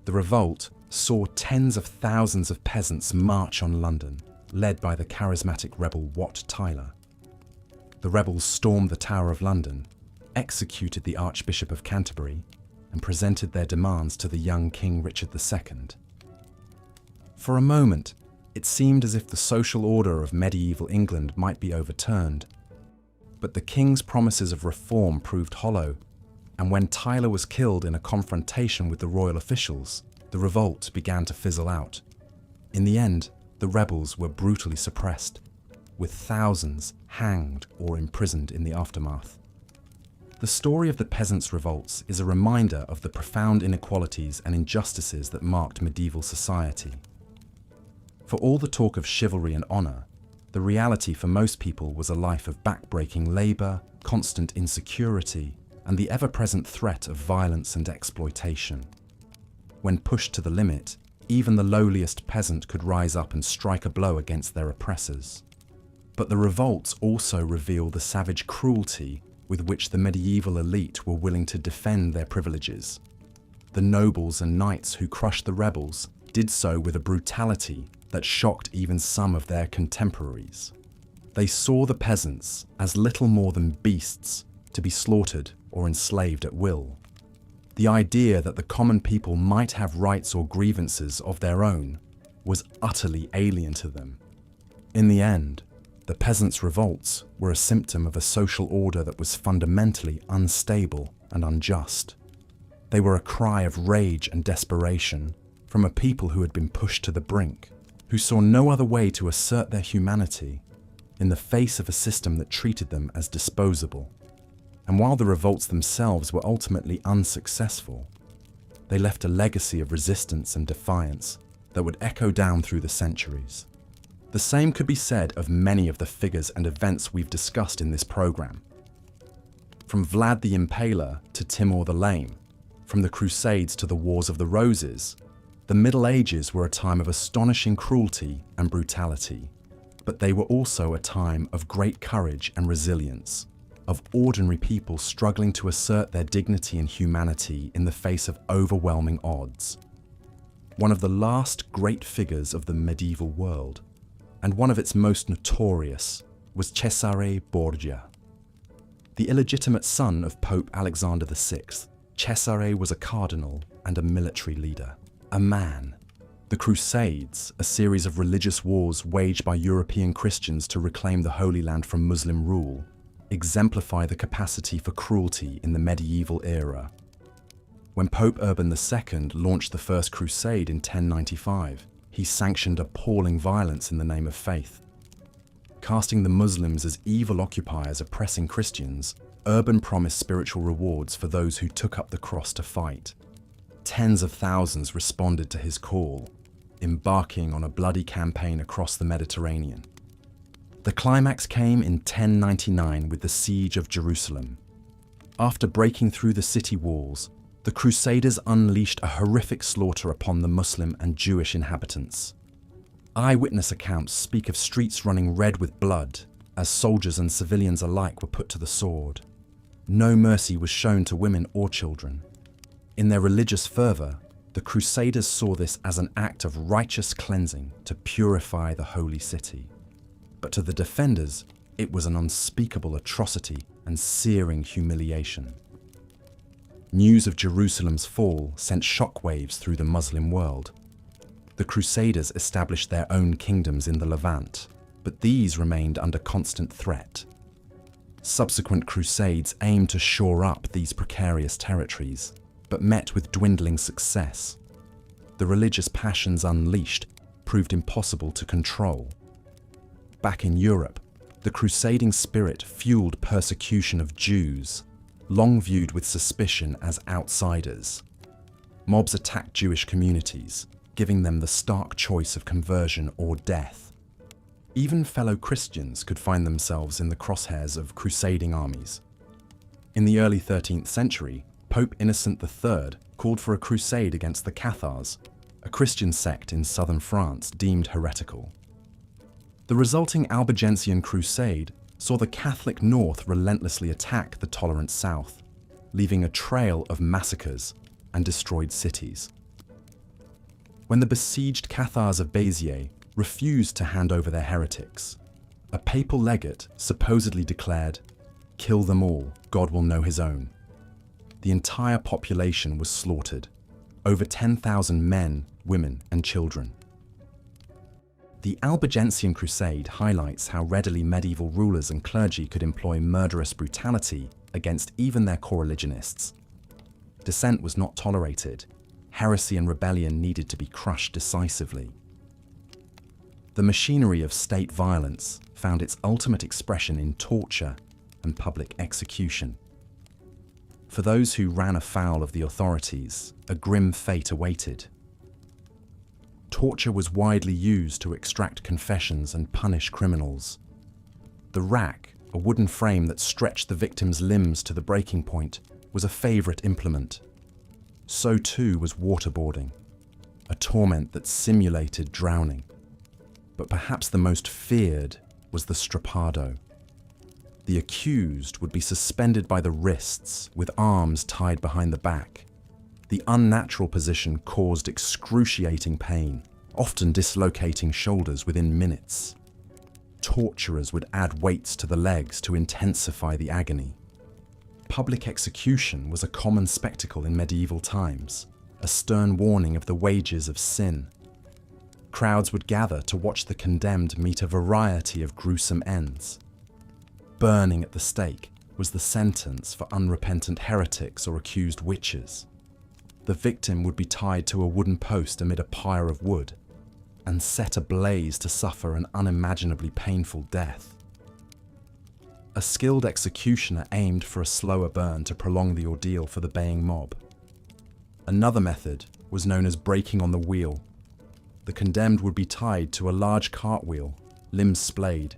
the revolt saw tens of thousands of peasants march on London, led by the charismatic rebel Wat Tyler. The rebels stormed the Tower of London, executed the Archbishop of Canterbury, and presented their demands to the young King Richard II. For a moment, it seemed as if the social order of medieval England might be overturned, but the king's promises of reform proved hollow, and when Tyler was killed in a confrontation with the royal officials, the revolt began to fizzle out. In the end, the rebels were brutally suppressed, with thousands hanged or imprisoned in the aftermath. The story of the peasants' revolts is a reminder of the profound inequalities and injustices that marked medieval society. For all the talk of chivalry and honour, the reality for most people was a life of backbreaking labour, constant insecurity, and the ever-present threat of violence and exploitation. When pushed to the limit, even the lowliest peasant could rise up and strike a blow against their oppressors. But the revolts also reveal the savage cruelty with which the medieval elite were willing to defend their privileges. The nobles and knights who crushed the rebels did so with a brutality that shocked even some of their contemporaries. They saw the peasants as little more than beasts to be slaughtered or enslaved at will. The idea that the common people might have rights or grievances of their own was utterly alien to them. In the end, the peasants' revolts were a symptom of a social order that was fundamentally unstable and unjust. They were a cry of rage and desperation from a people who had been pushed to the brink, who saw no other way to assert their humanity in the face of a system that treated them as disposable. And while the revolts themselves were ultimately unsuccessful, They left a legacy of resistance and defiance that would echo down through the centuries. The same could be said of many of the figures and events we've discussed in this program. From Vlad the Impaler to Timur the Lame, from the Crusades to the Wars of the Roses, the Middle Ages were a time of astonishing cruelty and brutality, but they were also a time of great courage and resilience, of ordinary people struggling to assert their dignity and humanity in the face of overwhelming odds. One of the last great figures of the medieval world, and one of its most notorious, was Cesare Borgia. The illegitimate son of Pope Alexander VI, Cesare was a cardinal and a military leader, a man. The Crusades, a series of religious wars waged by European Christians to reclaim the Holy Land from Muslim rule, exemplify the capacity for cruelty in the medieval era. When Pope Urban II launched the First Crusade in 1095, he sanctioned appalling violence in the name of faith. Casting the Muslims as evil occupiers oppressing Christians, Urban promised spiritual rewards for those who took up the cross to fight. Tens of thousands responded to his call, embarking on a bloody campaign across the Mediterranean. The climax came in 1099 with the siege of Jerusalem. After breaking through the city walls, the Crusaders unleashed a horrific slaughter upon the Muslim and Jewish inhabitants. Eyewitness accounts speak of streets running red with blood as soldiers and civilians alike were put to the sword. No mercy was shown to women or children. In their religious fervour, the Crusaders saw this as an act of righteous cleansing to purify the holy city. But to the defenders, it was an unspeakable atrocity and searing humiliation. News of Jerusalem's fall sent shockwaves through the Muslim world. The Crusaders established their own kingdoms in the Levant, but these remained under constant threat. Subsequent crusades aimed to shore up these precarious territories, but met with dwindling success. The religious passions unleashed proved impossible to control. Back in Europe, the crusading spirit fueled persecution of Jews, long viewed with suspicion as outsiders. Mobs attacked Jewish communities, giving them the stark choice of conversion or death. Even fellow Christians could find themselves in the crosshairs of crusading armies. In the early 13th century, Pope Innocent III called for a crusade against the Cathars, a Christian sect in southern France deemed heretical. The resulting Albigensian crusade saw the Catholic North relentlessly attack the tolerant South, leaving a trail of massacres and destroyed cities. When the besieged Cathars of Béziers refused to hand over their heretics, a papal legate supposedly declared, "Kill them all, God will know his own." The entire population was slaughtered, over 10,000 men, women, and children. The Albigensian Crusade highlights how readily medieval rulers and clergy could employ murderous brutality against even their co-religionists. Dissent was not tolerated. Heresy and rebellion needed to be crushed decisively. The machinery of state violence found its ultimate expression in torture and public execution. For those who ran afoul of the authorities, a grim fate awaited. Torture was widely used to extract confessions and punish criminals. The rack, a wooden frame that stretched the victim's limbs to the breaking point, was a favourite implement. So too was waterboarding, a torment that simulated drowning. But perhaps the most feared was the strappado. The accused would be suspended by the wrists with arms tied behind the back. The unnatural position caused excruciating pain, often dislocating shoulders within minutes. Torturers would add weights to the legs to intensify the agony. Public execution was a common spectacle in medieval times, a stern warning of the wages of sin. Crowds would gather to watch the condemned meet a variety of gruesome ends. Burning at the stake was the sentence for unrepentant heretics or accused witches. The victim would be tied to a wooden post amid a pyre of wood and set ablaze to suffer an unimaginably painful death. A skilled executioner aimed for a slower burn to prolong the ordeal for the baying mob. Another method was known as breaking on the wheel. The condemned would be tied to a large cartwheel, limbs splayed.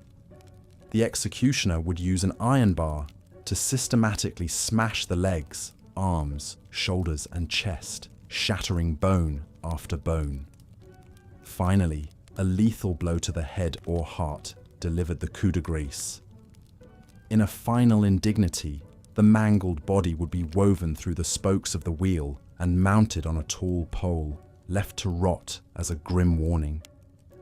The executioner would use an iron bar to systematically smash the legs, arms, shoulders, and chest, shattering bone after bone. Finally, a lethal blow to the head or heart delivered the coup de grace. In a final indignity, the mangled body would be woven through the spokes of the wheel and mounted on a tall pole, left to rot as a grim warning.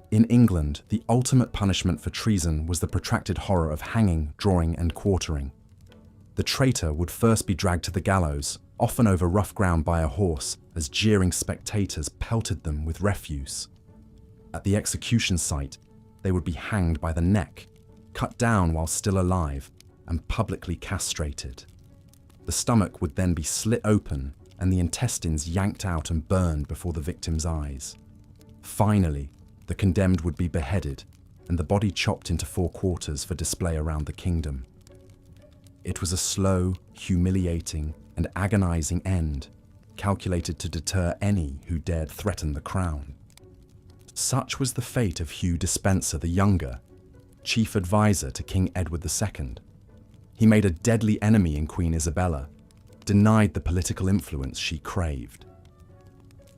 In England, the ultimate punishment for treason was the protracted horror of hanging, drawing, and quartering. The traitor would first be dragged to the gallows, often over rough ground by a horse, as jeering spectators pelted them with refuse. At the execution site, they would be hanged by the neck, cut down while still alive, and publicly castrated. The stomach would then be slit open and the intestines yanked out and burned before the victim's eyes. Finally, the condemned would be beheaded and the body chopped into 4 quarters for display around the kingdom. It was a slow, humiliating, and agonizing end, calculated to deter any who dared threaten the crown. Such was the fate of Hugh Despencer the Younger, chief advisor to King Edward II. He made a deadly enemy in Queen Isabella, denied the political influence she craved.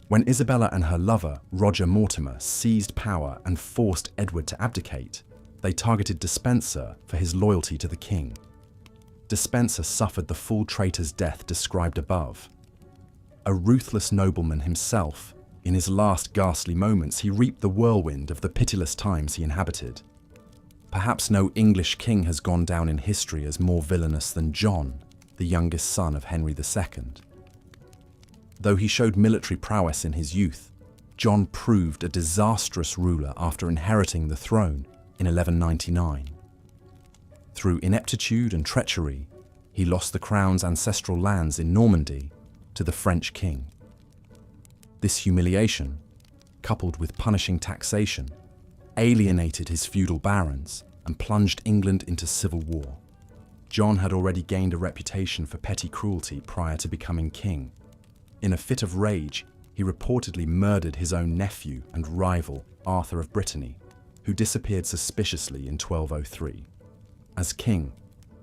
When Isabella and her lover, Roger Mortimer, seized power and forced Edward to abdicate, they targeted Despencer for his loyalty to the king. Despencer suffered the full traitor's death described above. A ruthless nobleman himself, in his last ghastly moments he reaped the whirlwind of the pitiless times he inhabited. Perhaps no English king has gone down in history as more villainous than John, the youngest son of Henry II. Though he showed military prowess in his youth, John proved a disastrous ruler after inheriting the throne in 1199. Through ineptitude and treachery, he lost the crown's ancestral lands in Normandy to the French king. This humiliation, coupled with punishing taxation, alienated his feudal barons and plunged England into civil war. John had already gained a reputation for petty cruelty prior to becoming king. In a fit of rage, he reportedly murdered his own nephew and rival, Arthur of Brittany, who disappeared suspiciously in 1203. As king,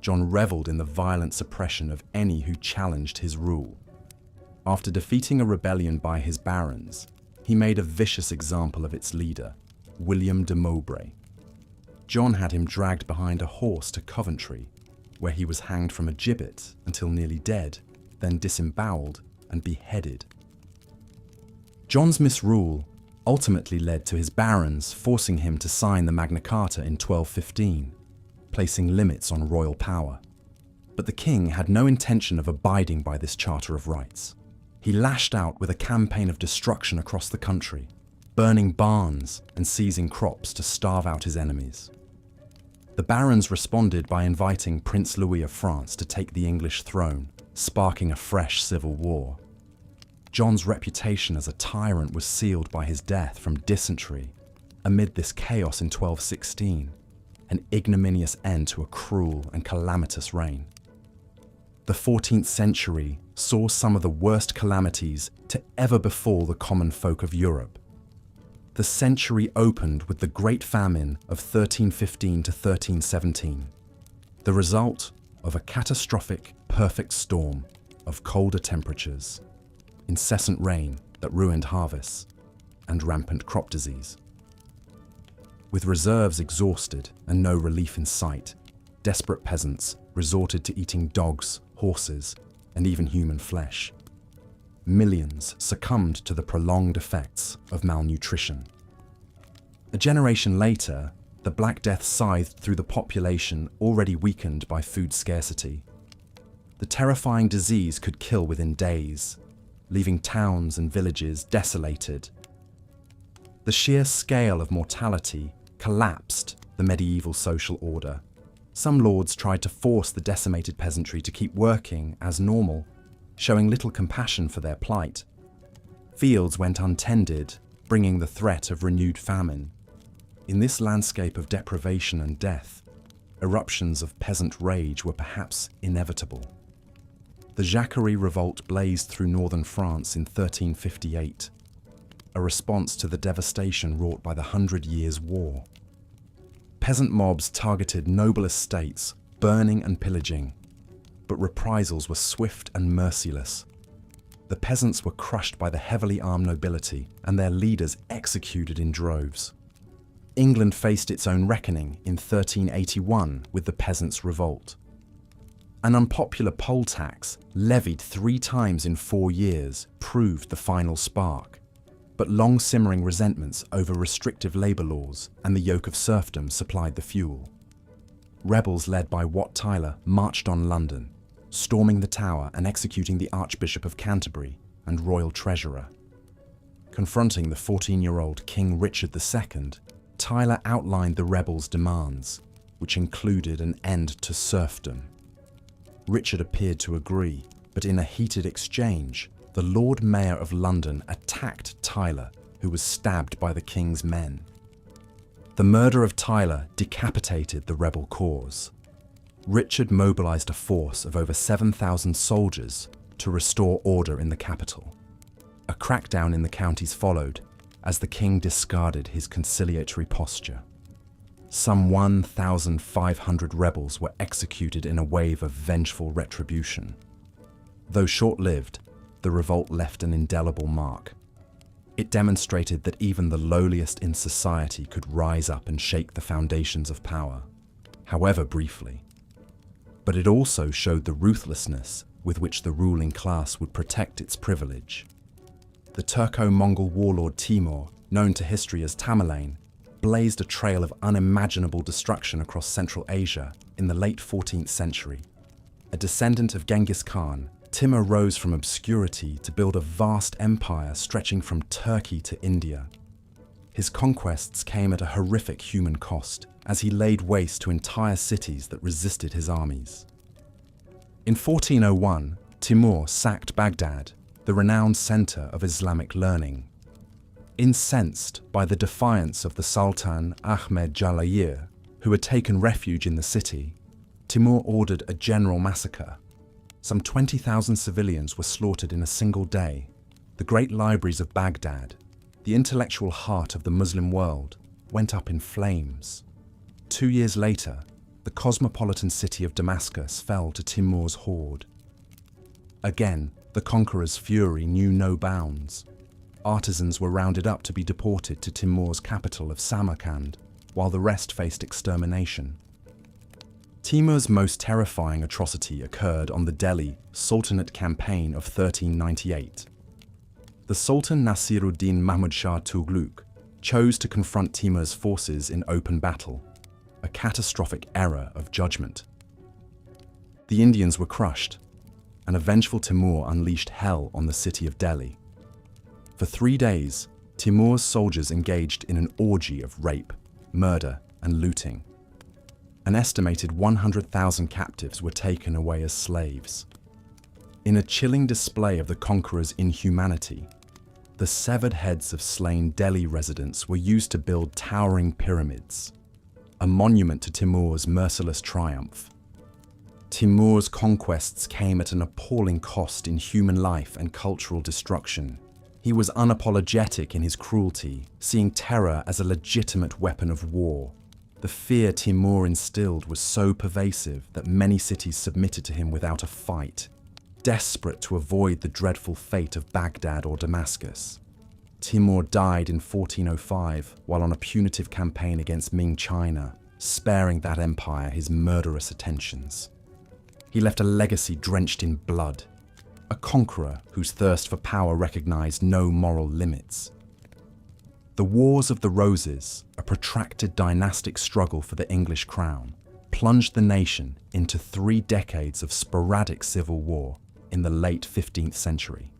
John reveled in the violent suppression of any who challenged his rule. After defeating a rebellion by his barons, he made a vicious example of its leader, William de Mowbray. John had him dragged behind a horse to Coventry, where he was hanged from a gibbet until nearly dead, then disemboweled and beheaded. John's misrule ultimately led to his barons forcing him to sign the Magna Carta in 1215, placing limits on royal power. But the king had no intention of abiding by this Charter of Rights. He lashed out with a campaign of destruction across the country, burning barns and seizing crops to starve out his enemies. The barons responded by inviting Prince Louis of France to take the English throne, sparking a fresh civil war. John's reputation as a tyrant was sealed by his death from dysentery. Amid this chaos in 1216, an ignominious end to a cruel and calamitous reign. The 14th century saw some of the worst calamities to ever befall the common folk of Europe. The century opened with the Great Famine of 1315 to 1317, the result of a catastrophic perfect storm of colder temperatures, incessant rain that ruined harvests, and rampant crop disease. With reserves exhausted and no relief in sight, desperate peasants resorted to eating dogs, horses, and even human flesh. Millions succumbed to the prolonged effects of malnutrition. A generation later, the Black Death scythed through the population already weakened by food scarcity. The terrifying disease could kill within days, leaving towns and villages desolated. The sheer scale of mortality collapsed the medieval social order. Some lords tried to force the decimated peasantry to keep working as normal, showing little compassion for their plight. Fields went untended, bringing the threat of renewed famine. In this landscape of deprivation and death, eruptions of peasant rage were perhaps inevitable. The Jacquerie Revolt blazed through northern France in 1358, a response to the devastation wrought by the Hundred Years' War. Peasant mobs targeted noble estates, burning and pillaging, but reprisals were swift and merciless. The peasants were crushed by the heavily armed nobility and their leaders executed in droves. England faced its own reckoning in 1381 with the Peasants' Revolt. An unpopular poll tax, levied 3 times in 4 years, proved the final spark. But long-simmering resentments over restrictive labour laws and the yoke of serfdom supplied the fuel. Rebels led by Wat Tyler marched on London, storming the Tower and executing the Archbishop of Canterbury and Royal Treasurer. Confronting the 14-year-old King Richard II, Tyler outlined the rebels' demands, which included an end to serfdom. Richard appeared to agree, but in a heated exchange, the Lord Mayor of London attacked Tyler, who was stabbed by the King's men. The murder of Tyler decapitated the rebel cause. Richard mobilized a force of over 7,000 soldiers to restore order in the capital. A crackdown in the counties followed, as the king discarded his conciliatory posture. Some 1,500 rebels were executed in a wave of vengeful retribution. Though short-lived, the revolt left an indelible mark. It demonstrated that even the lowliest in society could rise up and shake the foundations of power, however briefly. But it also showed the ruthlessness with which the ruling class would protect its privilege. The Turco-Mongol warlord Timur, known to history as Tamerlane, blazed a trail of unimaginable destruction across Central Asia in the late 14th century. A descendant of Genghis Khan, Timur rose from obscurity to build a vast empire stretching from Turkey to India. His conquests came at a horrific human cost, as he laid waste to entire cities that resisted his armies. In 1401, Timur sacked Baghdad, the renowned center of Islamic learning. Incensed by the defiance of the Sultan Ahmed Jalayir, who had taken refuge in the city, Timur ordered a general massacre. Some 20,000 civilians were slaughtered in a single day. The great libraries of Baghdad, the intellectual heart of the Muslim world, went up in flames. 2 years later, the cosmopolitan city of Damascus fell to Timur's horde. Again, the conqueror's fury knew no bounds. Artisans were rounded up to be deported to Timur's capital of Samarkand, while the rest faced extermination. Timur's most terrifying atrocity occurred on the Delhi Sultanate campaign of 1398. The Sultan Nasiruddin Mahmud Shah Tughlaq chose to confront Timur's forces in open battle, a catastrophic error of judgment. The Indians were crushed, and a vengeful Timur unleashed hell on the city of Delhi. For 3 days, Timur's soldiers engaged in an orgy of rape, murder, and looting. An estimated 100,000 captives were taken away as slaves. In a chilling display of the conqueror's inhumanity, the severed heads of slain Delhi residents were used to build towering pyramids, a monument to Timur's merciless triumph. Timur's conquests came at an appalling cost in human life and cultural destruction. He was unapologetic in his cruelty, seeing terror as a legitimate weapon of war. The fear Timur instilled was so pervasive that many cities submitted to him without a fight, desperate to avoid the dreadful fate of Baghdad or Damascus. Timur died in 1405 while on a punitive campaign against Ming China, sparing that empire his murderous attentions. He left a legacy drenched in blood, a conqueror whose thirst for power recognized no moral limits. The Wars of the Roses, a protracted dynastic struggle for the English crown, plunged the nation into 3 decades of sporadic civil war in the late 15th century.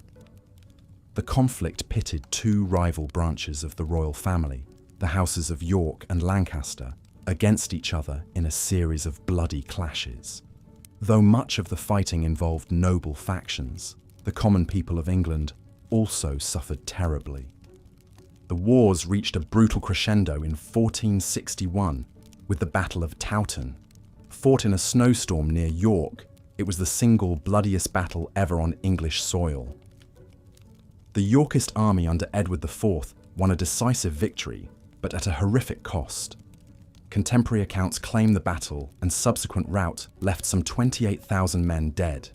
The conflict pitted 2 rival branches of the royal family, the houses of York and Lancaster, against each other in a series of bloody clashes. Though much of the fighting involved noble factions, the common people of England also suffered terribly. The wars reached a brutal crescendo in 1461 with the Battle of Towton. Fought in a snowstorm near York, It was the single bloodiest battle ever on English soil. The Yorkist army under Edward IV won a decisive victory, but at a horrific cost. Contemporary accounts claim the battle and subsequent rout left some 28,000 men dead.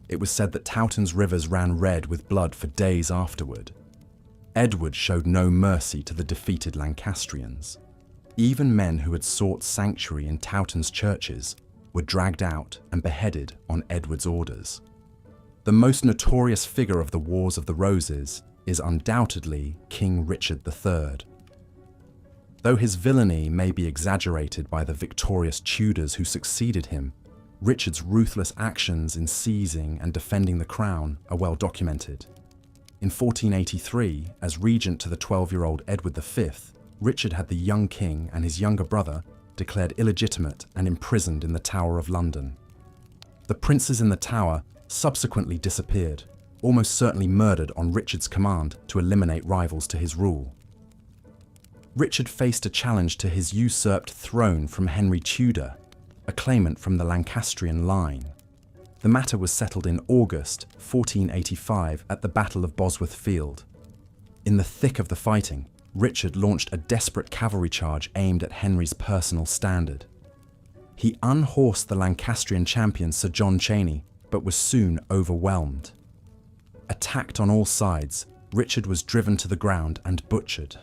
It was said that Towton's rivers ran red with blood for days afterward. Edward showed no mercy to the defeated Lancastrians. Even men who had sought sanctuary in Towton's churches were dragged out and beheaded on Edward's orders. The most notorious figure of the Wars of the Roses is undoubtedly King Richard III. Though his villainy may be exaggerated by the victorious Tudors who succeeded him, Richard's ruthless actions in seizing and defending the crown are well documented. In 1483, as regent to the 12-year-old Edward V, Richard had the young king and his younger brother declared illegitimate and imprisoned in the Tower of London. The princes in the Tower subsequently disappeared, almost certainly murdered on Richard's command to eliminate rivals to his rule. Richard faced a challenge to his usurped throne from Henry Tudor, a claimant from the Lancastrian line. The matter was settled in August 1485 at the Battle of Bosworth Field. In the thick of the fighting, Richard launched a desperate cavalry charge aimed at Henry's personal standard. He unhorsed the Lancastrian champion Sir John Cheney, but was soon overwhelmed. Attacked on all sides, Richard was driven to the ground and butchered.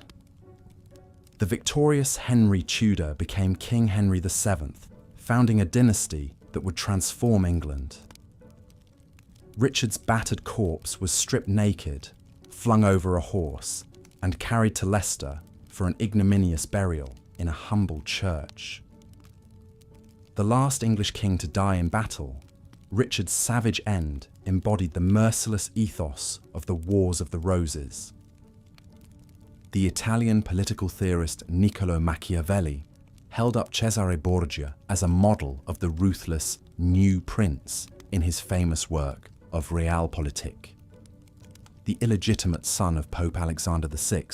The victorious Henry Tudor became King Henry VII, founding a dynasty that would transform England. Richard's battered corpse was stripped naked, flung over a horse, and carried to Leicester for an ignominious burial in a humble church. The last English king to die in battle, Richard's savage end embodied the merciless ethos of the Wars of the Roses. The Italian political theorist Niccolò Machiavelli held up Cesare Borgia as a model of the ruthless New Prince in his famous work of Realpolitik. The illegitimate son of Pope Alexander VI,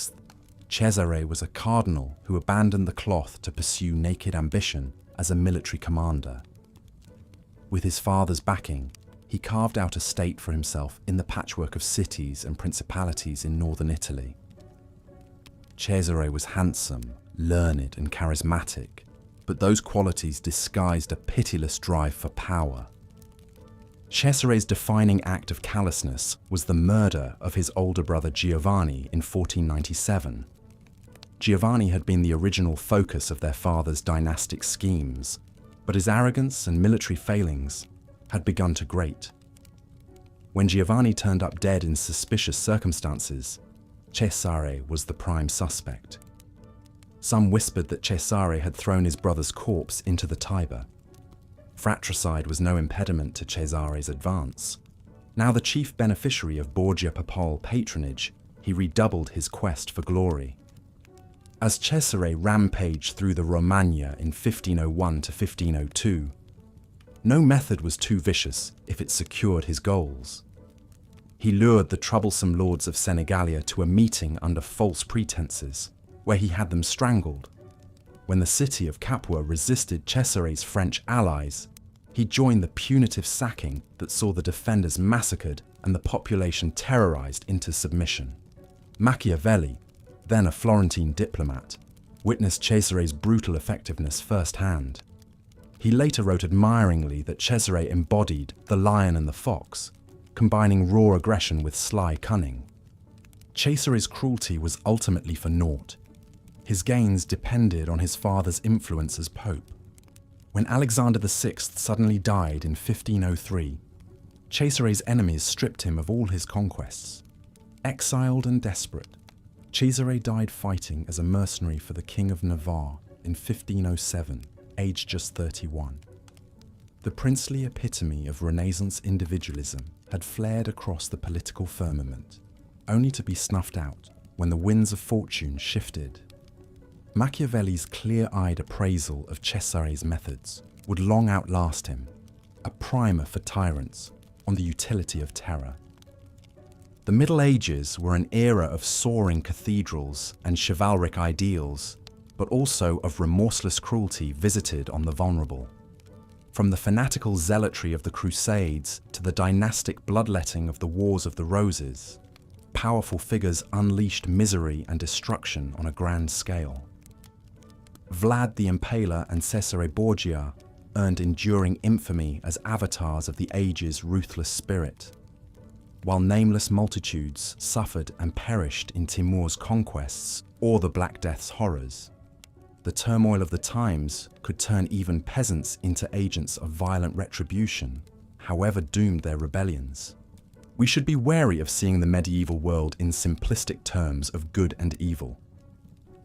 Cesare was a cardinal who abandoned the cloth to pursue naked ambition as a military commander. With his father's backing, he carved out a state for himself in the patchwork of cities and principalities in northern Italy. Cesare was handsome, learned and charismatic, but those qualities disguised a pitiless drive for power. Cesare's defining act of callousness was the murder of his older brother Giovanni in 1497. Giovanni had been the original focus of their father's dynastic schemes, but his arrogance and military failings had begun to grate. When Giovanni turned up dead in suspicious circumstances, Cesare was the prime suspect. Some whispered that Cesare had thrown his brother's corpse into the Tiber. Fratricide was no impediment to Cesare's advance. Now the chief beneficiary of Borgia papal patronage, he redoubled his quest for glory. As Cesare rampaged through the Romagna in 1501 to 1502, no method was too vicious if it secured his goals. He lured the troublesome lords of Senegalia to a meeting under false pretenses, where he had them strangled. When the city of Capua resisted Cesare's French allies, he joined the punitive sacking that saw the defenders massacred and the population terrorized into submission. Machiavelli, then a Florentine diplomat, witnessed Cesare's brutal effectiveness firsthand. He later wrote admiringly that Cesare embodied the lion and the fox, combining raw aggression with sly cunning. Cesare's cruelty was ultimately for naught. His gains depended on his father's influence as pope. When Alexander VI suddenly died in 1503, Cesare's enemies stripped him of all his conquests. Exiled and desperate, Cesare died fighting as a mercenary for the King of Navarre in 1507, aged just 31. The princely epitome of Renaissance individualism had flared across the political firmament, only to be snuffed out when the winds of fortune shifted. Machiavelli's clear-eyed appraisal of Cesare's methods would long outlast him, a primer for tyrants on the utility of terror. The Middle Ages were an era of soaring cathedrals and chivalric ideals, but also of remorseless cruelty visited on the vulnerable. From the fanatical zealotry of the Crusades to the dynastic bloodletting of the Wars of the Roses, powerful figures unleashed misery and destruction on a grand scale. Vlad the Impaler and Cesare Borgia earned enduring infamy as avatars of the age's ruthless spirit, while nameless multitudes suffered and perished in Timur's conquests or the Black Death's horrors. The turmoil of the times could turn even peasants into agents of violent retribution, however doomed their rebellions. We should be wary of seeing the medieval world in simplistic terms of good and evil.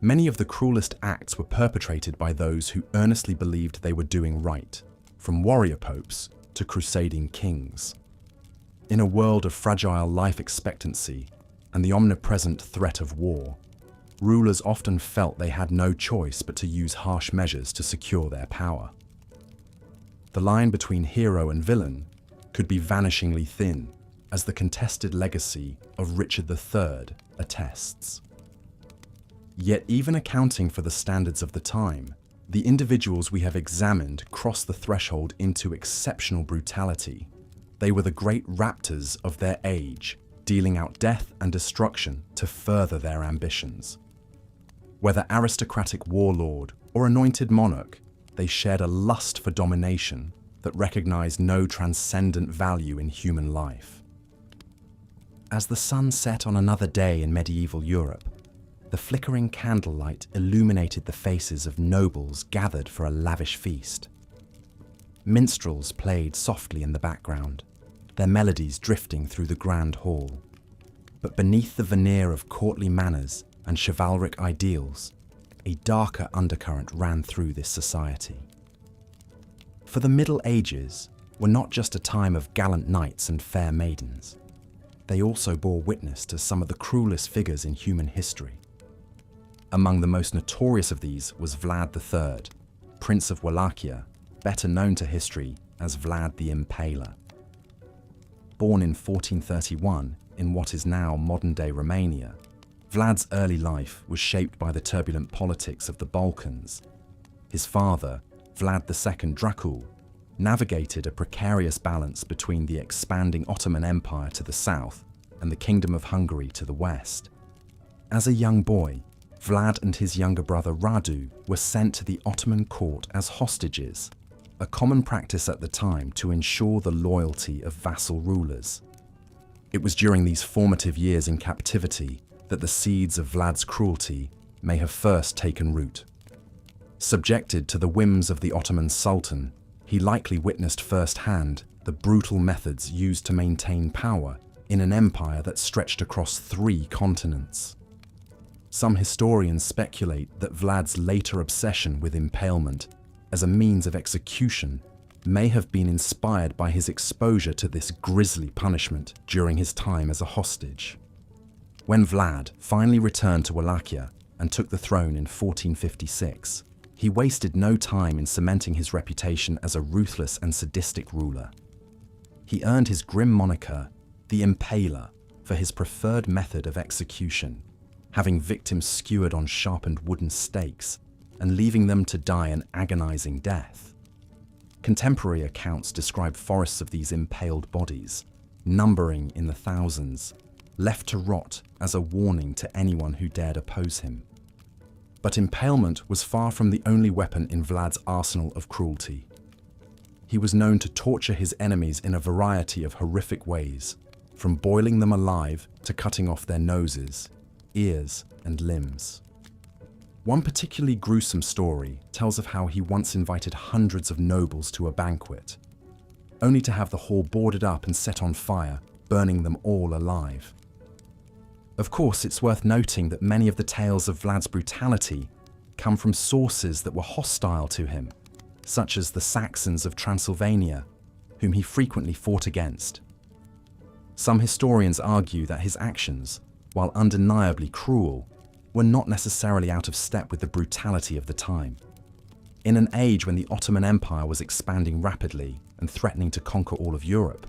Many of the cruelest acts were perpetrated by those who earnestly believed they were doing right, from warrior popes to crusading kings. In a world of fragile life expectancy and the omnipresent threat of war, rulers often felt they had no choice but to use harsh measures to secure their power. The line between hero and villain could be vanishingly thin, as the contested legacy of Richard III attests. Yet even accounting for the standards of the time, the individuals we have examined cross the threshold into exceptional brutality. They were the great raptors of their age, dealing out death and destruction to further their ambitions. Whether aristocratic warlord or anointed monarch, they shared a lust for domination that recognized no transcendent value in human life. As the sun set on another day in medieval Europe, the flickering candlelight illuminated the faces of nobles gathered for a lavish feast. Minstrels played softly in the background, their melodies drifting through the grand hall. But beneath the veneer of courtly manners and chivalric ideals, a darker undercurrent ran through this society. For the Middle Ages were not just a time of gallant knights and fair maidens. They also bore witness to some of the cruelest figures in human history. Among the most notorious of these was Vlad III, Prince of Wallachia, better known to history as Vlad the Impaler. Born in 1431 in what is now modern-day Romania, Vlad's early life was shaped by the turbulent politics of the Balkans. His father, Vlad II Dracul, navigated a precarious balance between the expanding Ottoman Empire to the south and the Kingdom of Hungary to the west. As a young boy, Vlad and his younger brother Radu were sent to the Ottoman court as hostages, a common practice at the time to ensure the loyalty of vassal rulers. It was during these formative years in captivity that the seeds of Vlad's cruelty may have first taken root. Subjected to the whims of the Ottoman Sultan, he likely witnessed firsthand the brutal methods used to maintain power in an empire that stretched across 3 continents. Some historians speculate that Vlad's later obsession with impalement as a means of execution may have been inspired by his exposure to this grisly punishment during his time as a hostage. When Vlad finally returned to Wallachia and took the throne in 1456, he wasted no time in cementing his reputation as a ruthless and sadistic ruler. He earned his grim moniker, the Impaler, for his preferred method of execution, having victims skewered on sharpened wooden stakes and leaving them to die an agonizing death. Contemporary accounts describe forests of these impaled bodies, numbering in the thousands, left to rot as a warning to anyone who dared oppose him. But impalement was far from the only weapon in Vlad's arsenal of cruelty. He was known to torture his enemies in a variety of horrific ways, from boiling them alive to cutting off their noses, ears, and limbs. One particularly gruesome story tells of how he once invited hundreds of nobles to a banquet, only to have the hall boarded up and set on fire, burning them all alive. Of course, it's worth noting that many of the tales of Vlad's brutality come from sources that were hostile to him, such as the Saxons of Transylvania, whom he frequently fought against. Some historians argue that his actions, while undeniably cruel, were not necessarily out of step with the brutality of the time. In an age when the Ottoman Empire was expanding rapidly and threatening to conquer all of Europe,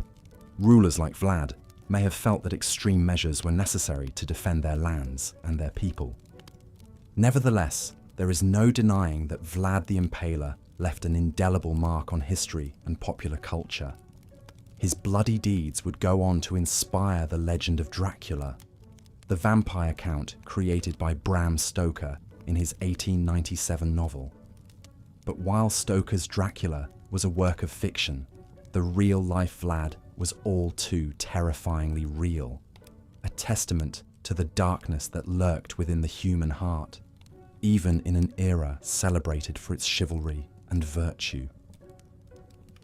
rulers like Vlad may have felt that extreme measures were necessary to defend their lands and their people. Nevertheless, there is no denying that Vlad the Impaler left an indelible mark on history and popular culture. His bloody deeds would go on to inspire the legend of Dracula, the vampire count created by Bram Stoker in his 1897 novel. But while Stoker's Dracula was a work of fiction, the real-life Vlad was all too terrifyingly real, a testament to the darkness that lurked within the human heart, even in an era celebrated for its chivalry and virtue.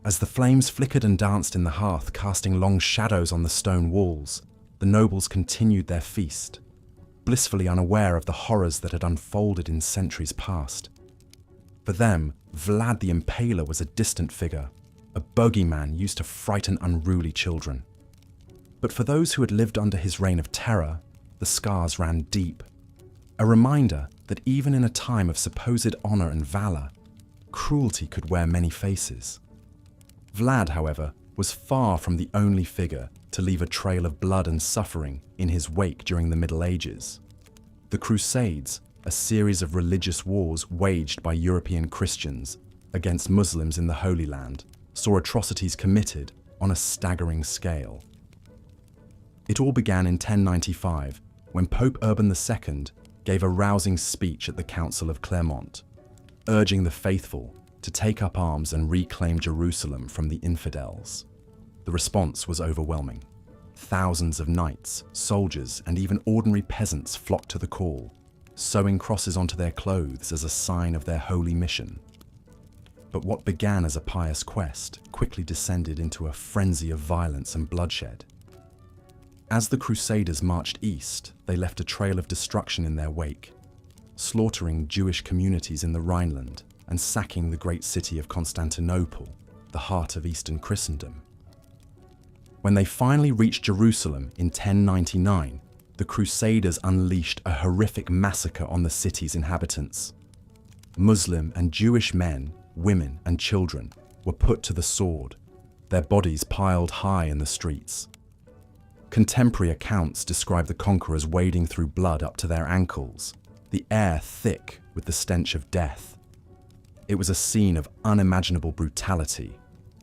As the flames flickered and danced in the hearth, casting long shadows on the stone walls, the nobles continued their feast, blissfully unaware of the horrors that had unfolded in centuries past. For them, Vlad the Impaler was a distant figure, a bogeyman used to frighten unruly children. But for those who had lived under his reign of terror, the scars ran deep, a reminder that even in a time of supposed honor and valor, cruelty could wear many faces. Vlad, however, was far from the only figure to leave a trail of blood and suffering in his wake during the Middle Ages. The Crusades, a series of religious wars waged by European Christians against Muslims in the Holy Land, saw atrocities committed on a staggering scale. It all began in 1095, when Pope Urban II gave a rousing speech at the Council of Clermont, urging the faithful to take up arms and reclaim Jerusalem from the infidels. The response was overwhelming. Thousands of knights, soldiers, and even ordinary peasants flocked to the call, sewing crosses onto their clothes as a sign of their holy mission. But what began as a pious quest quickly descended into a frenzy of violence and bloodshed. As the Crusaders marched east, they left a trail of destruction in their wake, slaughtering Jewish communities in the Rhineland and sacking the great city of Constantinople, the heart of Eastern Christendom. When they finally reached Jerusalem in 1099, the Crusaders unleashed a horrific massacre on the city's inhabitants. Muslim and Jewish men, women, and children were put to the sword, their bodies piled high in the streets. Contemporary accounts describe the conquerors wading through blood up to their ankles, the air thick with the stench of death. It was a scene of unimaginable brutality,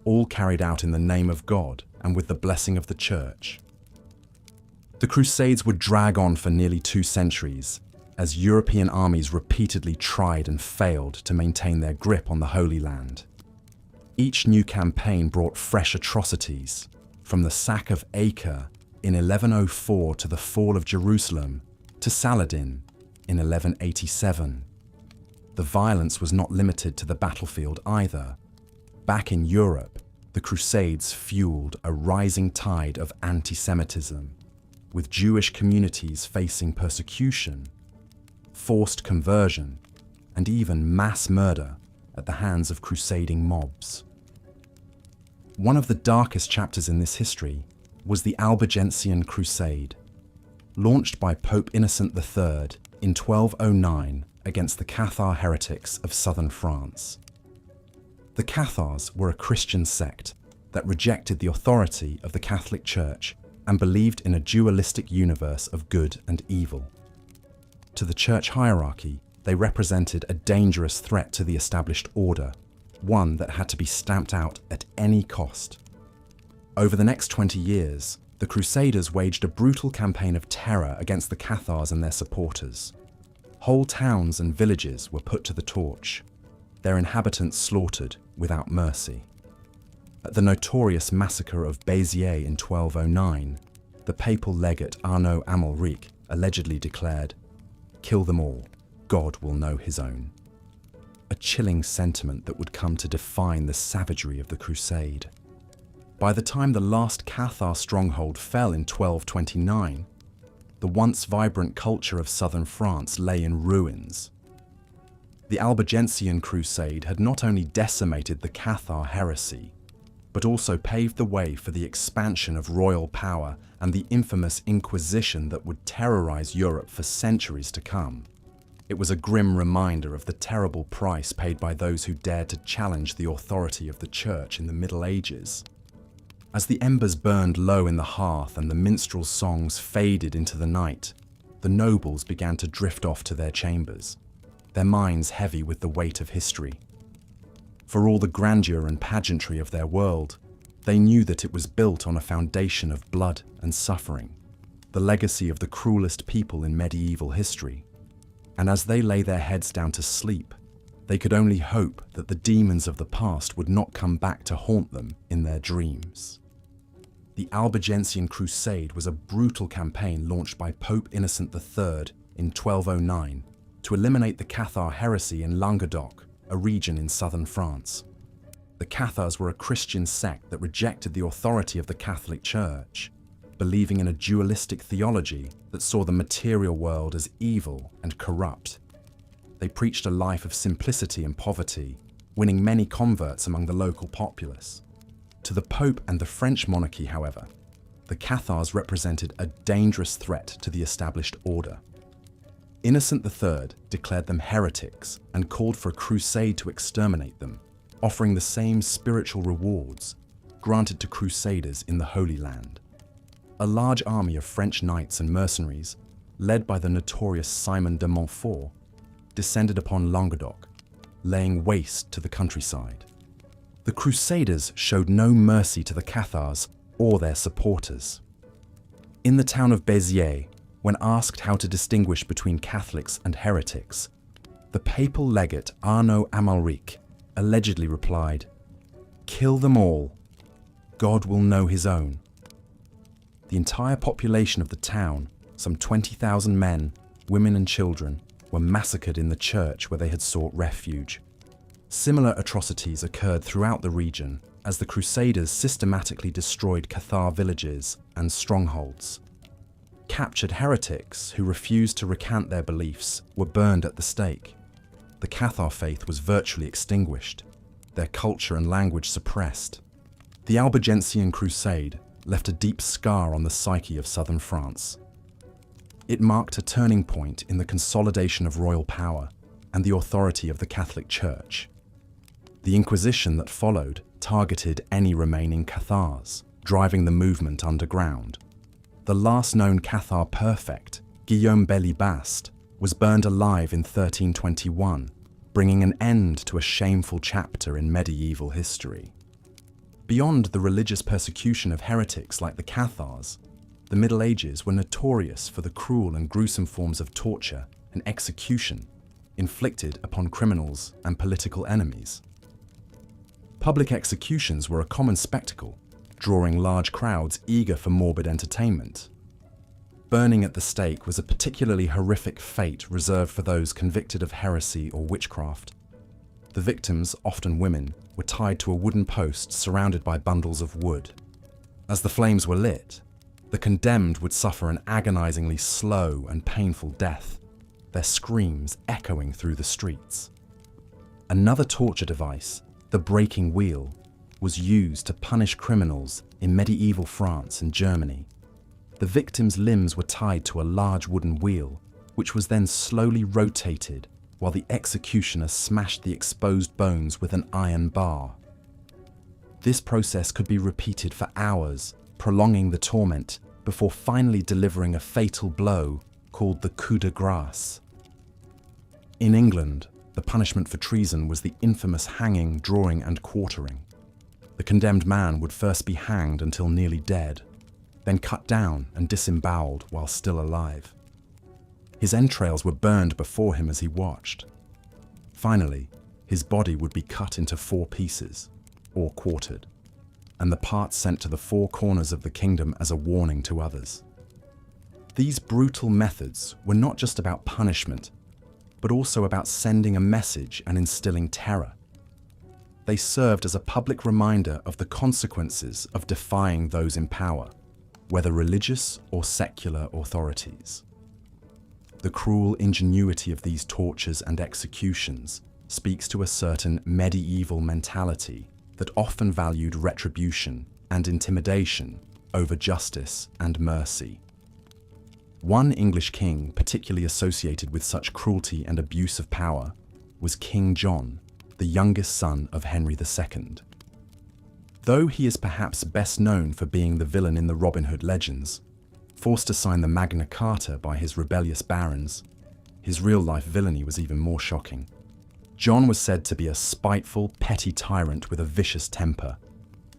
all carried out in the name of God and with the blessing of the Church. The Crusades would drag on for nearly 2 centuries, as European armies repeatedly tried and failed to maintain their grip on the Holy Land. Each new campaign brought fresh atrocities, from the sack of Acre in 1104 to the fall of Jerusalem, to Saladin in 1187. The violence was not limited to the battlefield either. Back in Europe, the Crusades fueled a rising tide of anti-Semitism, with Jewish communities facing persecution, forced conversion, and even mass murder at the hands of crusading mobs. One of the darkest chapters in this history was the Albigensian Crusade, launched by Pope Innocent III in 1209 against the Cathar heretics of southern France. The Cathars were a Christian sect that rejected the authority of the Catholic Church and believed in a dualistic universe of good and evil. To the church hierarchy, they represented a dangerous threat to the established order, one that had to be stamped out at any cost. Over the next 20 years, the Crusaders waged a brutal campaign of terror against the Cathars and their supporters. Whole towns and villages were put to the torch, their inhabitants slaughtered without mercy. At the notorious massacre of Béziers in 1209, the papal legate Arnaud Amalric allegedly declared, "Kill them all, God will know his own." A chilling sentiment that would come to define the savagery of the crusade. By the time the last Cathar stronghold fell in 1229, the once vibrant culture of southern France lay in ruins. The Albigensian Crusade had not only decimated the Cathar heresy, but also paved the way for the expansion of royal power and the infamous Inquisition that would terrorize Europe for centuries to come. It was a grim reminder of the terrible price paid by those who dared to challenge the authority of the Church in the Middle Ages. As the embers burned low in the hearth and the minstrels' songs faded into the night, the nobles began to drift off to their chambers, their minds heavy with the weight of history. For all the grandeur and pageantry of their world, they knew that it was built on a foundation of blood and suffering, the legacy of the cruelest people in medieval history. And as they lay their heads down to sleep, they could only hope that the demons of the past would not come back to haunt them in their dreams. The Albigensian Crusade was a brutal campaign launched by Pope Innocent III in 1209 to eliminate the Cathar heresy in Languedoc, a region in southern France. The Cathars were a Christian sect that rejected the authority of the Catholic Church, believing in a dualistic theology that saw the material world as evil and corrupt. They preached a life of simplicity and poverty, winning many converts among the local populace. To the Pope and the French monarchy, however, the Cathars represented a dangerous threat to the established order. Innocent III declared them heretics and called for a crusade to exterminate them, offering the same spiritual rewards granted to crusaders in the Holy Land. A large army of French knights and mercenaries, led by the notorious Simon de Montfort, descended upon Languedoc, laying waste to the countryside. The Crusaders showed no mercy to the Cathars or their supporters. In the town of Béziers, when asked how to distinguish between Catholics and heretics, the papal legate Arnaud Amalric allegedly replied, "Kill them all. God will know his own." The entire population of the town, some 20,000 men, women and children, were massacred in the church where they had sought refuge. Similar atrocities occurred throughout the region as the Crusaders systematically destroyed Cathar villages and strongholds. Captured heretics who refused to recant their beliefs were burned at the stake. The Cathar faith was virtually extinguished, their culture and language suppressed. The Albigensian Crusade left a deep scar on the psyche of southern France. It marked a turning point in the consolidation of royal power and the authority of the Catholic Church. The Inquisition that followed targeted any remaining Cathars, driving the movement underground. The last known Cathar perfect, Guillaume Bélibaste, was burned alive in 1321, bringing an end to a shameful chapter in medieval history. Beyond the religious persecution of heretics like the Cathars, the Middle Ages were notorious for the cruel and gruesome forms of torture and execution inflicted upon criminals and political enemies. Public executions were a common spectacle, drawing large crowds eager for morbid entertainment. Burning at the stake was a particularly horrific fate reserved for those convicted of heresy or witchcraft. The victims, often women, were tied to a wooden post surrounded by bundles of wood. As the flames were lit, the condemned would suffer an agonizingly slow and painful death, their screams echoing through the streets. Another torture device, the breaking wheel, was used to punish criminals in medieval France and Germany. The victims' limbs were tied to a large wooden wheel, which was then slowly rotated while the executioner smashed the exposed bones with an iron bar. This process could be repeated for hours, prolonging the torment before finally delivering a fatal blow called the coup de grâce. In England, the punishment for treason was the infamous hanging, drawing, and quartering. The condemned man would first be hanged until nearly dead, then cut down and disemboweled while still alive. His entrails were burned before him as he watched. Finally, his body would be cut into 4 pieces, or quartered, and the parts sent to the 4 corners of the kingdom as a warning to others. These brutal methods were not just about punishment, but also about sending a message and instilling terror. They served as a public reminder of the consequences of defying those in power, whether religious or secular authorities. The cruel ingenuity of these tortures and executions speaks to a certain medieval mentality that often valued retribution and intimidation over justice and mercy. One English king particularly associated with such cruelty and abuse of power was King John, the youngest son of Henry II. Though he is perhaps best known for being the villain in the Robin Hood legends, forced to sign the Magna Carta by his rebellious barons, his real-life villainy was even more shocking. John was said to be a spiteful, petty tyrant with a vicious temper.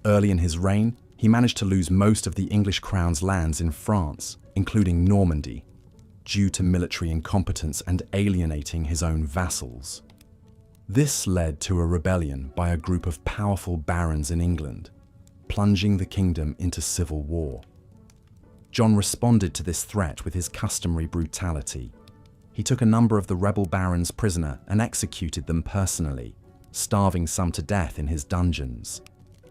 Early in his reign, he managed to lose most of the English crown's lands in France, including Normandy, due to military incompetence and alienating his own vassals. This led to a rebellion by a group of powerful barons in England, plunging the kingdom into civil war. John responded to this threat with his customary brutality. He took a number of the rebel barons prisoner and executed them personally, starving some to death in his dungeons.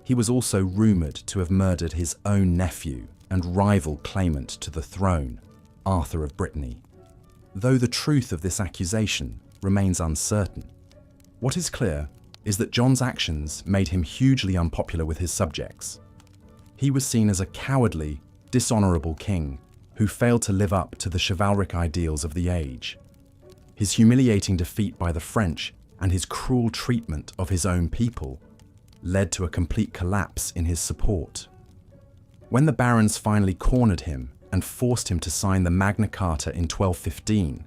He was also rumoured to have murdered his own nephew and rival claimant to the throne, Arthur of Brittany. Though the truth of this accusation remains uncertain, what is clear is that John's actions made him hugely unpopular with his subjects. He was seen as a cowardly, dishonourable king who failed to live up to the chivalric ideals of the age. His humiliating defeat by the French and his cruel treatment of his own people led to a complete collapse in his support. When the barons finally cornered him and forced him to sign the Magna Carta in 1215,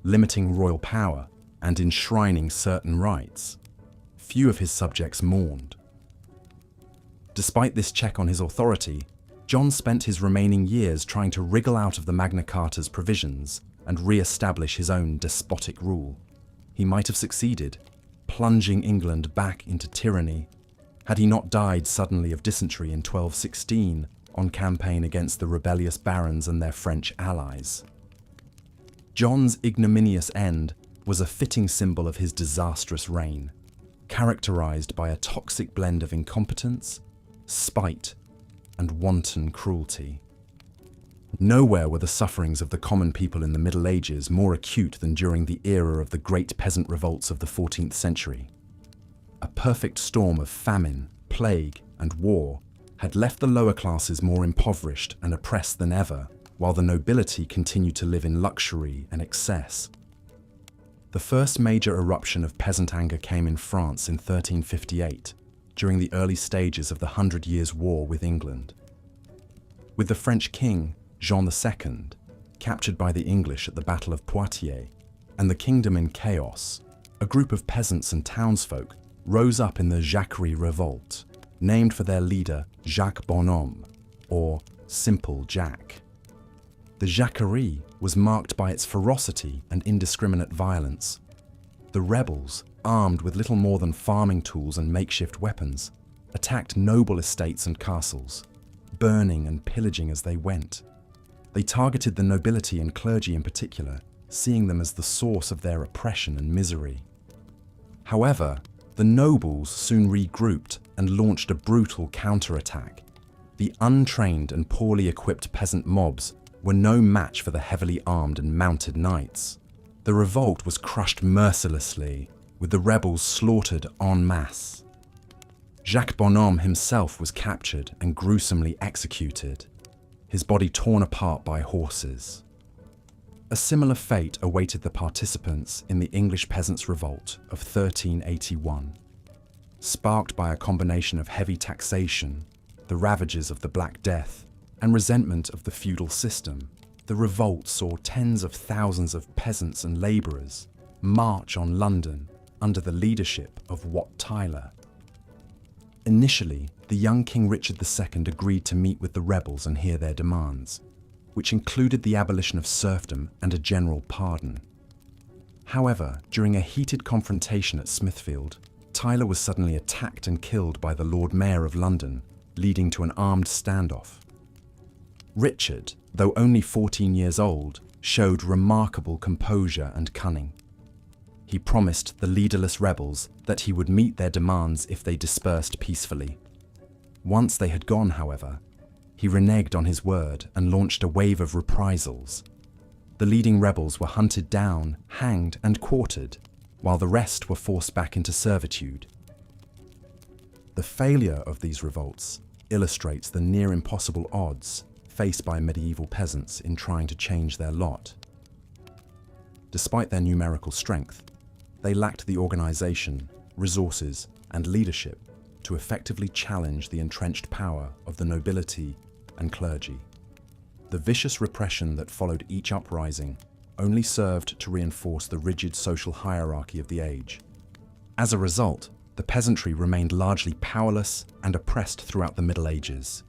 limiting royal power and enshrining certain rights, few of his subjects mourned. Despite this check on his authority, John spent his remaining years trying to wriggle out of the Magna Carta's provisions and re-establish his own despotic rule. He might have succeeded, plunging England back into tyranny, had he not died suddenly of dysentery in 1216 on campaign against the rebellious barons and their French allies. John's ignominious end was a fitting symbol of his disastrous reign, characterized by a toxic blend of incompetence, spite, and wanton cruelty. Nowhere were the sufferings of the common people in the Middle Ages more acute than during the era of the great peasant revolts of the 14th century. A perfect storm of famine, plague, and war had left the lower classes more impoverished and oppressed than ever, while the nobility continued to live in luxury and excess. The first major eruption of peasant anger came in France in 1358, during the early stages of the 100 Years' War with England. With the French king, Jean II, captured by the English at the Battle of Poitiers, and the kingdom in chaos, a group of peasants and townsfolk rose up in the Jacquerie Revolt, named for their leader Jacques Bonhomme, or Simple Jack. The Jacquerie was marked by its ferocity and indiscriminate violence. The rebels, armed with little more than farming tools and makeshift weapons, attacked noble estates and castles, burning and pillaging as they went. They targeted the nobility and clergy in particular, seeing them as the source of their oppression and misery. However, the nobles soon regrouped and launched a brutal counterattack. The untrained and poorly equipped peasant mobs were no match for the heavily armed and mounted knights. The revolt was crushed mercilessly, with the rebels slaughtered en masse. Jacques Bonhomme himself was captured and gruesomely executed, his body torn apart by horses. A similar fate awaited the participants in the English Peasants' Revolt of 1381. Sparked by a combination of heavy taxation, the ravages of the Black Death, and resentment of the feudal system, the revolt saw tens of thousands of peasants and labourers march on London under the leadership of Wat Tyler. Initially, the young King Richard II agreed to meet with the rebels and hear their demands, which included the abolition of serfdom and a general pardon. However, during a heated confrontation at Smithfield, Tyler was suddenly attacked and killed by the Lord Mayor of London, leading to an armed standoff. Richard, though only 14 years old, showed remarkable composure and cunning. He promised the leaderless rebels that he would meet their demands if they dispersed peacefully. Once they had gone, however, he reneged on his word and launched a wave of reprisals. The leading rebels were hunted down, hanged, and quartered, while the rest were forced back into servitude. The failure of these revolts illustrates the near impossible odds faced by medieval peasants in trying to change their lot. Despite their numerical strength, they lacked the organization, resources, and leadership to effectively challenge the entrenched power of the nobility and clergy. The vicious repression that followed each uprising only served to reinforce the rigid social hierarchy of the age. As a result, the peasantry remained largely powerless and oppressed throughout the Middle Ages,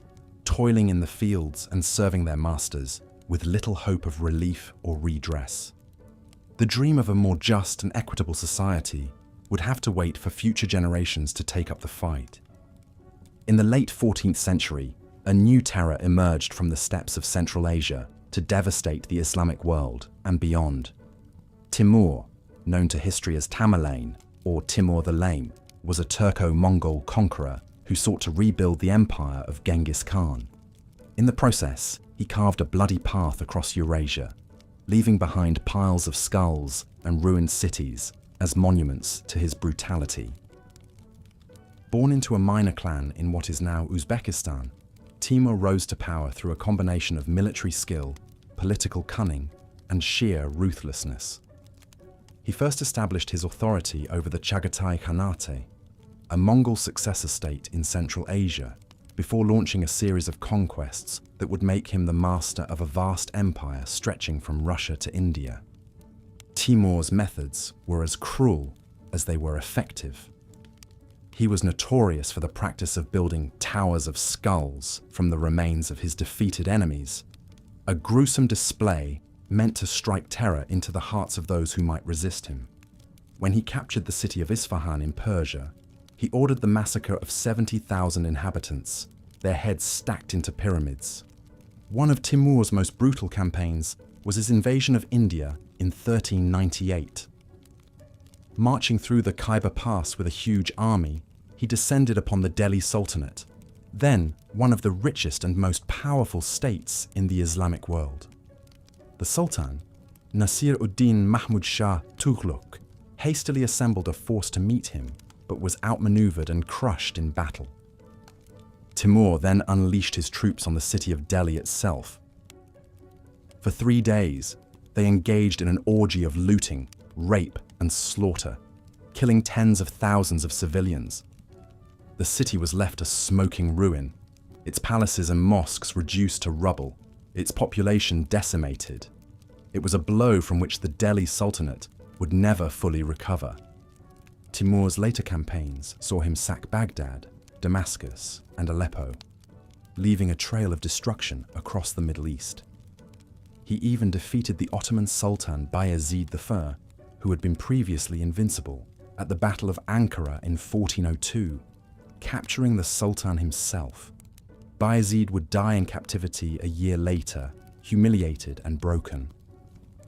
toiling in the fields and serving their masters with little hope of relief or redress. The dream of a more just and equitable society would have to wait for future generations to take up the fight. In the late 14th century, a new terror emerged from the steppes of Central Asia to devastate the Islamic world and beyond. Timur, known to history as Tamerlane or Timur the Lame, was a Turco-Mongol conqueror who sought to rebuild the empire of Genghis Khan. In the process, he carved a bloody path across Eurasia, leaving behind piles of skulls and ruined cities as monuments to his brutality. Born into a minor clan in what is now Uzbekistan, Timur rose to power through a combination of military skill, political cunning, and sheer ruthlessness. He first established his authority over the Chagatai Khanate, a Mongol successor state in Central Asia, before launching a series of conquests that would make him the master of a vast empire stretching from Russia to India. Timur's methods were as cruel as they were effective. He was notorious for the practice of building towers of skulls from the remains of his defeated enemies, a gruesome display meant to strike terror into the hearts of those who might resist him. When he captured the city of Isfahan in Persia, he ordered the massacre of 70,000 inhabitants, their heads stacked into pyramids. One of Timur's most brutal campaigns was his invasion of India in 1398. Marching through the Khyber Pass with a huge army, he descended upon the Delhi Sultanate, then one of the richest and most powerful states in the Islamic world. The Sultan, Nasir-ud-Din Mahmud Shah Tughlaq, hastily assembled a force to meet him, but was outmaneuvered and crushed in battle. Timur then unleashed his troops on the city of Delhi itself. For 3 days, they engaged in an orgy of looting, rape, and slaughter, killing tens of thousands of civilians. The city was left a smoking ruin, its palaces and mosques reduced to rubble, its population decimated. It was a blow from which the Delhi Sultanate would never fully recover. Timur's later campaigns saw him sack Baghdad, Damascus, and Aleppo, leaving a trail of destruction across the Middle East. He even defeated the Ottoman Sultan Bayezid I, who had been previously invincible, at the Battle of Ankara in 1402, capturing the Sultan himself. Bayezid would die in captivity a year later, humiliated and broken.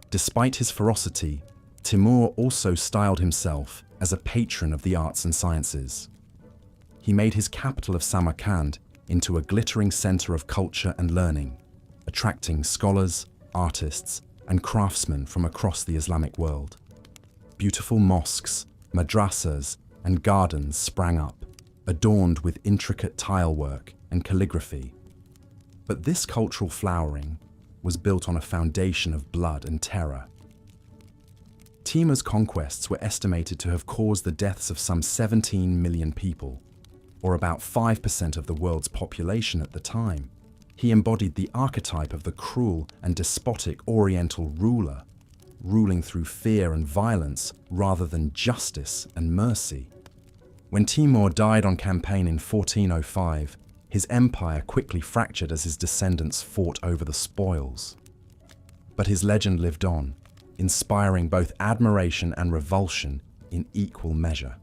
Despite his ferocity, Timur also styled himself as a patron of the arts and sciences. He made his capital of Samarkand into a glittering center of culture and learning, attracting scholars, artists, and craftsmen from across the Islamic world. Beautiful mosques, madrasas, and gardens sprang up, adorned with intricate tilework and calligraphy. But this cultural flowering was built on a foundation of blood and terror. Timur's conquests were estimated to have caused the deaths of some 17 million people, or about 5% of the world's population at the time. He embodied the archetype of the cruel and despotic Oriental ruler, ruling through fear and violence rather than justice and mercy. When Timur died on campaign in 1405, his empire quickly fractured as his descendants fought over the spoils. But his legend lived on, inspiring both admiration and revulsion in equal measure.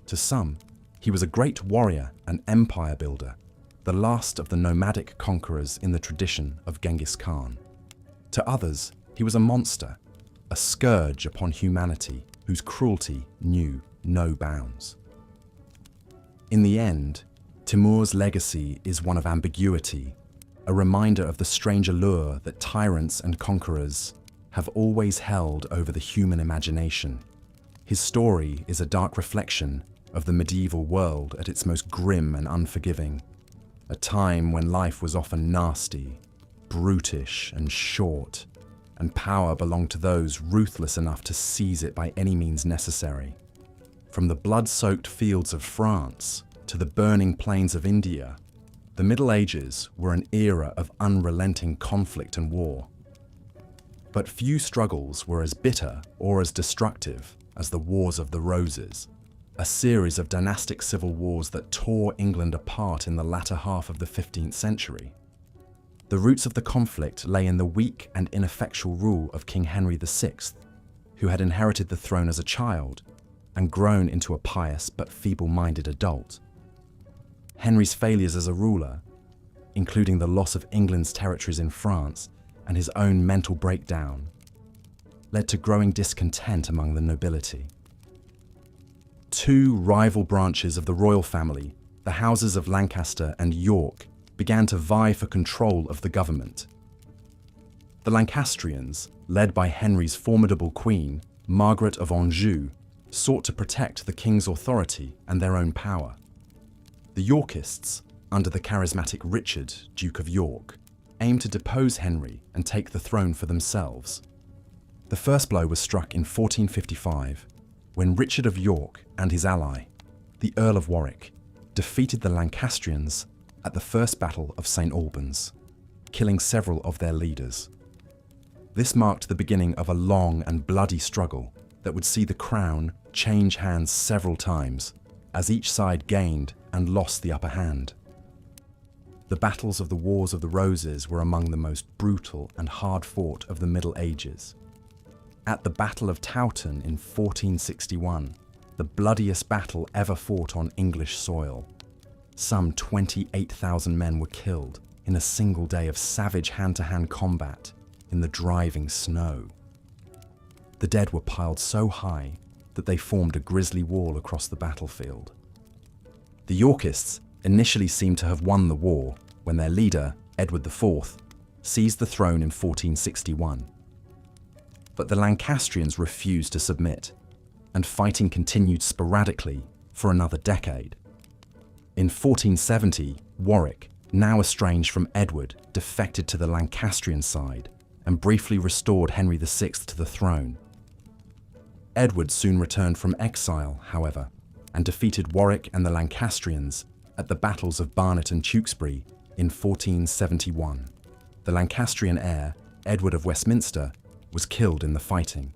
To some, he was a great warrior and empire builder, the last of the nomadic conquerors in the tradition of Genghis Khan. To others, he was a monster, a scourge upon humanity whose cruelty knew no bounds. In the end, Timur's legacy is one of ambiguity, a reminder of the strange allure that tyrants and conquerors have always held over the human imagination. His story is a dark reflection of the medieval world at its most grim and unforgiving, a time when life was often nasty, brutish, and short, and power belonged to those ruthless enough to seize it by any means necessary. From the blood-soaked fields of France to the burning plains of India, the Middle Ages were an era of unrelenting conflict and war. But few struggles were as bitter or as destructive as the Wars of the Roses. a series of dynastic civil wars that tore England apart in the latter half of the 15th century. The roots of the conflict lay in the weak and ineffectual rule of King Henry VI, who had inherited the throne as a child and grown into a pious but feeble-minded adult. Henry's failures as a ruler, including the loss of England's territories in France and his own mental breakdown, led to growing discontent among the nobility. Two rival branches of the royal family, the houses of Lancaster and York, began to vie for control of the government. The Lancastrians, led by Henry's formidable queen, Margaret of Anjou, sought to protect the king's authority and their own power. The Yorkists, under the charismatic Richard, Duke of York, aimed to depose Henry and take the throne for themselves. The first blow was struck in 1455, when Richard of York and his ally, the Earl of Warwick, defeated the Lancastrians at the First Battle of St. Albans, killing several of their leaders. This marked the beginning of a long and bloody struggle that would see the crown change hands several times as each side gained and lost the upper hand. The battles of the Wars of the Roses were among the most brutal and hard-fought of the Middle Ages. At the Battle of Towton in 1461, the bloodiest battle ever fought on English soil, some 28,000 men were killed in a single day of savage hand-to-hand combat in the driving snow. The dead were piled so high that they formed a grisly wall across the battlefield. The Yorkists initially seemed to have won the war when their leader, Edward IV, seized the throne in 1461. But the Lancastrians refused to submit, and fighting continued sporadically for another decade. In 1470, Warwick, now estranged from Edward, defected to the Lancastrian side and briefly restored Henry VI to the throne. Edward soon returned from exile, however, and defeated Warwick and the Lancastrians at the battles of Barnet and Tewkesbury in 1471. The Lancastrian heir, Edward of Westminster, was killed in the fighting,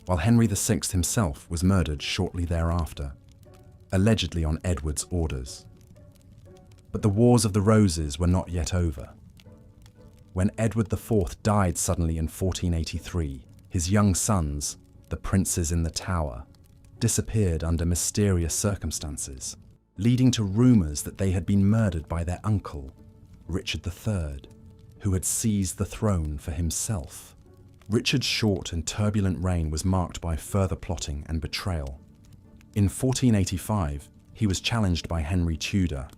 while Henry VI himself was murdered shortly thereafter, allegedly on Edward's orders. But the Wars of the Roses were not yet over. When Edward IV died suddenly in 1483, his young sons, the princes in the Tower, disappeared under mysterious circumstances, leading to rumours that they had been murdered by their uncle, Richard III, who had seized the throne for himself. Richard's short and turbulent reign was marked by further plotting and betrayal. In 1485, he was challenged by Henry Tudor,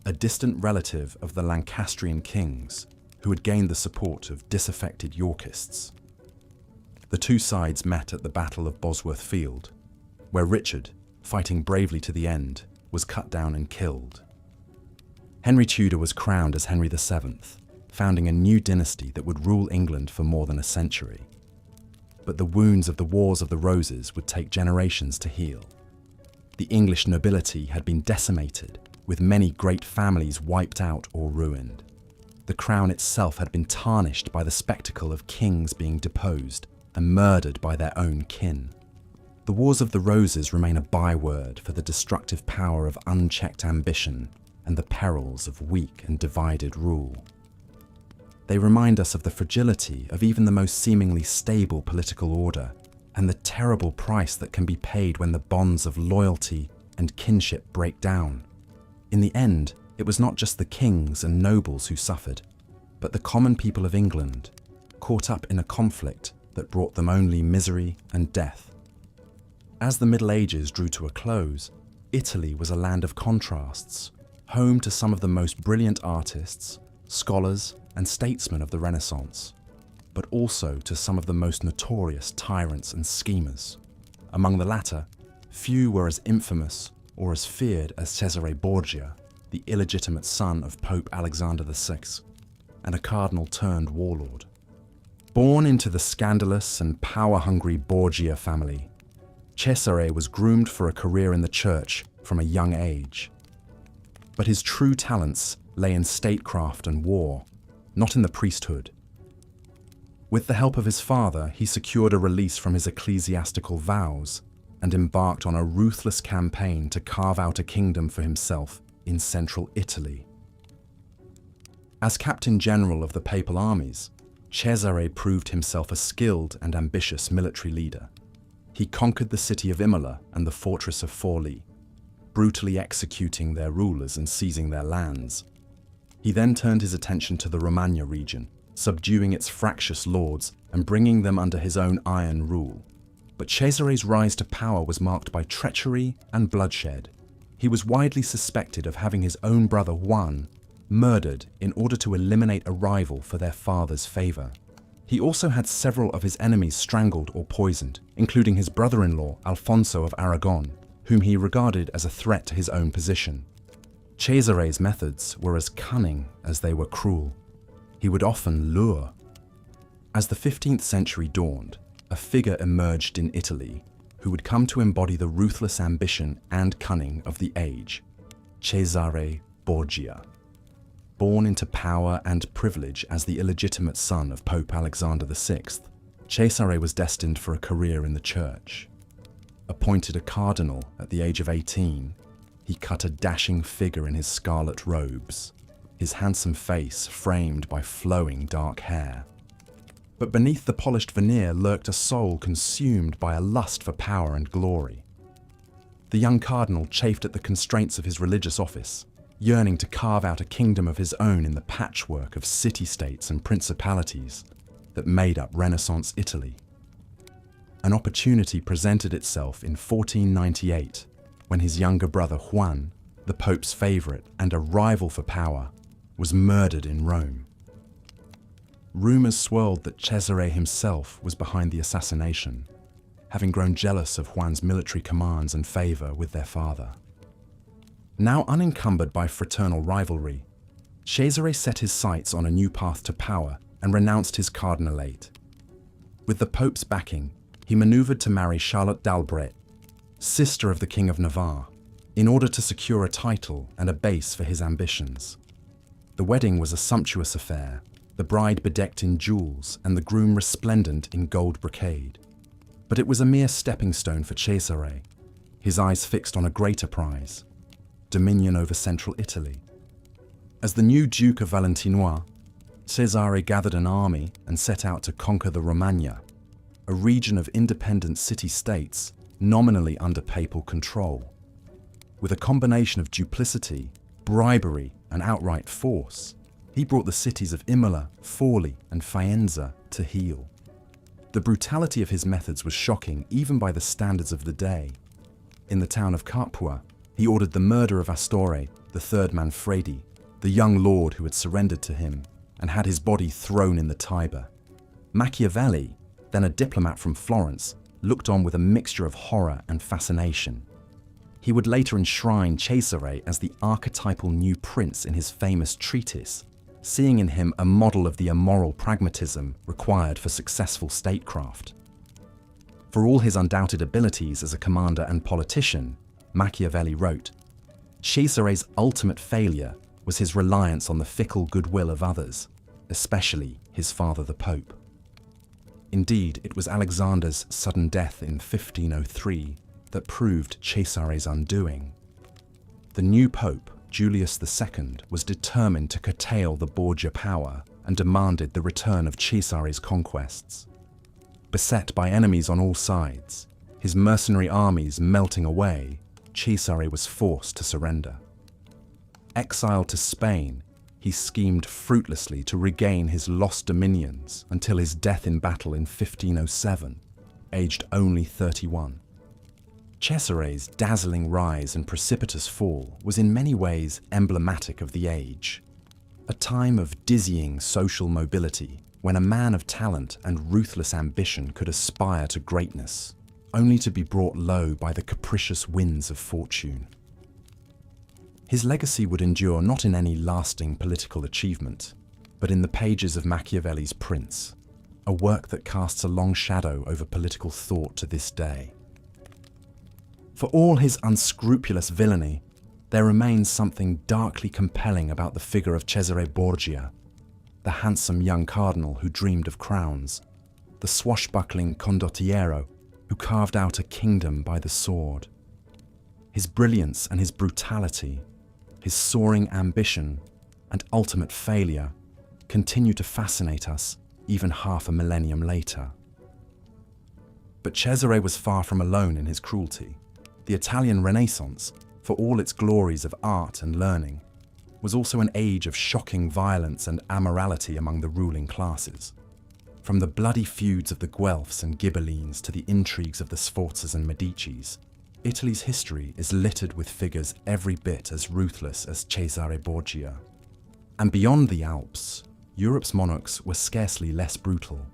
a distant relative of the Lancastrian kings, who had gained the support of disaffected Yorkists. The two sides met at the Battle of Bosworth Field, where Richard, fighting bravely to the end, was cut down and killed. Henry Tudor was crowned as Henry VII, founding a new dynasty that would rule England for more than a century. But the wounds of the Wars of the Roses would take generations to heal. The English nobility had been decimated, with many great families wiped out or ruined. The crown itself had been tarnished by the spectacle of kings being deposed and murdered by their own kin. The Wars of the Roses remain a byword for the destructive power of unchecked ambition and the perils of weak and divided rule. They remind us of the fragility of even the most seemingly stable political order and the terrible price that can be paid when the bonds of loyalty and kinship break down. In the end, it was not just the kings and nobles who suffered, but the common people of England, caught up in a conflict that brought them only misery and death. As the Middle Ages drew to a close, Italy was a land of contrasts, home to some of the most brilliant artists, scholars, and statesmen of the Renaissance, but also to some of the most notorious tyrants and schemers. Among the latter, few were as infamous or as feared as Cesare Borgia, the illegitimate son of Pope Alexander VI, and a cardinal turned warlord. Born into the scandalous and power-hungry Borgia family, Cesare was groomed for a career in the church from a young age. But his true talents lay in statecraft and war, not in the priesthood. With the help of his father, he secured a release from his ecclesiastical vows and embarked on a ruthless campaign to carve out a kingdom for himself in central Italy. As captain general of the papal armies, Cesare proved himself a skilled and ambitious military leader. He conquered the city of Imola and the fortress of Forlì, brutally executing their rulers and seizing their lands. He then turned his attention to the Romagna region, subduing its fractious lords and bringing them under his own iron rule. But Cesare's rise to power was marked by treachery and bloodshed. He was widely suspected of having his own brother Juan murdered in order to eliminate a rival for their father's favor. He also had several of his enemies strangled or poisoned, including his brother-in-law Alfonso of Aragon, whom he regarded as a threat to his own position. Cesare's methods were as cunning as they were cruel. He would often lure. As the 15th century dawned, a figure emerged in Italy who would come to embody the ruthless ambition and cunning of the age: Cesare Borgia. Born into power and privilege as the illegitimate son of Pope Alexander VI, Cesare was destined for a career in the church. Appointed a cardinal at the age of 18, he cut a dashing figure in his scarlet robes, his handsome face framed by flowing dark hair. But beneath the polished veneer lurked a soul consumed by a lust for power and glory. The young cardinal chafed at the constraints of his religious office, yearning to carve out a kingdom of his own in the patchwork of city-states and principalities that made up Renaissance Italy. An opportunity presented itself in 1498 when his younger brother Juan, the Pope's favorite and a rival for power, was murdered in Rome. Rumors swirled that Cesare himself was behind the assassination, having grown jealous of Juan's military commands and favor with their father. Now unencumbered by fraternal rivalry, Cesare set his sights on a new path to power and renounced his cardinalate. With the Pope's backing, he maneuvered to marry Charlotte d'Albret, sister of the King of Navarre, in order to secure a title and a base for his ambitions. The wedding was a sumptuous affair, the bride bedecked in jewels and the groom resplendent in gold brocade. But it was a mere stepping stone for Cesare, his eyes fixed on a greater prize: dominion over central Italy. As the new Duke of Valentinois, Cesare gathered an army and set out to conquer the Romagna, a region of independent city-states nominally under papal control. With a combination of duplicity, bribery, and outright force, he brought the cities of Imola, Forlì, and Faenza to heel. The brutality of his methods was shocking even by the standards of the day. In the town of Capua, he ordered the murder of Astore, the third Manfredi, the young lord who had surrendered to him, and had his body thrown in the Tiber. Machiavelli, then a diplomat from Florence, looked on with a mixture of horror and fascination. He would later enshrine Cesare as the archetypal new prince in his famous treatise, seeing in him a model of the immoral pragmatism required for successful statecraft. For all his undoubted abilities as a commander and politician, Machiavelli wrote, Cesare's ultimate failure was his reliance on the fickle goodwill of others, especially his father the Pope. Indeed, it was Alexander's sudden death in 1503 that proved Cesare's undoing. The new Pope, Julius II, was determined to curtail the Borgia power and demanded the return of Cesare's conquests. Beset by enemies on all sides, his mercenary armies melting away, Cesare was forced to surrender. Exiled to Spain, he schemed fruitlessly to regain his lost dominions until his death in battle in 1507, aged only 31. Cesare's dazzling rise and precipitous fall was in many ways emblematic of the age, a time of dizzying social mobility when a man of talent and ruthless ambition could aspire to greatness, only to be brought low by the capricious winds of fortune. His legacy would endure not in any lasting political achievement, but in the pages of Machiavelli's Prince, a work that casts a long shadow over political thought to this day. For all his unscrupulous villainy, there remains something darkly compelling about the figure of Cesare Borgia, the handsome young cardinal who dreamed of crowns, the swashbuckling condottiero who carved out a kingdom by the sword. His brilliance and his brutality, his soaring ambition and ultimate failure continue to fascinate us even half a millennium later. But Cesare was far from alone in his cruelty. The Italian Renaissance, for all its glories of art and learning, was also an age of shocking violence and immorality among the ruling classes. From the bloody feuds of the Guelphs and Ghibellines to the intrigues of the Sforzas and Medicis, Italy's history is littered with figures every bit as ruthless as Cesare Borgia. And beyond the Alps, Europe's monarchs were scarcely less brutal.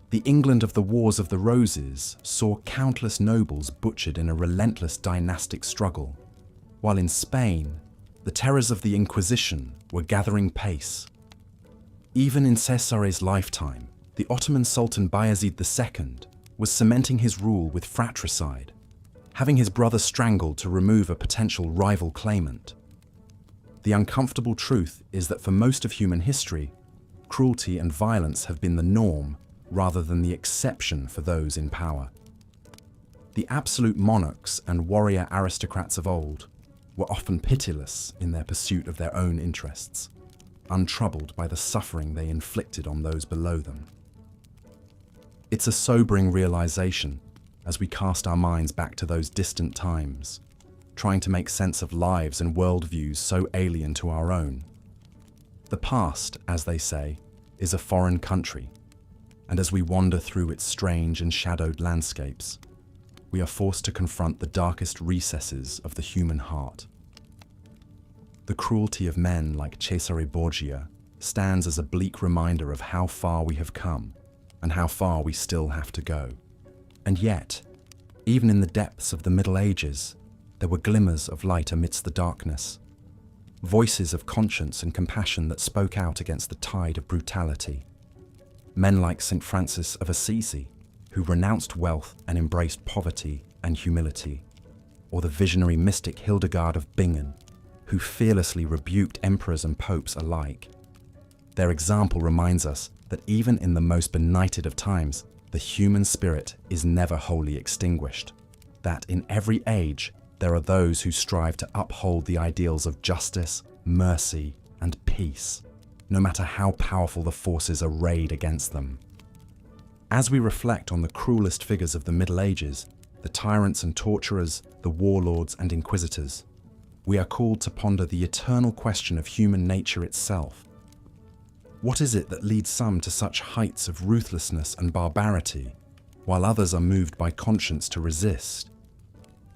The England of the Wars of the Roses saw countless nobles butchered in a relentless dynastic struggle, while in Spain, the terrors of the Inquisition were gathering pace. Even in Cesare's lifetime, the Ottoman Sultan Bayezid II was cementing his rule with fratricide, having his brother strangled to remove a potential rival claimant. The uncomfortable truth is that for most of human history, cruelty and violence have been the norm rather than the exception for those in power. The absolute monarchs and warrior aristocrats of old were often pitiless in their pursuit of their own interests, untroubled by the suffering they inflicted on those below them. It's a sobering realization as we cast our minds back to those distant times, trying to make sense of lives and worldviews so alien to our own. The past, as they say, is a foreign country, and as we wander through its strange and shadowed landscapes, we are forced to confront the darkest recesses of the human heart. The cruelty of men like Cesare Borgia stands as a bleak reminder of how far we have come and how far we still have to go. And yet, even in the depths of the Middle Ages, there were glimmers of light amidst the darkness, voices of conscience and compassion that spoke out against the tide of brutality. Men like St. Francis of Assisi, who renounced wealth and embraced poverty and humility, or the visionary mystic Hildegard of Bingen, who fearlessly rebuked emperors and popes alike. Their example reminds us that even in the most benighted of times, the human spirit is never wholly extinguished, that in every age there are those who strive to uphold the ideals of justice, mercy, and peace, no matter how powerful the forces arrayed against them. As we reflect on the cruelest figures of the Middle Ages, the tyrants and torturers, the warlords and inquisitors, we are called to ponder the eternal question of human nature itself. What is it that leads some to such heights of ruthlessness and barbarity, while others are moved by conscience to resist?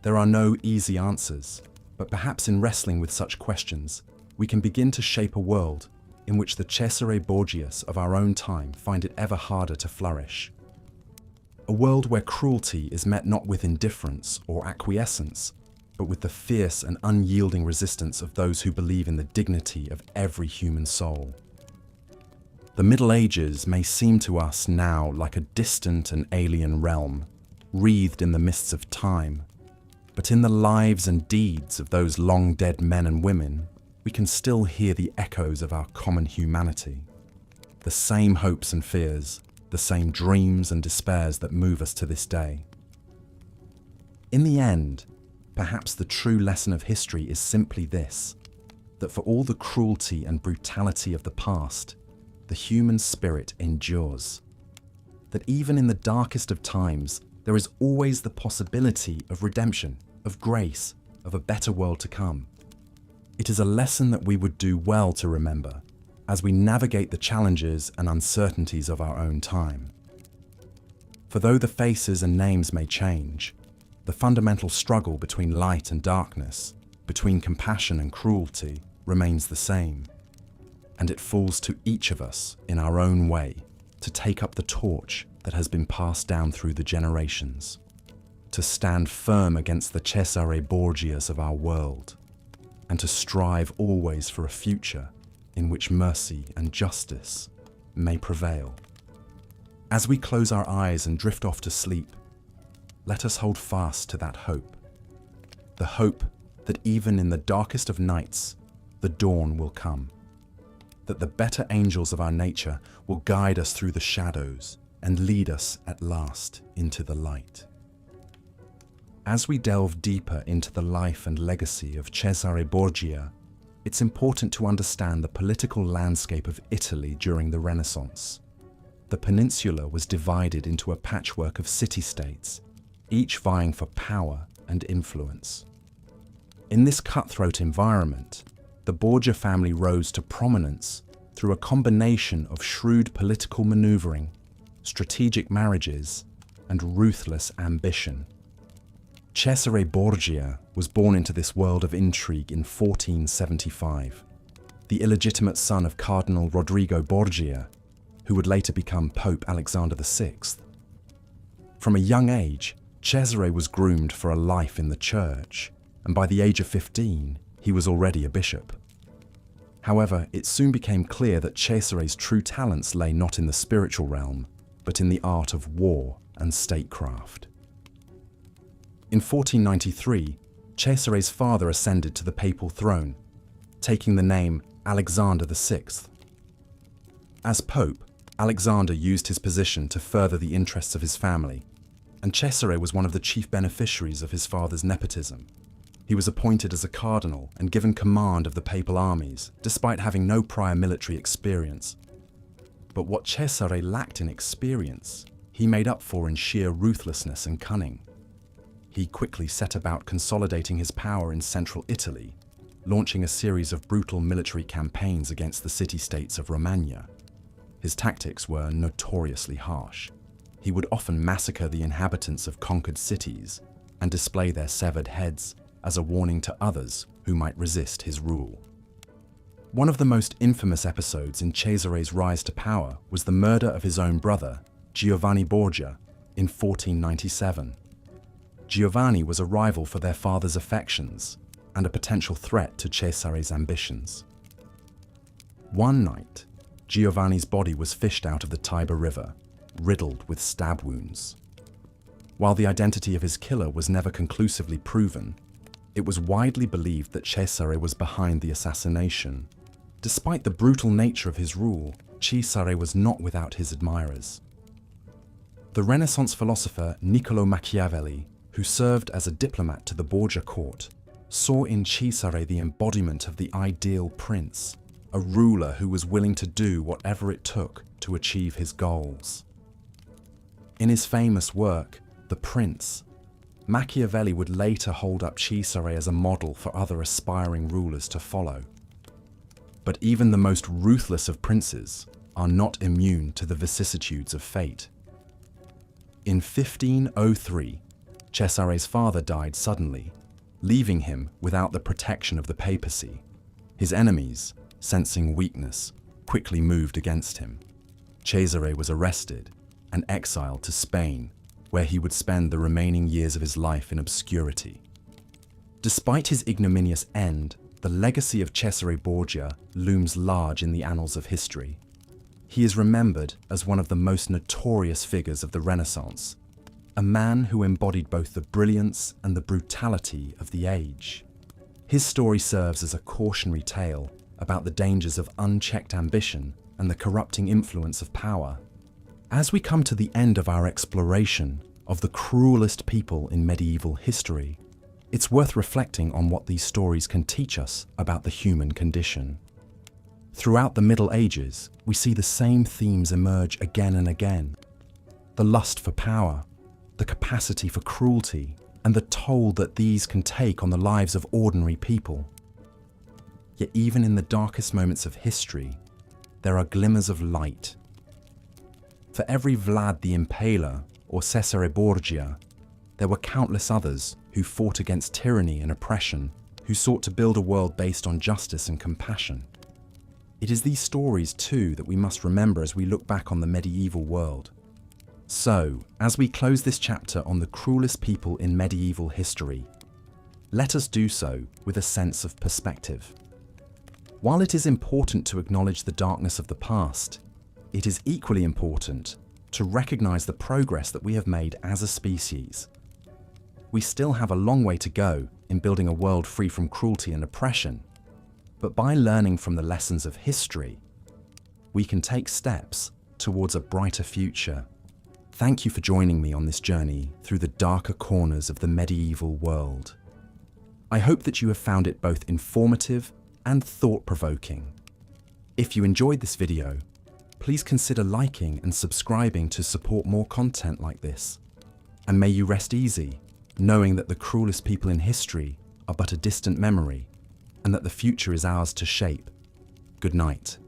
There are no easy answers, but perhaps in wrestling with such questions, we can begin to shape a world in which the Cesare Borgias of our own time find it ever harder to flourish. A world where cruelty is met not with indifference or acquiescence, but with the fierce and unyielding resistance of those who believe in the dignity of every human soul. The Middle Ages may seem to us now like a distant and alien realm, wreathed in the mists of time, but in the lives and deeds of those long-dead men and women, we can still hear the echoes of our common humanity. The same hopes and fears, the same dreams and despairs that move us to this day. In the end, perhaps the true lesson of history is simply this, that for all the cruelty and brutality of the past, the human spirit endures. That even in the darkest of times, there is always the possibility of redemption, of grace, of a better world to come. It is a lesson that we would do well to remember as we navigate the challenges and uncertainties of our own time. For though the faces and names may change, the fundamental struggle between light and darkness, between compassion and cruelty, remains the same. And it falls to each of us, in our own way, to take up the torch that has been passed down through the generations, to stand firm against the Cesare Borgias of our world, and to strive always for a future in which mercy and justice may prevail. As we close our eyes and drift off to sleep, let us hold fast to that hope. The hope that even in the darkest of nights, the dawn will come. That the better angels of our nature will guide us through the shadows, and lead us at last into the light. As we delve deeper into the life and legacy of Cesare Borgia, it's important to understand the political landscape of Italy during the Renaissance. The peninsula was divided into a patchwork of city-states, each vying for power and influence. In this cutthroat environment, the Borgia family rose to prominence through a combination of shrewd political maneuvering, strategic marriages, and ruthless ambition. Cesare Borgia was born into this world of intrigue in 1475, the illegitimate son of Cardinal Rodrigo Borgia, who would later become Pope Alexander VI. From a young age, Cesare was groomed for a life in the church, and by the age of 15, he was already a bishop. However, it soon became clear that Cesare's true talents lay not in the spiritual realm, but in the art of war and statecraft. In 1493, Cesare's father ascended to the papal throne, taking the name Alexander VI. As Pope, Alexander used his position to further the interests of his family, and Cesare was one of the chief beneficiaries of his father's nepotism. He was appointed as a cardinal and given command of the papal armies, despite having no prior military experience. But what Cesare lacked in experience, he made up for in sheer ruthlessness and cunning. He quickly set about consolidating his power in central Italy, launching a series of brutal military campaigns against the city-states of Romagna. His tactics were notoriously harsh. He would often massacre the inhabitants of conquered cities and display their severed heads as a warning to others who might resist his rule. One of the most infamous episodes in Cesare's rise to power was the murder of his own brother, Giovanni Borgia, in 1497. Giovanni was a rival for their father's affections and a potential threat to Cesare's ambitions. One night, Giovanni's body was fished out of the Tiber River, riddled with stab wounds. While the identity of his killer was never conclusively proven, it was widely believed that Cesare was behind the assassination. Despite the brutal nature of his rule, Cesare was not without his admirers. The Renaissance philosopher Niccolò Machiavelli, who served as a diplomat to the Borgia court, saw in Cesare the embodiment of the ideal prince, a ruler who was willing to do whatever it took to achieve his goals. In his famous work, The Prince, Machiavelli would later hold up Cesare as a model for other aspiring rulers to follow. But even the most ruthless of princes are not immune to the vicissitudes of fate. In 1503, Cesare's father died suddenly, leaving him without the protection of the papacy. His enemies, sensing weakness, quickly moved against him. Cesare was arrested and exiled to Spain, where he would spend the remaining years of his life in obscurity. Despite his ignominious end, the legacy of Cesare Borgia looms large in the annals of history. He is remembered as one of the most notorious figures of the Renaissance, a man who embodied both the brilliance and the brutality of the age. His story serves as a cautionary tale about the dangers of unchecked ambition and the corrupting influence of power. As we come to the end of our exploration of the cruelest people in medieval history, it's worth reflecting on what these stories can teach us about the human condition. Throughout the Middle Ages, we see the same themes emerge again and again. The lust for power, the capacity for cruelty, and the toll that these can take on the lives of ordinary people. Yet even in the darkest moments of history, there are glimmers of light. For every Vlad the Impaler or Cesare Borgia, there were countless others who fought against tyranny and oppression, who sought to build a world based on justice and compassion. It is these stories, too, that we must remember as we look back on the medieval world. So, as we close this chapter on the cruelest people in medieval history, let us do so with a sense of perspective. While it is important to acknowledge the darkness of the past, it is equally important to recognize the progress that we have made as a species. We still have a long way to go in building a world free from cruelty and oppression, but by learning from the lessons of history, we can take steps towards a brighter future. Thank you for joining me on this journey through the darker corners of the medieval world. I hope that you have found it both informative and thought-provoking. If you enjoyed this video, please consider liking and subscribing to support more content like this. And may you rest easy, knowing that the cruelest people in history are but a distant memory, and that the future is ours to shape. Good night.